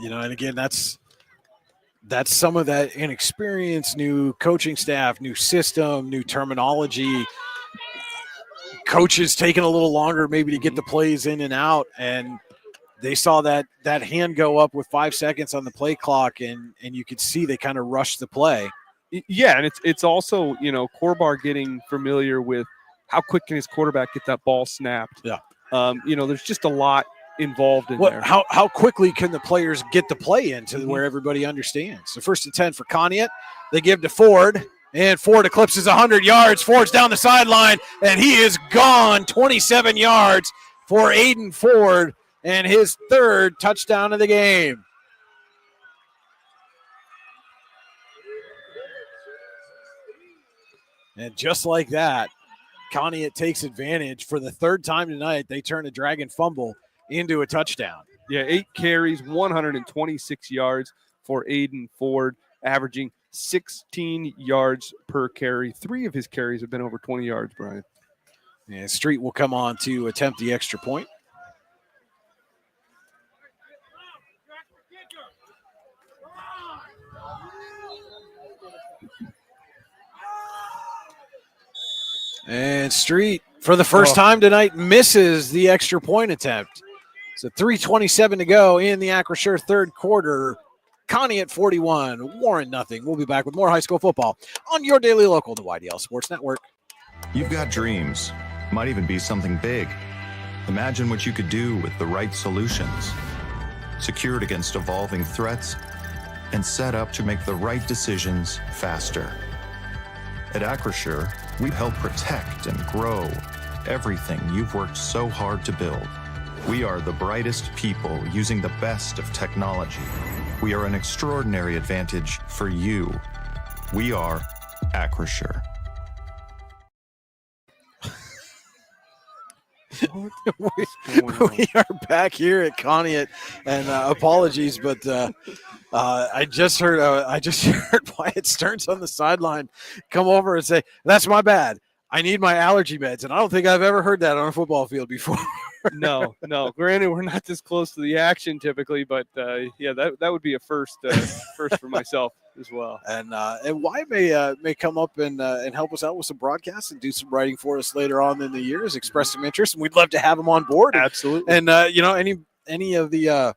You know, and again, that's some of that inexperience, new coaching staff, new system, new terminology. Coaches taking a little longer maybe to get the plays in and out, and they saw that hand go up with 5 seconds on the play clock, and you could see they kind of rushed the play. Yeah, and it's also, you know, Corbar getting familiar with how quick can his quarterback get that ball snapped. Yeah. You know, there's just a lot involved in there. How quickly can the players get the play into where everybody understands? So 1st and 10 for Conneaut. They give to Ford, and Ford eclipses 100 yards. Ford's down the sideline, and he is gone. 27 yards for Aiden Ford, and his 3rd touchdown of the game. And just like that, Conneaut takes advantage. For the 3rd time tonight, they turn a Dragon fumble into a touchdown. Yeah, 8 carries, 126 yards for Aiden Ford, averaging 16 yards per carry. 3 of his carries have been over 20 yards, Brian. And Street will come on to attempt the extra point. And Street, for the first time tonight, misses the extra point attempt. So 3:27 to go in the Acrisure 3rd quarter. Conneaut 41, Warren nothing. We'll be back with more high school football on your daily local, the YDL Sports Network. You've got dreams, might even be something big. Imagine what you could do with the right solutions. Secured against evolving threats and set up to make the right decisions faster. At Acure, we help protect and grow everything you've worked so hard to build. We are the brightest people using the best of technology. We are an extraordinary advantage for you. We are Acure. we are back here at Conneaut, and apologies, but I just heard Wyatt Stearns on the sideline come over and say, "That's my bad. I need my allergy meds," and I don't think I've ever heard that on a football field before. No. Granted, we're not this close to the action typically, but yeah, that would be a first for myself as well. And Wyatt may come up and help us out with some broadcasts and do some writing for us later on in the years. Express some interest, and we'd love to have him on board. Absolutely. And any of the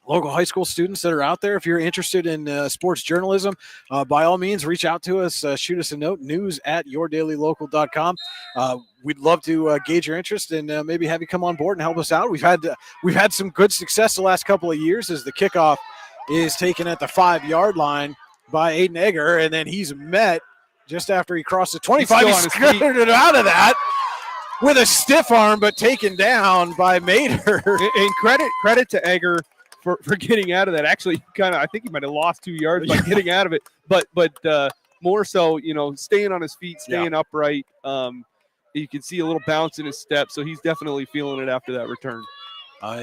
local high school students that are out there, if you're interested in sports journalism, by all means, reach out to us. Shoot us a note, news@yourdailylocal.com. We'd love to gauge your interest and maybe have you come on board and help us out. We've had some good success the last couple of years as the kickoff is taken at the 5-yard line by Aiden Egger, and then he's met just after he crossed the 25. He skirted out of that with a stiff arm, but taken down by Mater. And credit to Egger for getting out of that. Actually, I think he might have lost 2 yards by getting out of it, but more so, staying on his feet, staying upright. You can see a little bounce in his step, so he's definitely feeling it after that return.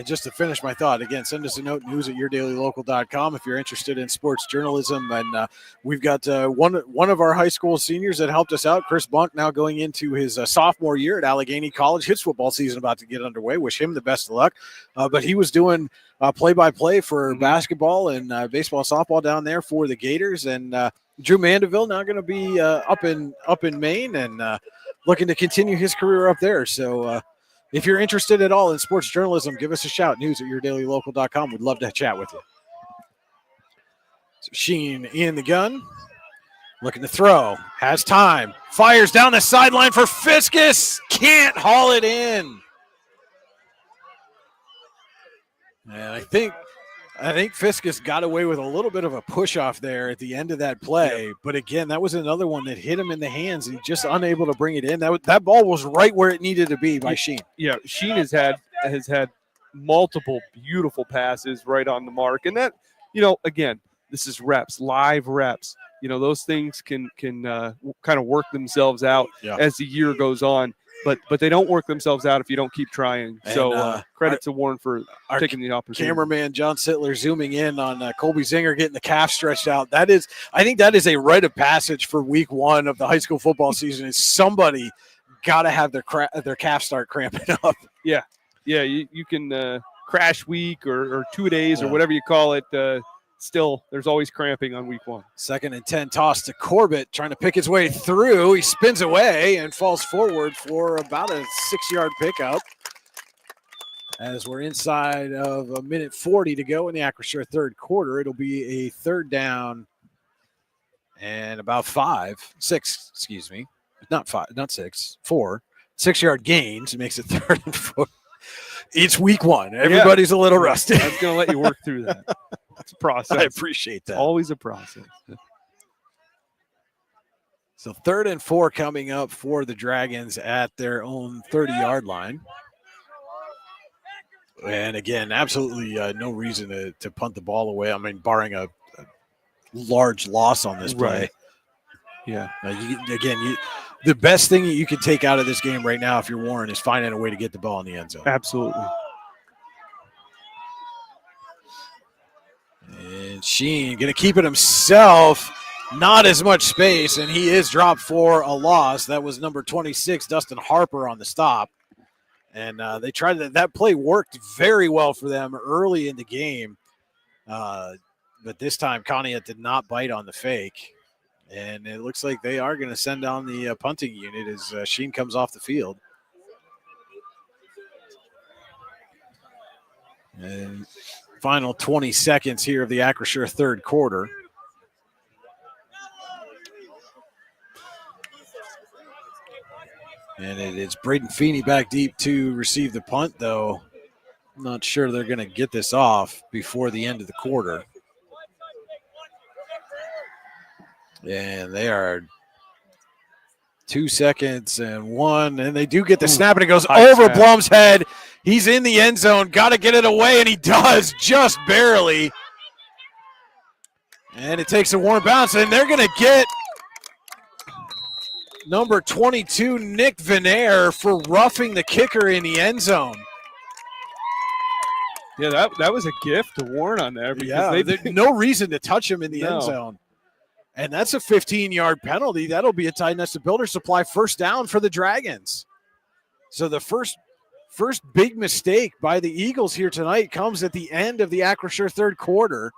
Just to finish my thought, again, send us a note, news@yourdailylocal.com if you're interested in sports journalism. And we've got one of our high school seniors that helped us out, Chris Bunk, now going into his sophomore year at Allegheny College. His football season about to get underway. Wish him the best of luck. But he was doing play-by-play for basketball and baseball, softball down there for the Gators. And Drew Mandeville now going to be up in Maine and looking to continue his career up there. So if you're interested at all in sports journalism, give us a shout. News@yourdailylocal.com. We'd love to chat with you. So Sheen in the gun, looking to throw, has time, fires down the sideline for Fiskus, can't haul it in. And I think Fiskus got away with a little bit of a push off there at the end of that play. But again, that was another one that hit him in the hands and just unable to bring it in. That ball was right where it needed to be by Sheen. Yeah, Sheen has had multiple beautiful passes right on the mark. And that, again, this is reps, live reps. Those things can kind of work themselves out as the year goes on. But they don't work themselves out if you don't keep trying. And, so credit to Warren for taking the opportunity. Cameraman John Sittler zooming in on Colby Zinger getting the calf stretched out. I think that is a rite of passage for week 1 of the high school football season. Is somebody got to have their calf start cramping up. Yeah. You can crash week or 2 days or whatever you call it. Still, there's always cramping on week 1. 2nd and 10 toss to Corbett, trying to pick his way through. He spins away and falls forward for about a 6-yard pickup. As we're inside of 1:40 to go in the Acrisure third quarter, it'll be a 3rd down and about 6, excuse me. Not 5, not 6, 4. 6-yard gains. It makes it 3rd and 4. It's week 1. Everybody's a little rusty. I was going to let you work through that. It's a process. I appreciate that. It's always a process. So 3rd and 4 coming up for the Dragons at their own 30-yard line. And again, absolutely no reason to punt the ball away. I mean, barring a large loss on this play. Right. Yeah. The best thing you can take out of this game right now, if you're Warren, is finding a way to get the ball in the end zone. Absolutely. And Sheen going to keep it himself. Not as much space, and he is dropped for a loss. That was number 26, Dustin Harper, on the stop. And they tried that play worked very well for them early in the game. But this time, Conneaut did not bite on the fake. And it looks like they are going to send down the punting unit as Sheen comes off the field. And final 20 seconds here of the Acrisure third quarter. And it It's Braden Feeney back deep to receive the punt, though. I'm not sure they're going to get this off before the end of the quarter. And they are 2 seconds and 1, and they do get the snap, and it goes over Blum's head. He's in the end zone, got to get it away, and he does just barely. And it takes a Warren bounce, and they're going to get number 22, Nick Venaire, for roughing the kicker in the end zone. Yeah, that was a gift to Warren on there. Because there's no reason to touch him in the end zone. And that's a 15-yard penalty. That'll be a Tionesta Builder Supply first down for the Dragons. So the first big mistake by the Eagles here tonight comes at the end of the Acrisure third quarter.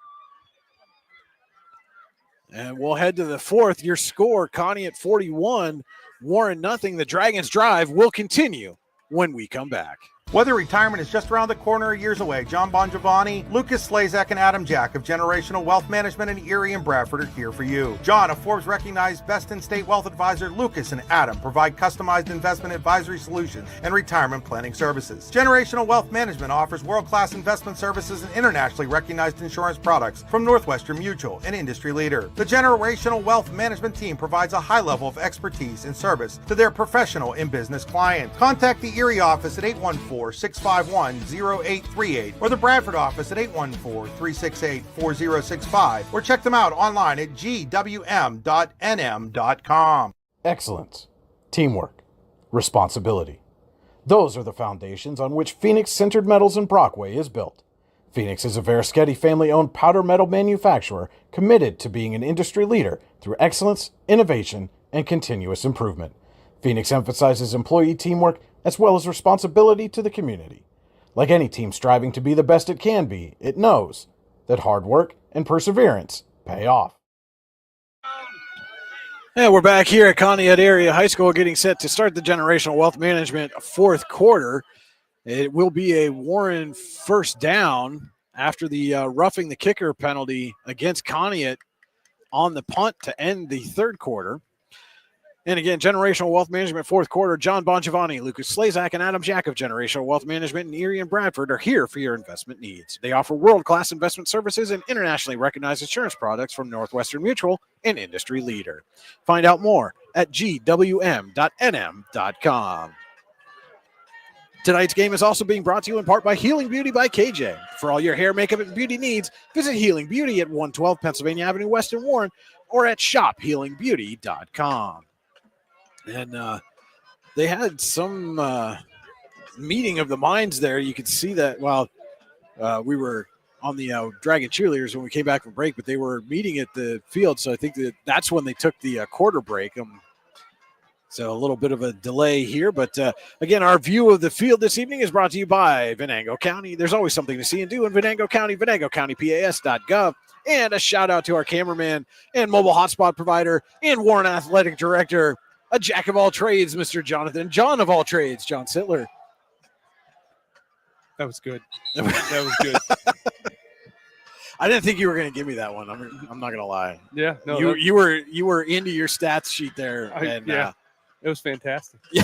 And we'll head to the fourth. Your score, Conneaut 41, Warren nothing. The Dragons drive will continue when we come back. Whether retirement is just around the corner or years away, John Bongiovanni, Lucas Slazak, and Adam Jack of Generational Wealth Management in Erie and Bradford are here for you. John, a Forbes-recognized best-in-state wealth advisor, Lucas and Adam provide customized investment advisory solutions and retirement planning services. Generational Wealth Management offers world-class investment services and internationally recognized insurance products from Northwestern Mutual, an industry leader. The Generational Wealth Management team provides a high level of expertise and service to their professional and business clients. Contact the Erie office at 814-651-0838 or the Bradford office at 814-368-4065 or check them out online at gwm.nm.com. Excellence, teamwork, responsibility. Those are the foundations on which Phoenix Sintered Metals in Brockway is built. Phoenix is a Verischetti family-owned powder metal manufacturer committed to being an industry leader through excellence, innovation, and continuous improvement. Phoenix emphasizes employee teamwork as well as responsibility to the community. Like any team striving to be the best it can be, it knows that hard work and perseverance pay off. And we're back here at Conneaut Area High School getting set to start the Generational Wealth Management fourth quarter. It will be a Warren first down after the roughing the kicker penalty against Conneaut on the punt to end the third quarter. And again, Generational Wealth Management fourth quarter, John Bongiovanni, Lucas Slazak, and Adam Jack of Generational Wealth Management in Erie and Bradford are here for your investment needs. They offer world-class investment services and internationally recognized insurance products from Northwestern Mutual, an industry leader. Find out more at gwm.nm.com. Tonight's game is also being brought to you in part by Healing Beauty by KJ. For all your hair, makeup, and beauty needs, visit Healing Beauty at 112 Pennsylvania Avenue West in Warren or at shophealingbeauty.com. And they had some meeting of the minds there. You could see that while we were on the Dragon Cheerleaders when we came back from break, but they were meeting at the field. So I think that's when they took the quarter break. So a little bit of a delay here. But again, our view of the field this evening is brought to you by Venango County. There's always something to see and do in Venango County, venangocountypas.gov. And a shout out to our cameraman and mobile hotspot provider and Warren Athletic Director, a jack of all trades, Mr. John of all trades, John Sittler. That was good. That was good. I didn't think you were going to give me that one. I'm not going to lie. Yeah, no. You were into your stats sheet there. It was fantastic. Yeah.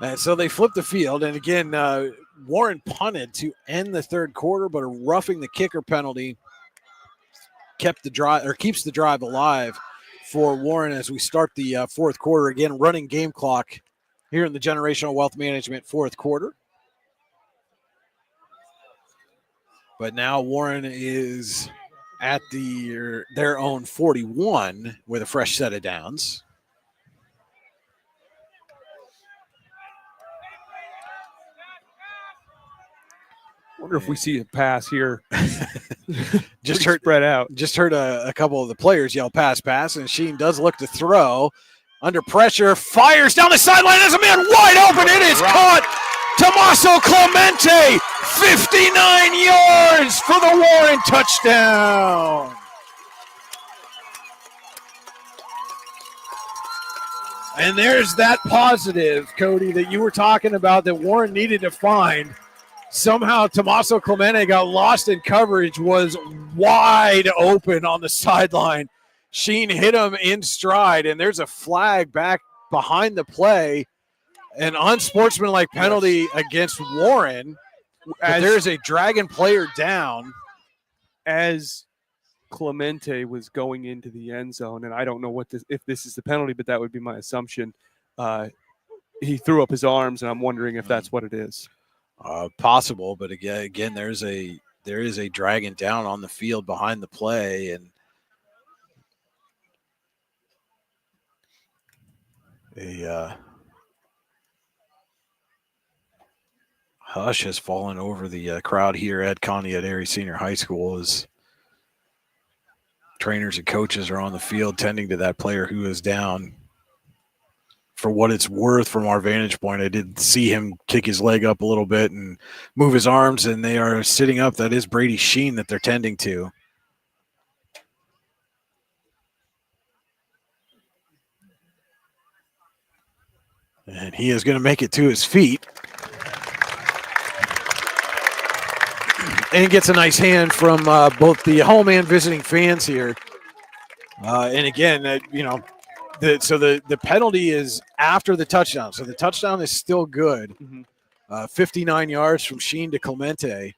And so they flipped the field, and again, Warren punted to end the third quarter, but a roughing the kicker penalty keeps the drive alive for Warren as we start the fourth quarter. Again, running game clock here in the Generational Wealth Management fourth quarter. But now Warren is at their own 41 with a fresh set of downs. Wonder if we see a pass here. Just heard spread out. Just heard a couple of the players yell pass, and Sheen does look to throw. Under pressure, fires down the sideline. There's a man wide open. It is caught. Tommaso Clemente, 59 yards for the Warren touchdown. And there's that positive, Cody, that you were talking about that Warren needed to find. Somehow Tommaso Clemente got lost in coverage, was wide open on the sideline, Sheen hit him in stride, and there's a flag back behind the play, an unsportsmanlike penalty against Warren. There's a Dragon player down. As Clemente was going into the end zone, and I don't know if this is the penalty, but that would be my assumption. He threw up his arms, and I'm wondering if that's what it is. Possible, but again, there is a Dragon down on the field behind the play, and a hush has fallen over the crowd here at Conneaut Area Senior High School as trainers and coaches are on the field tending to that player who is down. For what it's worth, from our vantage point, I did see him kick his leg up a little bit and move his arms, and they are sitting up. That is Brady Sheen that they're tending to. And he is going to make it to his feet. And gets a nice hand from both the home and visiting fans here. And again, the penalty is after the touchdown. So the touchdown is still good. 59 yards from Sheen to Clemente.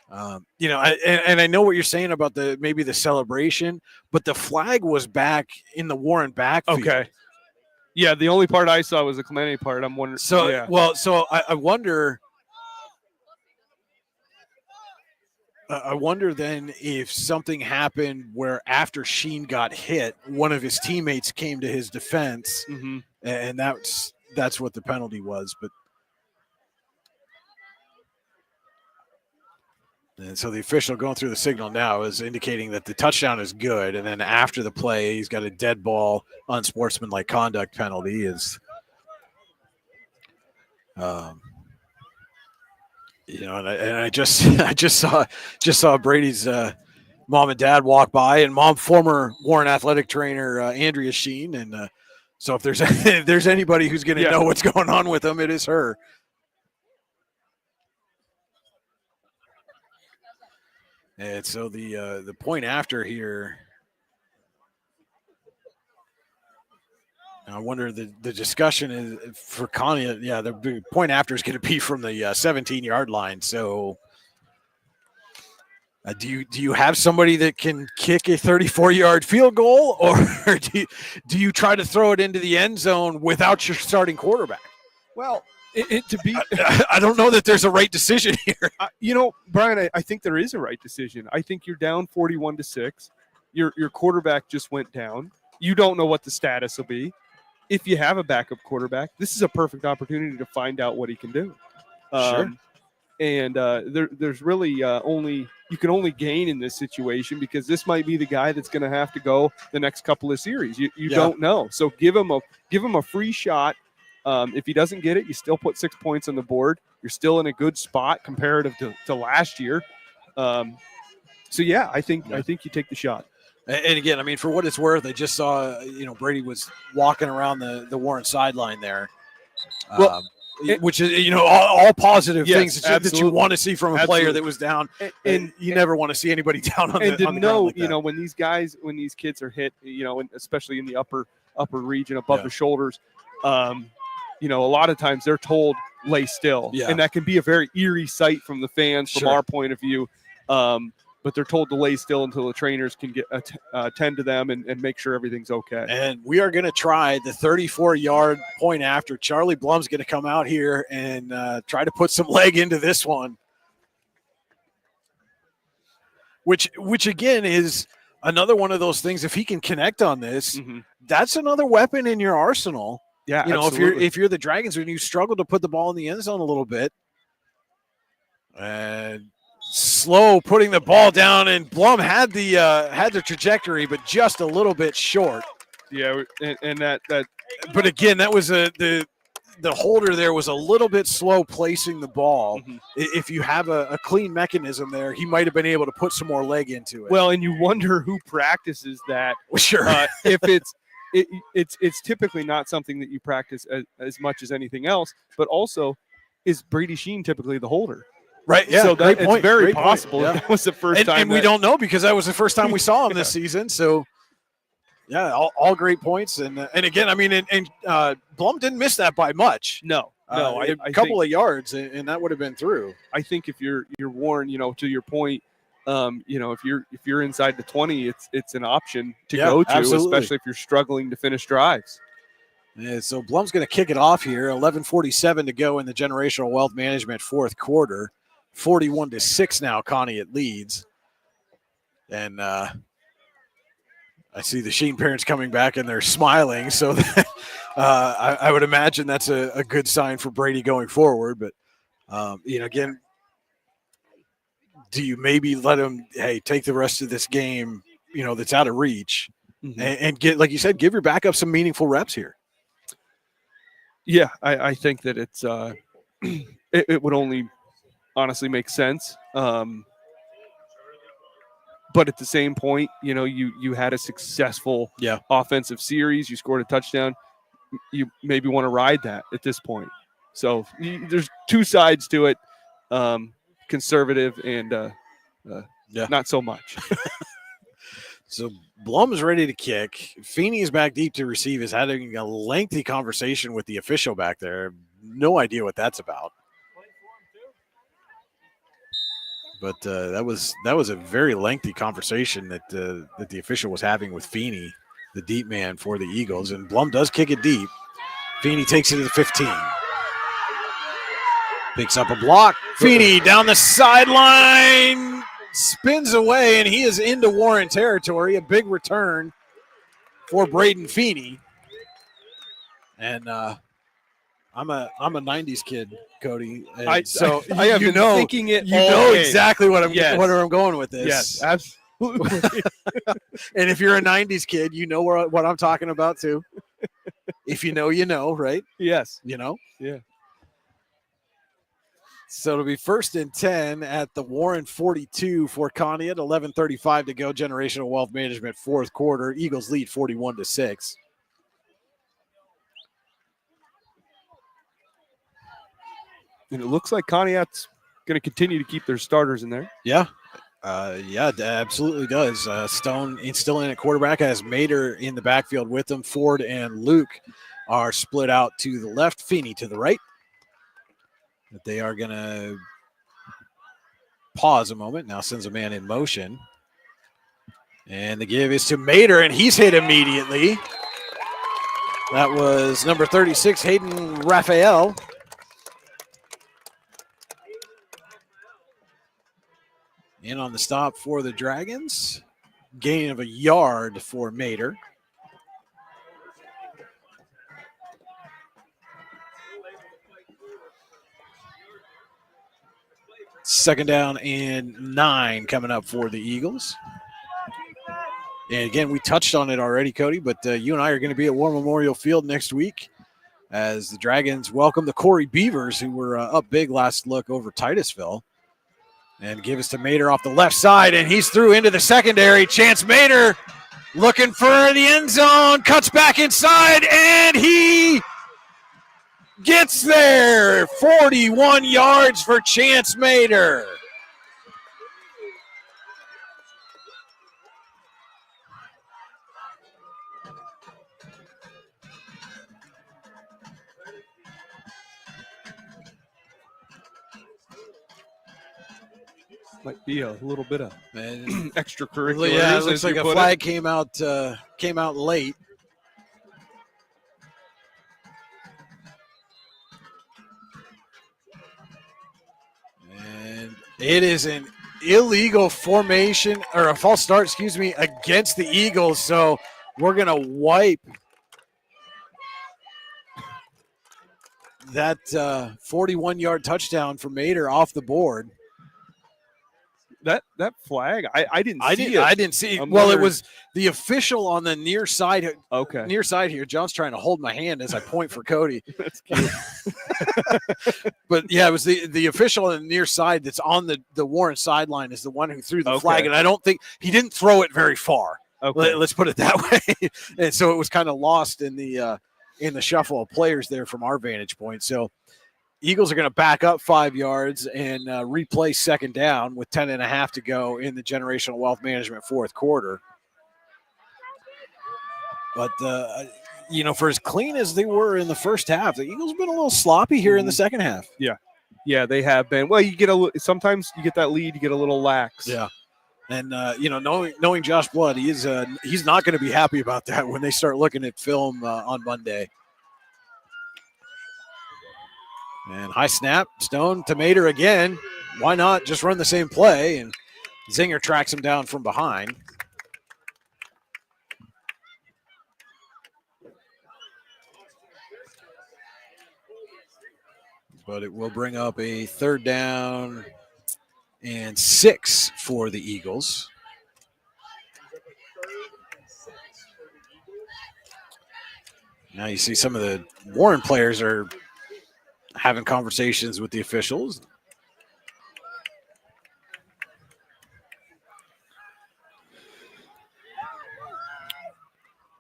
And I know what you're saying about maybe the celebration, but the flag was back in the Warren backfield. Okay. Yeah, the only part I saw was the Clemente part. I'm wondering. So, yeah. I wonder. I wonder then if something happened where after Sheen got hit, one of his teammates came to his defense, and that's what the penalty was. And so the official going through the signal now is indicating that the touchdown is good, and then after the play, he's got a dead ball, unsportsmanlike conduct penalty. And I just saw Brady's mom and dad walk by, and former Warren athletic trainer Andrea Sheen, and so if there's anybody who's going to know what's going on with them, it is her. And so the point after here. I wonder the discussion is for Conneaut. Yeah, the point after is going to be from the 17-yard line. So, do you have somebody that can kick a 34-yard field goal, or do you try to throw it into the end zone without your starting quarterback? Well, I don't know that there's a right decision here. Brian, I think there is a right decision. I think you're down 41-6. Your quarterback just went down. You don't know what the status will be. If you have a backup quarterback, this is a perfect opportunity to find out what he can do. Sure. And there's really you can only gain in this situation, because this might be the guy that's going to have to go the next couple of series. You don't know. So give him a free shot. If he doesn't get it, you still put 6 points on the board. You're still in a good spot comparative to last year. I think you take the shot. And again, I mean, for what it's worth, I just saw, Brady was walking around the Warren sideline there. Which is, all positive things that you want to see from a player that was down. And you never want to see anybody down on the ground like that. when these kids are hit, and especially in the upper region above the shoulders, a lot of times they're told lay still. Yeah. And that can be a very eerie sight from the fans, from our point of view. But they're told to lay still until the trainers can attend to them and make sure everything's okay. And we are going to try the 34-yard point after. Charlie Blum's going to come out here and try to put some leg into this one. Which again is another one of those things. If he can connect on this, that's another weapon in your arsenal. Yeah, if you're the Dragons and you struggle to put the ball in the end zone a little bit, and slow putting the ball down, and Blum had the trajectory, but just a little bit short. Yeah, and that. But again, that was the holder there was a little bit slow placing the ball. If you have a clean mechanism there, he might have been able to put some more leg into it. Well, and you wonder who practices that. Sure. If it's typically not something that you practice as much as anything else, but also is Brady Sheen typically the holder? Right, yeah. So it's very possible that was the first time. And we don't know, because that was the first time we saw him this season. So, Yeah, all great points. And again, I mean, Blum didn't miss that by much. No, a couple of yards, and that would have been through. I think if you're Warren, to your point, if you're inside the 20, it's an option to go to, absolutely. Especially if you're struggling to finish drives. Yeah, so Blum's going to kick it off here. 11:47 to go in the Generational Wealth Management fourth quarter. 41-6 now. Conneaut leads, and I see the Sheen parents coming back and they're smiling. So I would imagine that's a good sign for Brady going forward. But again, do you maybe let him, take the rest of this game, that's out of reach, and get, like you said, give your backup some meaningful reps here? Yeah, I think that it's it would only honestly make sense. But at the same point, you had a successful offensive series. You scored a touchdown. You maybe want to ride that at this point. So there's two sides to it, conservative and not so much. So Blum's ready to kick. Feeney's back deep to receive. Is having a lengthy conversation with the official back there. No idea what that's about. But that was a very lengthy conversation that the official was having with Feeney, the deep man for the Eagles. And Blum does kick it deep. Feeney takes it to the 15. Picks up a block. Feeney down the sideline. Spins away, and he is into Warren territory. A big return for Braden Feeney. And I'm a 90s kid, Cody. And I have been thinking it. You know exactly what I'm going with this. Yes, absolutely. And if you're a 90s kid, you know what I'm talking about too. If you know, you know, right? Yes. Yeah. So it'll be 1st and 10 at the Warren 42 for Conneaut. 11:35 to go. Generational Wealth Management fourth quarter. Eagles lead 41-6. And it looks like Conneaut's going to continue to keep their starters in there. Yeah. It absolutely does. Stone is still in at quarterback, has Mater in the backfield with them. Ford and Luke are split out to the left, Feeney to the right. But they are going to pause a moment. Now sends a man in motion. And the give is to Mater, and he's hit immediately. That was number 36, Hayden Raphael. In on the stop for the Dragons. Gain of a yard for Mater. Second down and 9 coming up for the Eagles. And again, we touched on it already, Cody, but you and I are going to be at War Memorial Field next week as the Dragons welcome the Corey Beavers, who were up big last look over Titusville. And give us to Mater off the left side, and he's through into the secondary. Chance Mater looking for the end zone, cuts back inside, and he gets there. 41 yards for Chance Mater. Might be a little bit of extracurricular. Yeah, it looks like a flag came out late. And it is an illegal formation, or a false start, against the Eagles. So we're going to wipe that 41-yard touchdown for Mater off the board. That flag, I didn't see it. I didn't see it. Well, it was the official on the near side. Okay. Near side here. John's trying to hold my hand as I point for Cody. That's cute. But yeah, it was the official on the near side that's on the Warren sideline is the one who threw the flag. And I don't think he didn't throw it very far. Okay. Let's put it that way. And so it was kind of lost in the shuffle of players there from our vantage point. So Eagles are going to back up 5 yards and replay second down with 10.5 to go in the Generational Wealth Management fourth quarter. But, for as clean as they were in the first half, the Eagles have been a little sloppy here in the second half. Yeah, they have been. Well, sometimes you get that lead, you get a little lax. Yeah. And, knowing Josh Blood, he's not going to be happy about that when they start looking at film on Monday. And high snap, Stone to Mater again. Why not just run the same play? And Zinger tracks him down from behind. But it will bring up a 3rd down and 6 for the Eagles. Now you see some of the Warren players are having conversations with the officials.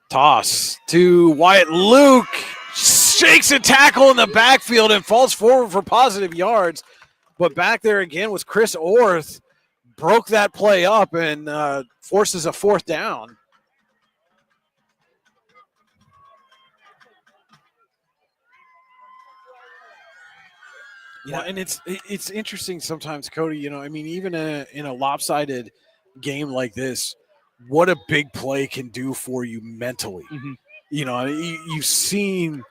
Toss to Wyatt Luke. Shakes a tackle in the backfield and falls forward for positive yards. But back there again was Chris Orth. Broke that play up and forces a 4th down. And it's interesting sometimes, Cody, even in a lopsided game like this, what a big play can do for you mentally. Mm-hmm. You've seen,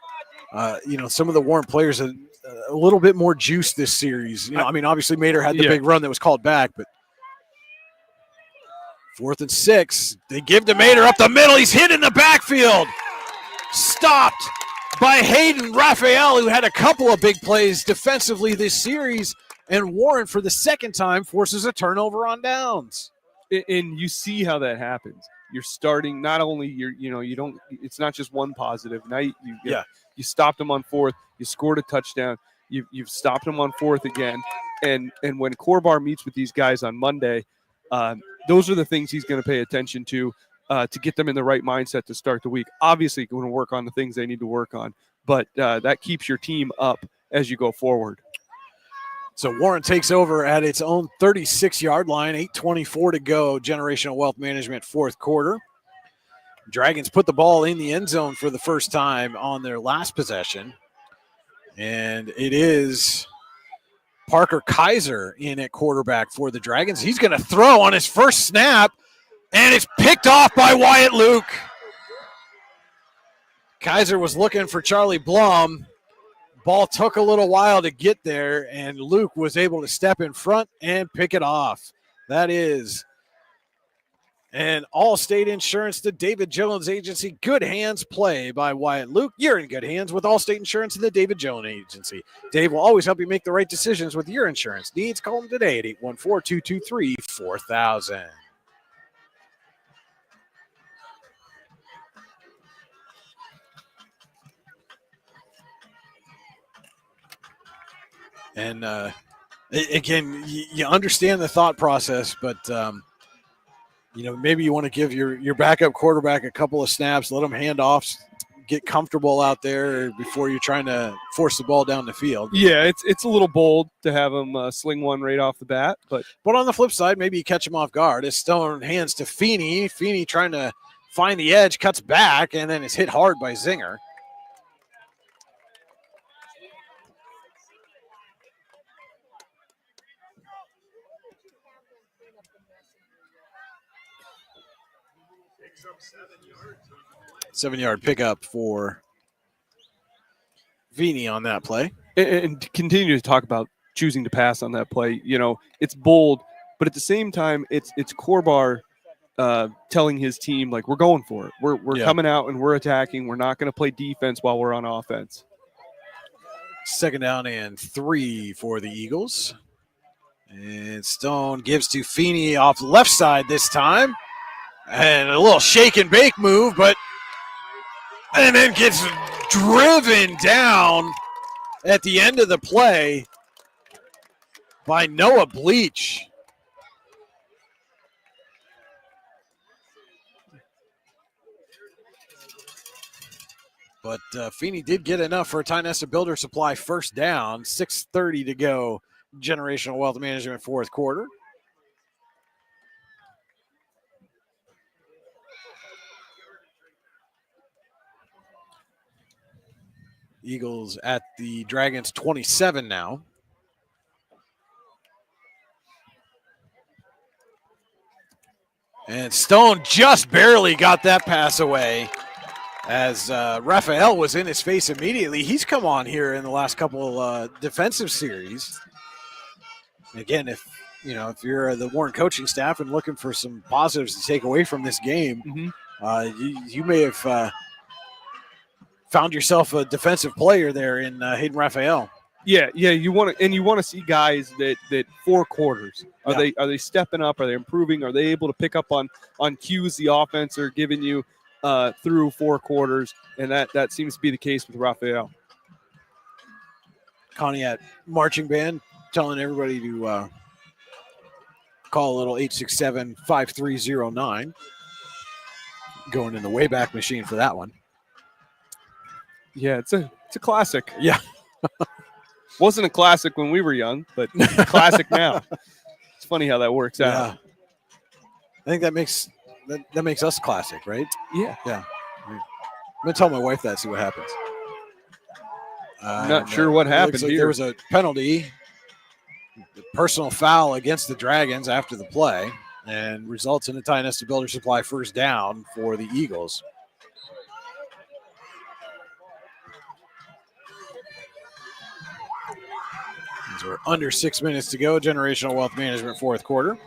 some of the Warren players a little bit more juice this series. Obviously Mater had the big run that was called back, but 4th and 6, they give to Mater up the middle. He's hit in the backfield. Stopped by Hayden Raphael, who had a couple of big plays defensively this series, and Warren for the second time forces a turnover on downs. And you see how that happens. You're starting, not only it's not just one positive. Now you stopped them on 4th, you scored a touchdown, you've stopped them on 4th again. And when Corbar meets with these guys on Monday, those are the things he's going to pay attention to get them in the right mindset to start the week. Obviously, going to work on the things they need to work on, but that keeps your team up as you go forward. So Warren takes over at its own 36-yard line, 8:24 to go. Generational Wealth Management 4th quarter. Dragons put the ball in the end zone for the first time on their last possession. And it is Parker Kaiser in at quarterback for the Dragons. He's going to throw on his first snap, and it's picked off by Wyatt Luke. Kaiser was looking for Charlie Blum. Ball took a little while to get there, and Luke was able to step in front and pick it off. That is an Allstate Insurance to David Jones Agency. Good hands play by Wyatt Luke. You're in good hands with Allstate Insurance and the David Jones Agency. Dave will always help you make the right decisions with your insurance needs. Call him today at 814-223-4000. And again, you understand the thought process, but maybe you want to give your backup quarterback a couple of snaps, let him hand off, get comfortable out there before you're trying to force the ball down the field. Yeah, it's a little bold to have him sling one right off the bat, but on the flip side, maybe you catch him off guard. As Stone hands to Feeney. Feeney trying to find the edge, cuts back, and then is hit hard by Zinger. Seven-yard pickup for Vini on that play. And continue to talk about choosing to pass on that play. It's bold, but at the same time, it's Corbar telling his team, like, we're going for it. We're coming out and we're attacking. We're not going to play defense while we're on offense. 2nd down and 3 for the Eagles. And Stone gives to Feeney off the left side this time. And a little shake and bake move, and then gets driven down at the end of the play by Noah Bleach. But Feeney did get enough for a Tionesta Builder Supply 1st down. 6:30 to go. Generational Wealth Management 4th quarter. Eagles at the Dragons 27 now. And Stone just barely got that pass away as Raphael was in his face immediately. He's come on here in the last couple defensive series. Again, if you're the Warren coaching staff and looking for some positives to take away from this game, you may have found yourself a defensive player there in Hayden Raphael. Yeah, you want to see guys that 4 quarters. Are they stepping up? Are they improving? Are they able to pick up on cues the offense are giving you through 4 quarters? And that seems to be the case with Raphael. Conneaut marching band telling everybody to call a little 867-5309. Going in the Wayback Machine for that one. Yeah, it's a classic. Yeah. Wasn't a classic when we were young, but classic now. It's funny how that works out. I think that makes us classic, right? Yeah. I'm gonna tell my wife that, see what happens. Not sure what happened like here. There was a penalty, personal foul against the Dragons after the play, and results in a Tionesta Builder Supply first down for the Eagles. We're under 6 minutes to go. Generational Wealth Management fourth quarter.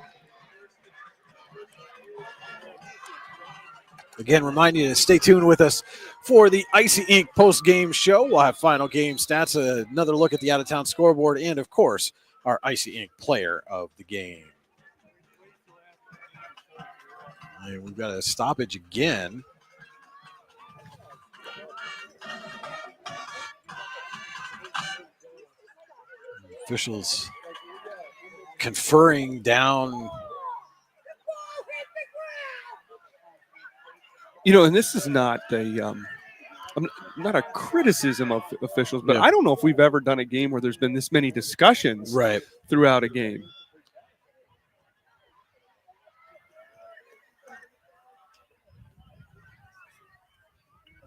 Again, remind you to stay tuned with us for the Icy Ink post-game show. We'll have final game stats, another look at the out-of-town scoreboard, and, of course, our Icy Ink player of the game. And we've got a stoppage again. Officials conferring down. And this is not not a criticism of officials, but I don't know if we've ever done a game where there's been this many discussions throughout a game.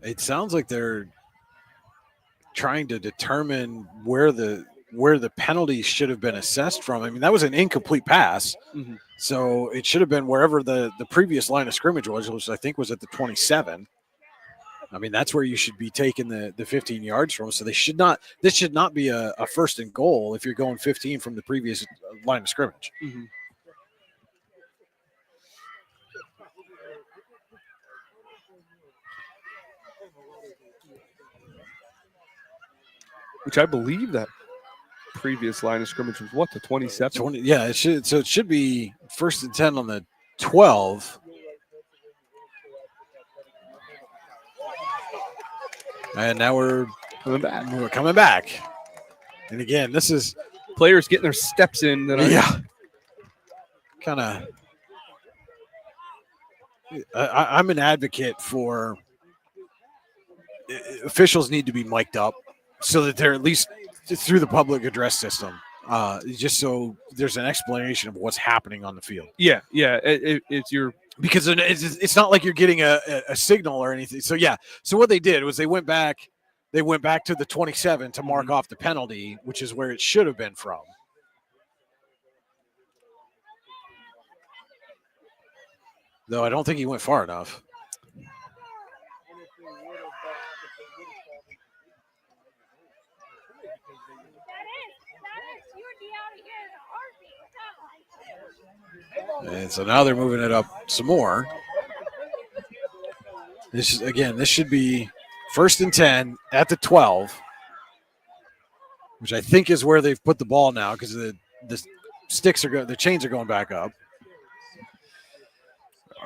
It sounds like they're trying to determine where the penalty should have been assessed from. I mean, that was an incomplete pass. So it should have been wherever the previous line of scrimmage was, which I think was at the 27. I mean, that's where you should be taking the 15 yards from. So this should not be a first and goal if you're going 15 from the previous line of scrimmage. Which I believe that previous line of scrimmage was what, the 27? 20, yeah, it should be first and 10 on the 12. And now we're coming back. We're coming back. And again, this is players getting their steps in. Kind of. I'm an advocate for officials need to be mic'd up so that they're at least through the public address system, just so there's an explanation of what's happening on the field. It's your because it's not like you're getting a signal or anything. So so what they did was they went back to the 27 to mark off the penalty, which is where it should have been from. Though I don't think he went far enough. And so now they're moving it up some more. This should be first and 10 at the 12, which I think is where they've put the ball now because the chains are going back up.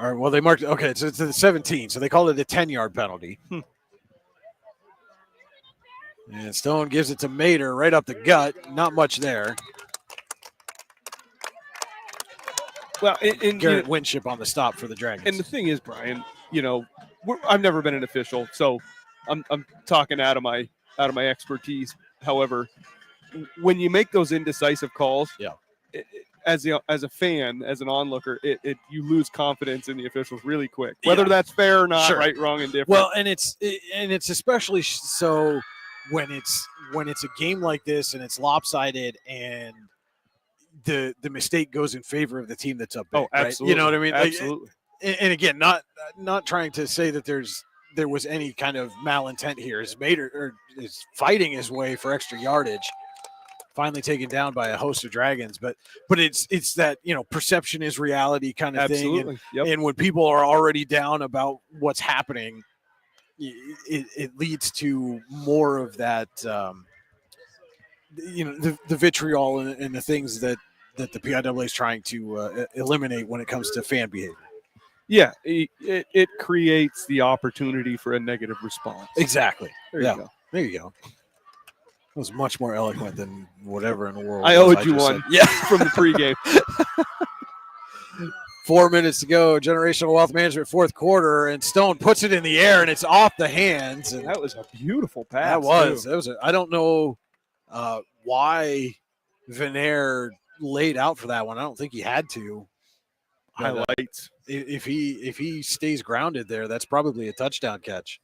They marked. Okay, so it's the 17, so they called it a 10-yard penalty. And Stone gives it to Mater right up the gut. Not much there. Well, Garrett Winship on the stop for the Dragons. And the thing is, Brian, I've never been an official, so I'm talking out of my expertise. However, when you make those indecisive calls, as a fan, as an onlooker, you lose confidence in the officials really quick, whether that's fair or not, right, wrong, indifferent. Well, and it's especially so when it's a game like this and it's lopsided and the mistake goes in favor of the team that's up big, Oh, absolutely. right? You know what I mean? Absolutely. And again, not trying to say that there was any kind of malintent here. Mater is fighting his way for extra yardage, finally taken down by a host of dragons. But it's that, perception is reality kind of Absolutely. thing. Yep. And when people are already down about what's happening, it leads to more of that, the vitriol and the things that the PIAA is trying to eliminate when it comes to fan behavior. Yeah, it creates the opportunity for a negative response. Exactly. There you go. There you go. It was much more eloquent than whatever in the world. I owed you one. Said. Yeah, from the pregame. 4 minutes to go. Generational Wealth Management, fourth quarter, and Stone puts it in the air, and it's off the hands. And that was a beautiful pass. That was. I don't know why Venaire laid out for that one. I don't think he had to. Highlights. If he stays grounded there, that's probably a touchdown catch.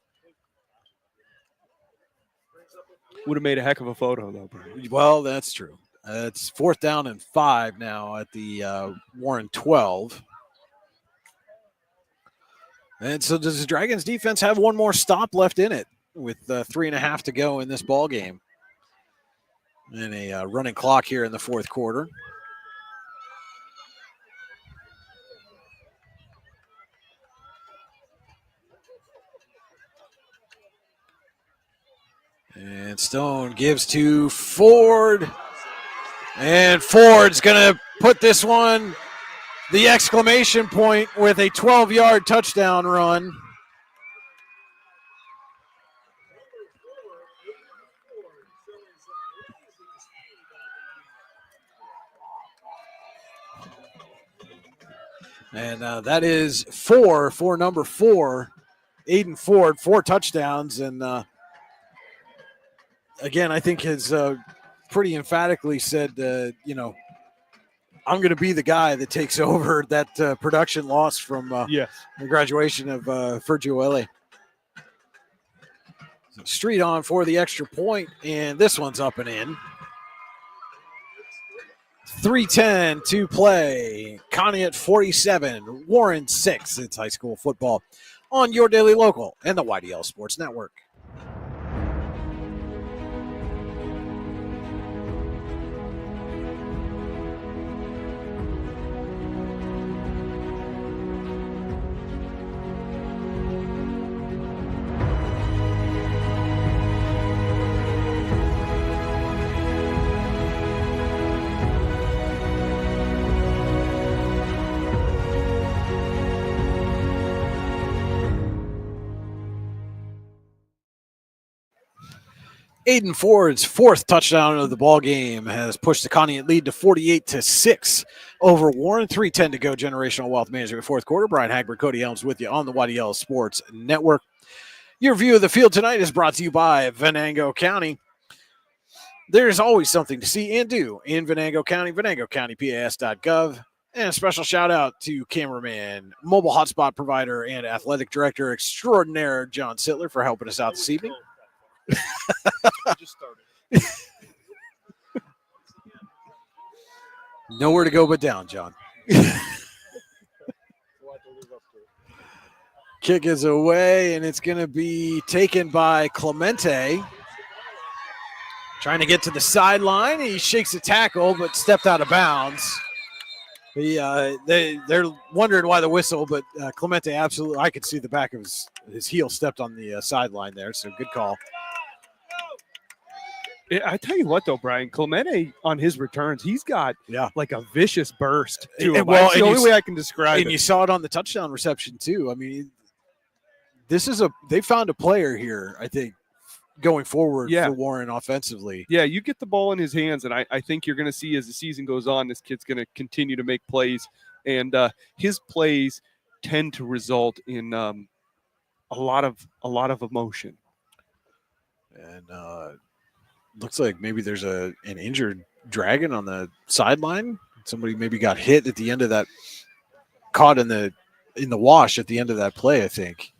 Would have made a heck of a photo, though, Brian. Well, that's true. It's 4th down and 5 now at the Warren 12. And so does the Dragons defense have one more stop left in it with 3.5 to go in this ball game? And a running clock here in the fourth quarter. And Stone gives to Ford. And Ford's going to put this one, the exclamation point, with a 12-yard touchdown run. And that is 4 for number 4, Aiden Ford, 4 touchdowns. And again, I think has pretty emphatically said, I'm going to be the guy that takes over that production loss from the graduation of Ferguele. So Street on for the extra point, and this one's up and in. 3:10 to play. Conneaut 47, Warren 6. It's high school football on your daily local and the YDL Sports Network. Aiden Ford's 4th touchdown of the ball game has pushed the Conneaut lead to 48-6 over Warren. 3:10 to go. Generational Wealth Management, fourth quarter. Brian Hagberg, Cody Elms with you on the YDL Sports Network. Your view of the field tonight is brought to you by Venango County. There's always something to see and do in Venango County, venangocountypas.gov. And a special shout out to cameraman, mobile hotspot provider, and athletic director extraordinaire John Sittler for helping us out this evening. Just started. Nowhere to go but down, John. Kick is away, and it's going to be taken by Clemente. Trying to get to the sideline. He shakes a tackle, but stepped out of bounds. They're wondering why the whistle, but Clemente absolutely, I could see the back of his heel stepped on the sideline there, so good call. I tell you what, though, Brian, Clemente on his returns, he's got like a vicious burst to him. Well, that's the only way I can describe it. And you saw it on the touchdown reception, too. I mean, they found a player here, I think, going forward for Warren offensively. Yeah, you get the ball in his hands, and I think you're going to see as the season goes on, this kid's going to continue to make plays, and his plays tend to result in a lot of emotion. And looks like maybe there's an injured Dragon on the sideline. Somebody maybe got hit at the end of that, caught in the wash at the end of that play, I think.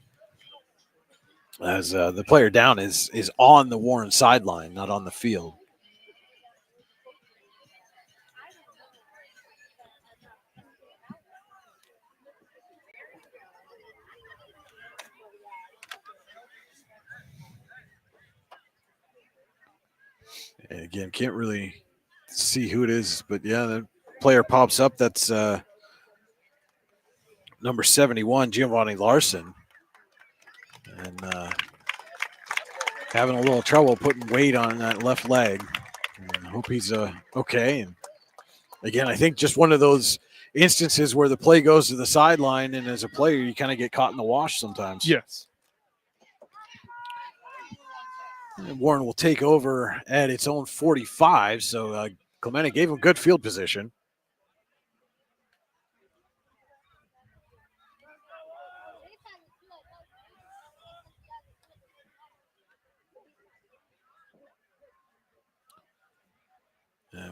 as the player down is on the Warren sideline, not on the field. And again, can't really see who it is, but yeah, the player pops up. That's number 71, Giovanni Larson. And having a little trouble putting weight on that left leg. And I hope he's okay. And again, I think just one of those instances where the play goes to the sideline, and as a player, you kind of get caught in the wash sometimes. Yes. And Warren will take over at its own 45, so Clemente gave him good field position.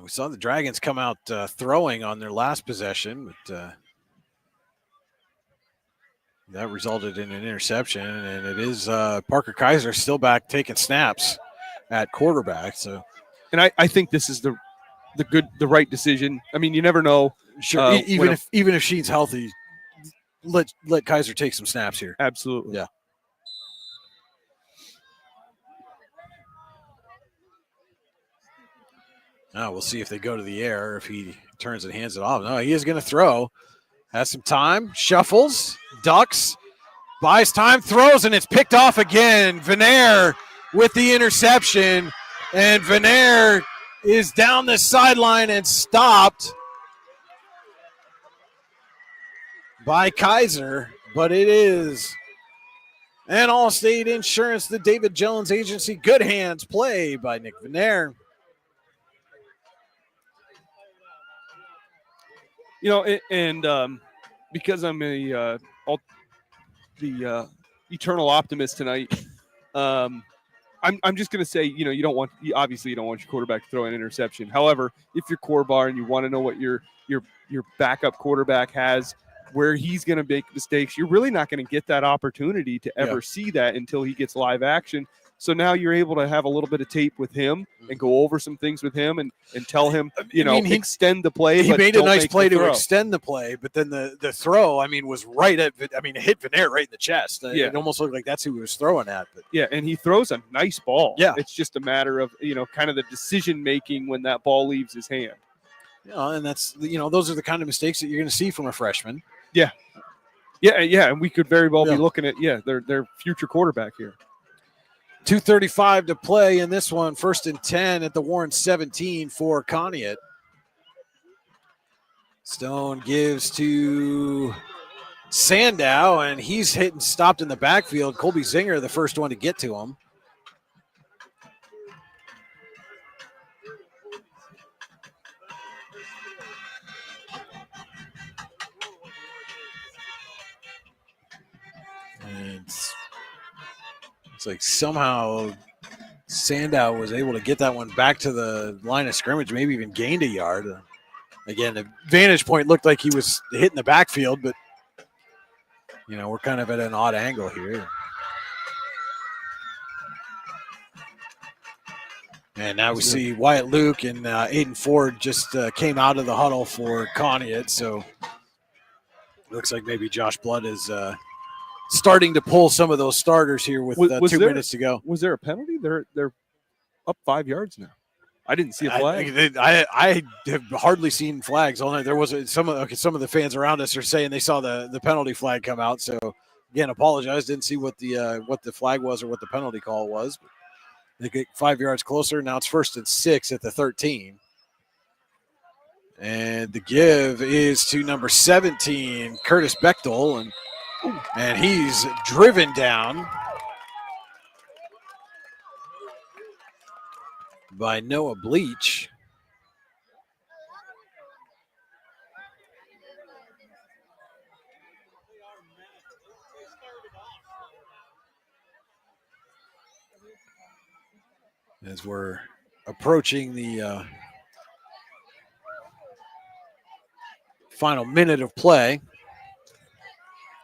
We saw the Dragons come out throwing on their last possession, but that resulted in an interception, and it is Parker Kaiser still back taking snaps at quarterback. So, and I think this is the right decision. I mean, you never know. Sure, even if Sheen's healthy, let Kaiser take some snaps here. Absolutely, yeah. Now we'll see if they go to the air, if he turns and hands it off. No, he is going to throw. Has some time, shuffles, ducks, buys time, throws, and it's picked off again. Venaire with the interception, and Venaire is down the sideline and stopped by Kaiser, but it is an Allstate Insurance, the David Jones Agency, good hands play by Nick Venaire. You know, and because I'm the eternal optimist tonight, I'm just going to say, obviously you don't want your quarterback to throw an interception. However, if you're core bar and you want to know what your backup quarterback has, where he's going to make mistakes, you're really not going to get that opportunity to ever see that until he gets live action. So now you're able to have a little bit of tape with him and go over some things with him and tell him, extend the play. He made a nice play to extend the play, but then the throw, was right at, it hit Venaire right in the chest. Yeah. It almost looked like that's who he was throwing at. But. Yeah, and he throws a nice ball. Yeah. It's just a matter of, kind of the decision-making when that ball leaves his hand. Yeah, and that's, those are the kind of mistakes that you're going to see from a freshman. Yeah. Yeah, and we could very well be looking at, their future quarterback here. 2:35 to play in this one. 1st and 10 at the Warren 17 for Conneaut. Stone gives to Sandow, and he's hit and stopped in the backfield. Colby Zinger, the first one to get to him. And it's like somehow Sandow was able to get that one back to the line of scrimmage, maybe even gained a yard. Again, the vantage point looked like he was hitting the backfield, but, we're kind of at an odd angle here. And now we see Wyatt Luke and Aiden Ford just came out of the huddle for Conneaut, so looks like maybe Josh Blood is starting to pull some of those starters here with 2 minutes to go. Was there a penalty? They're up 5 yards now. I didn't see a flag. I have hardly seen flags. Only there was some of the fans around us are saying they saw the penalty flag come out. So again, apologize. Didn't see what the flag was or what the penalty call was. But they get 5 yards closer. Now it's 1st and 6 at the 13. And the give is to number 17, Curtis Bechtel, and he's driven down by Noah Bleach. As we're approaching the final minute of play.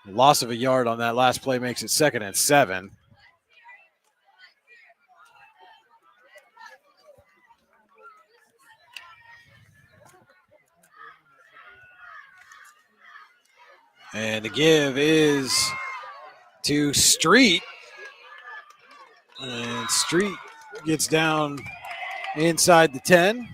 Loss of a yard on that last play makes it 2nd and 7. And the give is to Street. And Street gets down inside the 10.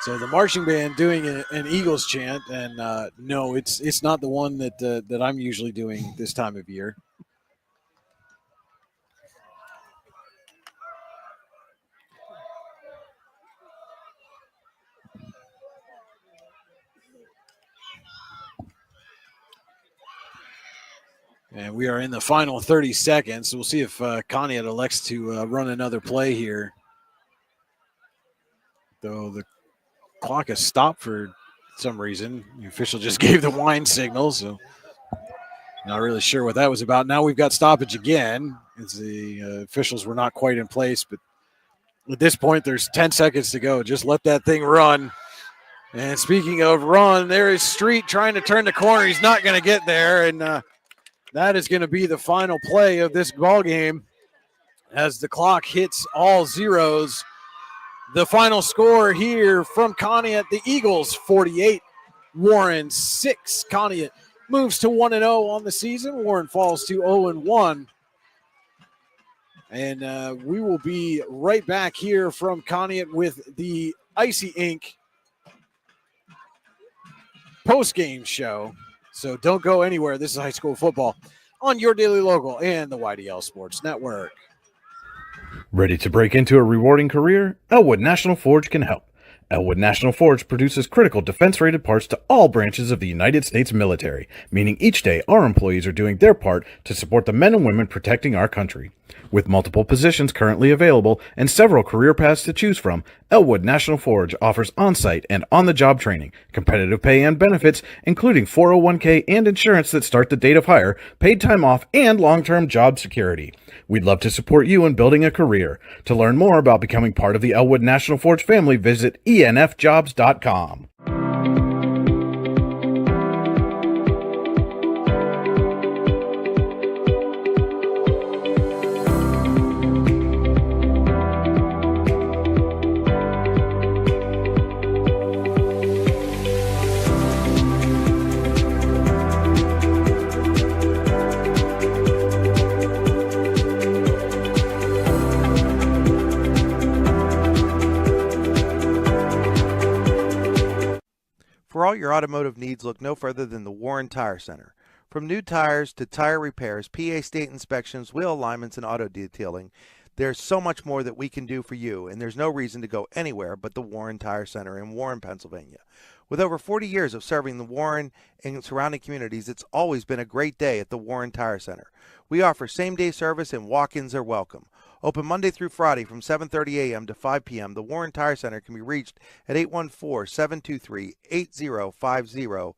So the marching band doing an Eagles chant, and no, it's not the one that I'm usually doing this time of year. And we are in the final 30 seconds. So we'll see if Conneaut elects to run another play here. Though the clock has stopped for some reason. The official just gave the wine signal, so not really sure what that was about. Now we've got stoppage again, as the officials were not quite in place. But at this point, there's 10 seconds to go. Just let that thing run. And speaking of run, there is Street trying to turn the corner. He's not going to get there, and that is going to be the final play of this ball game as the clock hits all zeros. The final score here from Conneaut, the Eagles 48, Warren 6. Conneaut moves to 1-0 on the season. Warren falls to 0-1. And we will be right back here from Conneaut with the Icy Ink post-game show. So don't go anywhere. This is high school football on your daily local and the YDL Sports Network. Ready to break into a rewarding career? Elwood National Forge can help. Elwood National Forge produces critical defense-rated parts to all branches of the United States military, meaning each day our employees are doing their part to support the men and women protecting our country. With multiple positions currently available and several career paths to choose from, Elwood National Forge offers on-site and on-the-job training, competitive pay and benefits, including 401k and insurance that start the date of hire, paid time off, and long-term job security. We'd love to support you in building a career. To learn more about becoming part of the Elwood National Forge family, visit enfjobs.com. For all your automotive needs, look no further than the Warren Tire Center. From new tires to tire repairs, PA state inspections, wheel alignments, and auto detailing, there's so much more that we can do for you, and there's no reason to go anywhere but the Warren Tire Center in Warren, Pennsylvania. With over 40 years of serving the Warren and surrounding communities, it's always been a great day at the Warren Tire Center. We offer same-day service and walk-ins are welcome. Open Monday through Friday from 7:30 a.m. to 5 p.m., the Warren Tire Center can be reached at 814-723-8050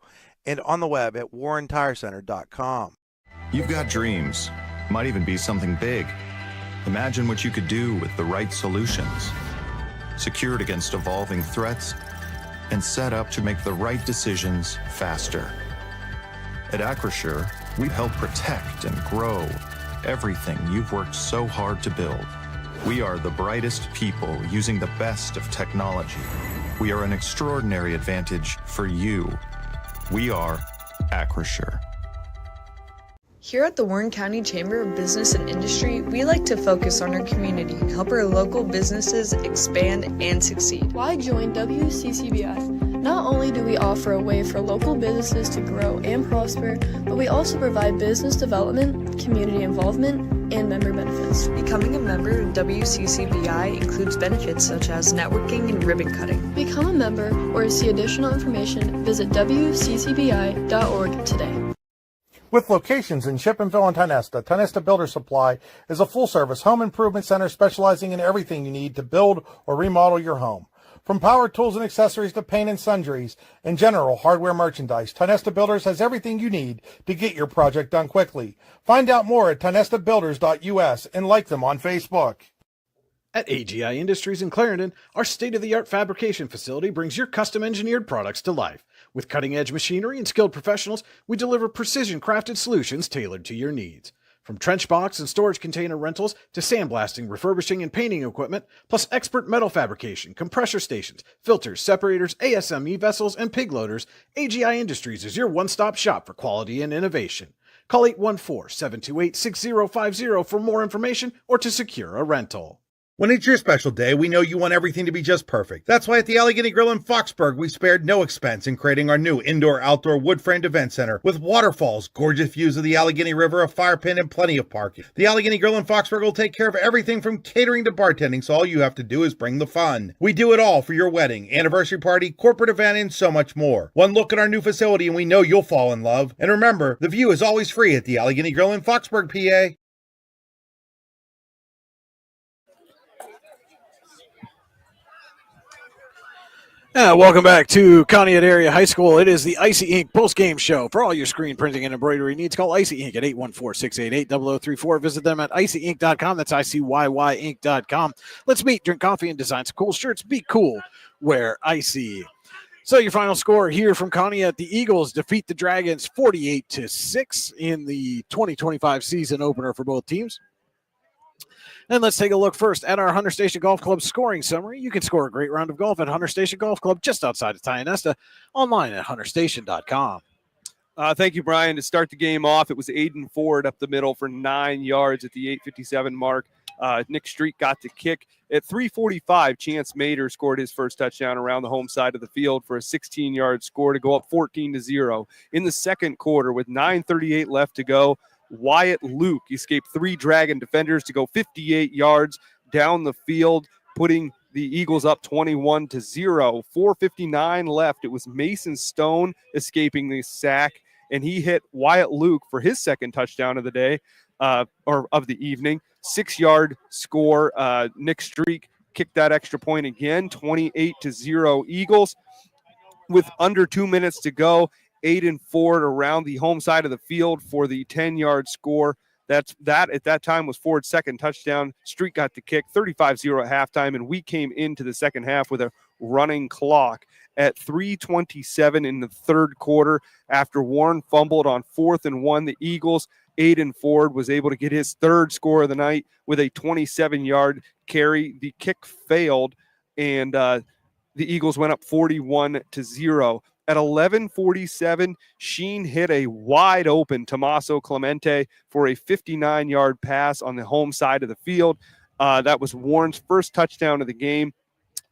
and on the web at warrentirecenter.com. You've got dreams. Might even be something big. Imagine what you could do with the right solutions. Secured against evolving threats and set up to make the right decisions faster. At Acure, we help protect and grow everything you've worked so hard to build. We are the brightest people using the best of technology. We are an extraordinary advantage for you. We are Acure. Here at the Warren County Chamber of Business and Industry, we like to focus on our community and help our local businesses expand and succeed. Why join WCCBI? Not only do we offer a way for local businesses to grow and prosper, but we also provide business development, community involvement, and member benefits. Becoming a member of WCCBI includes benefits such as networking and ribbon cutting. Become a member or to see additional information, visit WCCBI.org today. With locations in Shippenville and Tionesta, Tionesta Builder Supply is a full-service home improvement center specializing in everything you need to build or remodel your home. From power tools and accessories to paint and sundries and general hardware merchandise, Tionesta Builders has everything you need to get your project done quickly. Find out more at tionestabuilders.us and like them on Facebook. At AGI Industries in Clarendon, our state-of-the-art fabrication facility brings your custom-engineered products to life. With cutting-edge machinery and skilled professionals, we deliver precision-crafted solutions tailored to your needs. From trench box and storage container rentals to sandblasting, refurbishing, and painting equipment, plus expert metal fabrication, compressor stations, filters, separators, ASME vessels, and pig loaders, AGI Industries is your one-stop shop for quality and innovation. Call 814-728-6050 for more information or to secure a rental. When it's your special day, we know you want everything to be just perfect. That's why at the Allegheny Grill in Foxburg, we spared no expense in creating our new indoor-outdoor wood-framed event center with waterfalls, gorgeous views of the Allegheny River, a fire pit, and plenty of parking. The Allegheny Grill in Foxburg will take care of everything from catering to bartending, so all you have to do is bring the fun. We do it all for your wedding, anniversary party, corporate event, and so much more. One look at our new facility and we know you'll fall in love. And remember, the view is always free at the Allegheny Grill in Foxburg, PA. Welcome back to Conneaut Area High School. It is the Icy Ink Postgame Show. For all your screen printing and embroidery needs, call Icy Ink at 814-688-0034. Visit them at icyink.com. That's ICYYink.com. Let's meet, drink coffee, and design some cool shirts. Be cool. Wear Icy. So your final score here from Conneaut, the Eagles defeat the Dragons 48-6 in the 2025 season opener for both teams. And let's take a look first at our Hunter Station Golf Club scoring summary. You can score a great round of golf at Hunter Station Golf Club just outside of Tionesta, online at hunterstation.com. Thank you, Brian. To start the game off, it was Aiden Ford up the middle for 9 yards at the 8:57 mark. Nick Street got the kick. At 3:45, Chance Mader scored his first touchdown around the home side of the field for a 16-yard score to go up 14-0. In the second quarter, with 9:38 left to go, Wyatt Luke escaped 3 Dragon defenders to go 58 yards down the field, putting the Eagles up 21-0. 4:59 left. It was Mason Stone escaping the sack, and he hit Wyatt Luke for his second touchdown of the day, or of the evening. 6-yard score. Nick Streak kicked that extra point again, 28-0 Eagles. With under 2 minutes to go, Aiden Ford around the home side of the field for the 10-yard score. That at that time was Ford's second touchdown. Street got the kick, 35-0 at halftime, and we came into the second half with a running clock. At 3:27 in the third quarter, after Warren fumbled on 4th and 1, the Eagles, Aiden Ford was able to get his third score of the night with a 27-yard carry. The kick failed, and the Eagles went up 41-0. At 11:47, Sheen hit a wide open Tommaso Clemente for a 59-yard pass on the home side of the field. That was Warren's first touchdown of the game.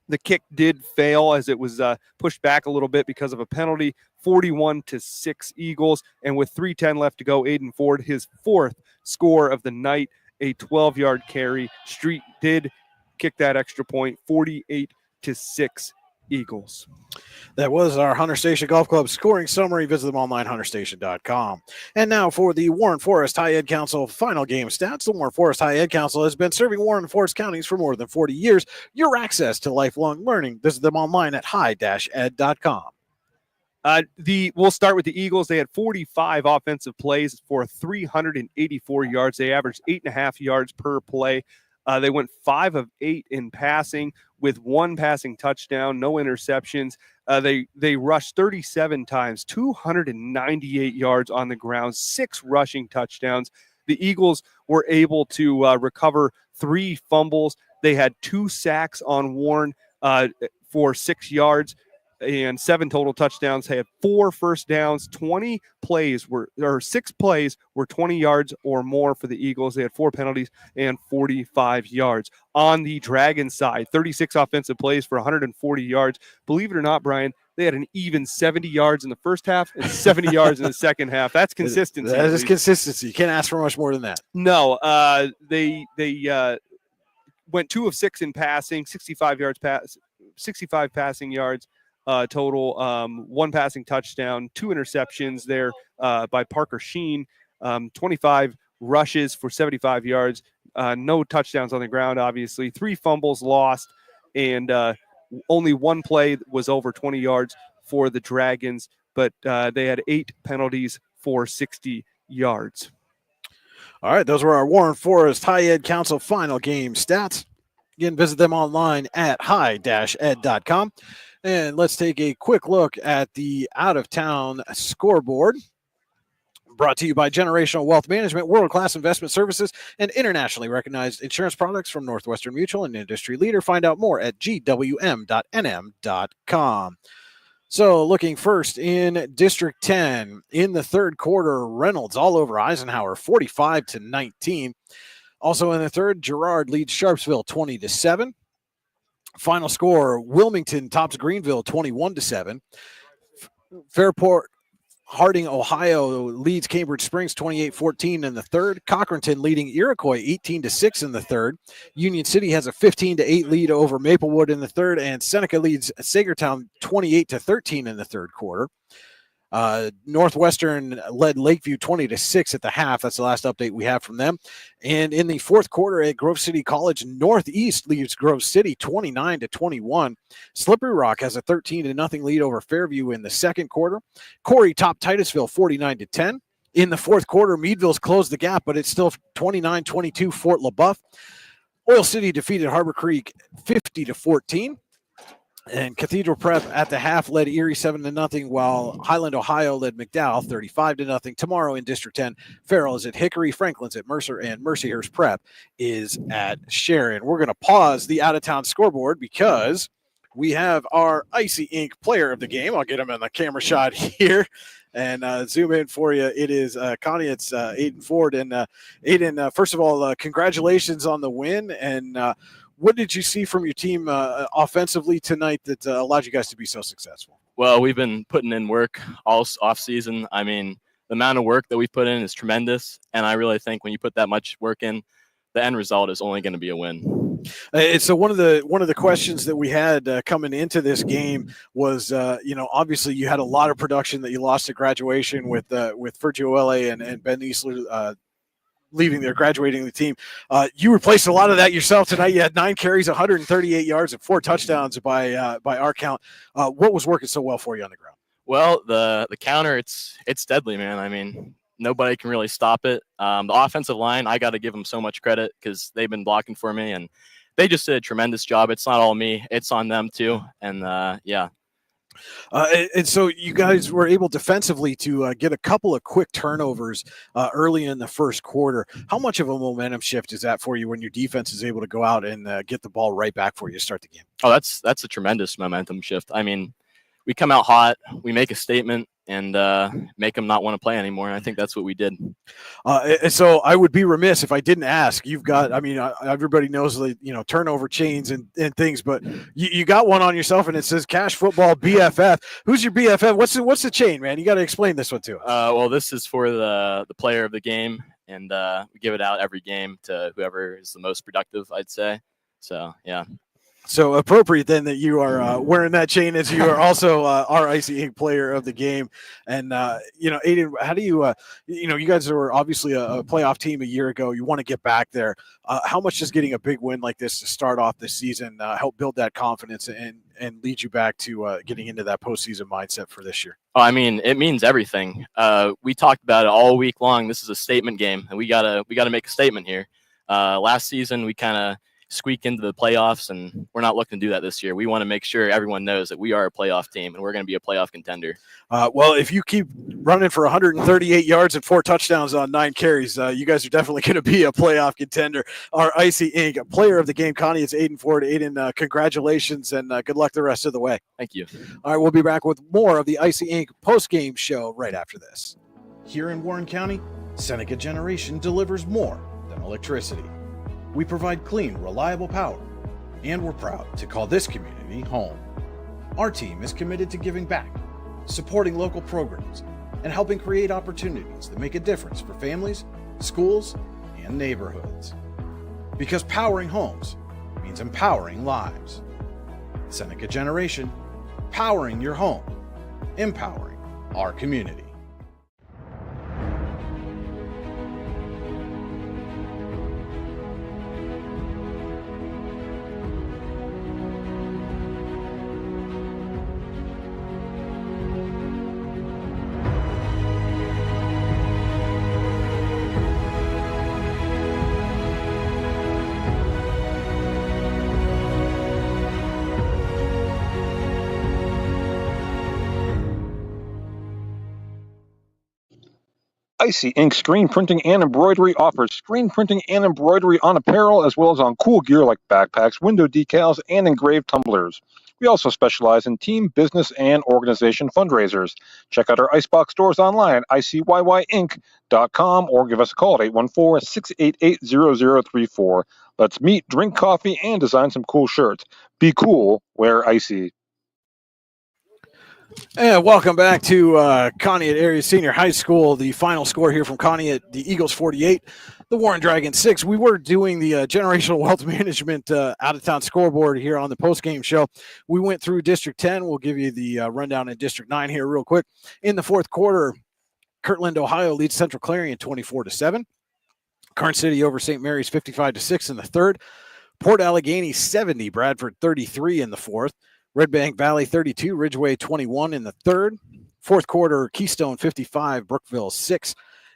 The kick did fail as it was pushed back a little bit because of a penalty. 41-6 Eagles. And with 3:10 left to go, Aiden Ford, his fourth score of the night, a 12-yard carry. Street did kick that extra point, 48-6 Eagles. That was our Hunter Station Golf Club scoring summary. Visit them online, hunterstation.com. And now for the Warren Forest High Ed Council final game stats. The Warren Forest High Ed Council has been serving Warren Forest counties for more than 40 years. Your access to lifelong learning. Visit them online at high-ed.com. We'll start with the Eagles. They had 45 offensive plays for 384 yards. They averaged 8.5 yards per play. They went 5 of 8 in passing with 1 passing touchdown, no interceptions. They rushed 37 times, 298 yards on the ground, 6 rushing touchdowns. The Eagles were able to recover 3 fumbles. They had 2 sacks on Warren for 6 yards and 7 total touchdowns. They had 4 first downs. 6 plays were 20 yards or more for the Eagles. They had 4 penalties and 45 yards. On the Dragon side, 36 offensive plays for 140 yards. Believe it or not, Brian, they had an even 70 yards in the first half and 70 yards in the second half. That's consistency. That is consistency. You can't ask for much more than that. No, they went 2 of 6 in passing, 65 passing yards. Total 1 passing touchdown, 2 interceptions there by Parker Sheen, 25 rushes for 75 yards, no touchdowns on the ground, obviously, 3 fumbles lost, and only 1 play was over 20 yards for the Dragons, but they had 8 penalties for 60 yards. All right, those were our Warren Forest High Ed Council final game stats. Again, visit them online at high-ed.com. And let's take a quick look at the out-of-town scoreboard Brought to you by Generational Wealth Management, world-class investment services, and internationally recognized insurance products from Northwestern Mutual, an industry leader. Find out more at gwm.nm.com. So looking first in District 10, in the third quarter, Reynolds all over Eisenhower, 45-19. Also in the third, Girard leads Sharpsville 20-7. Final score, Wilmington tops Greenville 21-7. Fairport Harding, Ohio leads Cambridge Springs 28-14 in the third. Cochranton leading Iroquois 18-6 in the third. Union City has a 15-8 lead over Maplewood in the third, and Seneca leads Sagertown 28-13 in the third quarter. Northwestern led Lakeview 20-6 at the half. That's the last update we have from them. And in the fourth quarter at Grove City College, Northeast leads Grove City 29-21. Slippery Rock has a 13-0 lead over Fairview in the second quarter. Corey topped Titusville 49-10. In the fourth quarter, Meadville's closed the gap, but it's still 29-22 Fort LaBeouf. Oil City defeated Harbor Creek 50-14. And Cathedral Prep at the half led Erie 7-0, while Highland, Ohio led McDowell 35-0. Tomorrow in District 10, Farrell is at Hickory, Franklin's at Mercer, and Mercyhurst Prep is at Sharon. We're going to pause the out-of-town scoreboard because we have our Icy Ink player of the game. I'll get him in the camera shot here and zoom in for you. It is Conneaut's Aiden Ford. And Aiden, first of all, congratulations on the win. And what did you see from your team offensively tonight that allowed you guys to be so successful? Well, we've been putting in work all off season. I mean, the amount of work that we put in is tremendous. And I really think when you put that much work in, the end result is only going to be a win. And so one of the questions that we had coming into this game was, obviously you had a lot of production that you lost at graduation with Fergio Ele and Ben Eastler graduating the team. You replaced a lot of that yourself tonight. You had 9 carries, 138 yards, and 4 touchdowns by our count. What was working so well for you on the ground? Well, the counter, it's deadly, man. I mean, nobody can really stop it. The offensive line, I got to give them so much credit because they've been blocking for me, and they just did a tremendous job. It's not all me. It's on them too. And yeah. And so you guys were able defensively to get a couple of quick turnovers early in the first quarter. How much of a momentum shift is that for you when your defense is able to go out and get the ball right back for you to start the game? Oh, that's a tremendous momentum shift. I mean, we come out hot, we make a statement, and make them not want to play anymore. And I think that's what we did. And so I would be remiss if I didn't ask. You've got, everybody knows the turnover chains and things, but you got one on yourself, and it says Cash Football BFF. Who's your BFF? What's the chain, man? You got to explain this one to us. Well, this is for the player of the game, and we give it out every game to whoever is the most productive, I'd say. So yeah. So appropriate then that you are wearing that chain as you are also our Icy Ink player of the game. And, Aiden, how do you, you guys were obviously a playoff team a year ago. You want to get back there. How much does getting a big win like this to start off this season help build that confidence and lead you back to getting into that postseason mindset for this year? Oh, I mean, it means everything. We talked about it all week long. This is a statement game, and we gotta make a statement here. Last season, we kind of squeak into the playoffs, and we're not looking to do that this year. We want to make sure everyone knows that we are a playoff team and we're going to be a playoff contender. Well, if you keep running for 138 yards and 4 touchdowns on 9 carries, you guys are definitely going to be a playoff contender. Our Icy Ink player of the game, Connie, it's Aiden Ford. Aiden, congratulations and good luck the rest of the way. Thank you. All right, we'll be back with more of the Icy Ink post-game show right after this. Here in Warren County, Seneca Generation delivers more than electricity. We provide clean, reliable power, and we're proud to call this community home. Our team is committed to giving back, supporting local programs, and helping create opportunities that make a difference for families, schools, and neighborhoods. Because powering homes means empowering lives. Seneca Generation, powering your home, empowering our community. Icy Ink Screen Printing and Embroidery offers screen printing and embroidery on apparel as well as on cool gear like backpacks, window decals, and engraved tumblers. We also specialize in team, business, and organization fundraisers. Check out our Icebox stores online at icyink.com or give us a call at 814-688-0034. Let's meet, drink coffee, and design some cool shirts. Be cool, wear Icy. And welcome back to Conneaut Area Senior High School. The final score here from Conneaut, the Eagles 48, the Warren Dragons 6. We were doing the generational wealth management out-of-town scoreboard here on the postgame show. We went through District 10. We'll give you the rundown in District 9 here real quick. In the fourth quarter, Kirtland, Ohio leads Central Clarion 24-7. Karn City over St. Mary's 55-6 in the third. Port Allegheny 70, Bradford 33 in the fourth. Red Bank Valley 32, Ridgeway 21 in the third. Fourth quarter, Keystone 55, Brookville 6.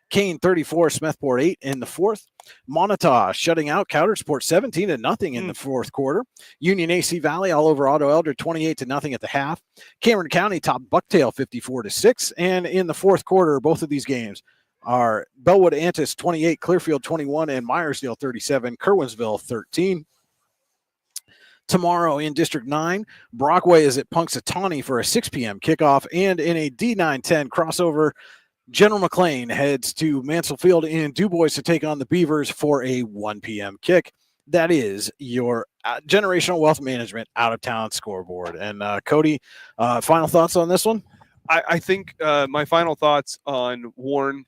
Kane 34, Smethport 8 in the fourth. Montauk shutting out Coudersport 17-0 in the fourth quarter. Union AC Valley all over Otto Elder 28-0 at the half. Cameron County top Bucktail 54-6. And in the fourth quarter, both of these games are Bellwood Antis 28, Clearfield 21, and Myersdale 37, Kerwinsville 13. Tomorrow in District 9, Brockway is at Punxsutawney for a 6 p.m. kickoff. And in a D9-10 crossover, General McLean heads to Mansfield in DuBois to take on the Beavers for a 1 p.m. kick. That is your generational wealth management out-of-town scoreboard. And Cody, final thoughts on this one? I think my final thoughts on Warren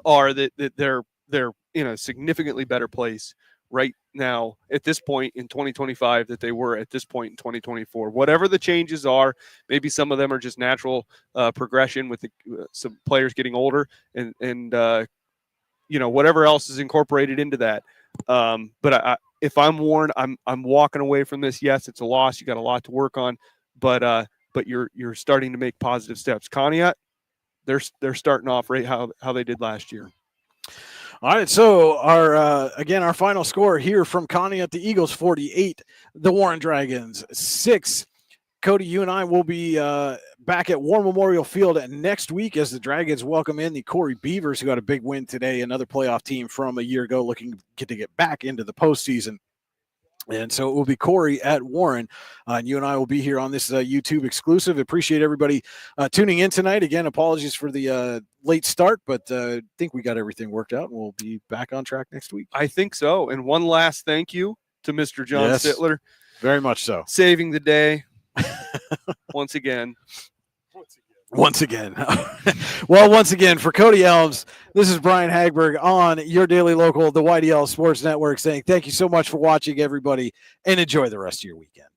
are that they're in a significantly better place right now at this point in 2025 that they were at this point in 2024. Whatever the changes are, maybe some of them are just natural progression with some players getting older and whatever else is incorporated into that. But if I'm Warren, I'm walking away from this. Yes, it's a loss. You got a lot to work on, but you're starting to make positive steps. Conneaut, they're starting off right how they did last year. All right, so our final score here from Conneaut, the Eagles 48, the Warren Dragons 6. Cody, you and I will be back at War Memorial Field next week as the Dragons welcome in the Corey Beavers, who got a big win today, another playoff team from a year ago looking to get back into the postseason. And so it will be Corey at Warren. And you and I will be here on this YouTube exclusive. Appreciate everybody tuning in tonight. Again, apologies for the late start, but I think we got everything worked out. And we'll be back on track next week. I think so. And one last thank you to Mr. John Sittler. Very much so. Saving the day once again. Once again. Well, once again, for Cody Elms, this is Brian Hagberg on your daily local, the YDL Sports Network, saying thank you so much for watching, everybody, and enjoy the rest of your weekend.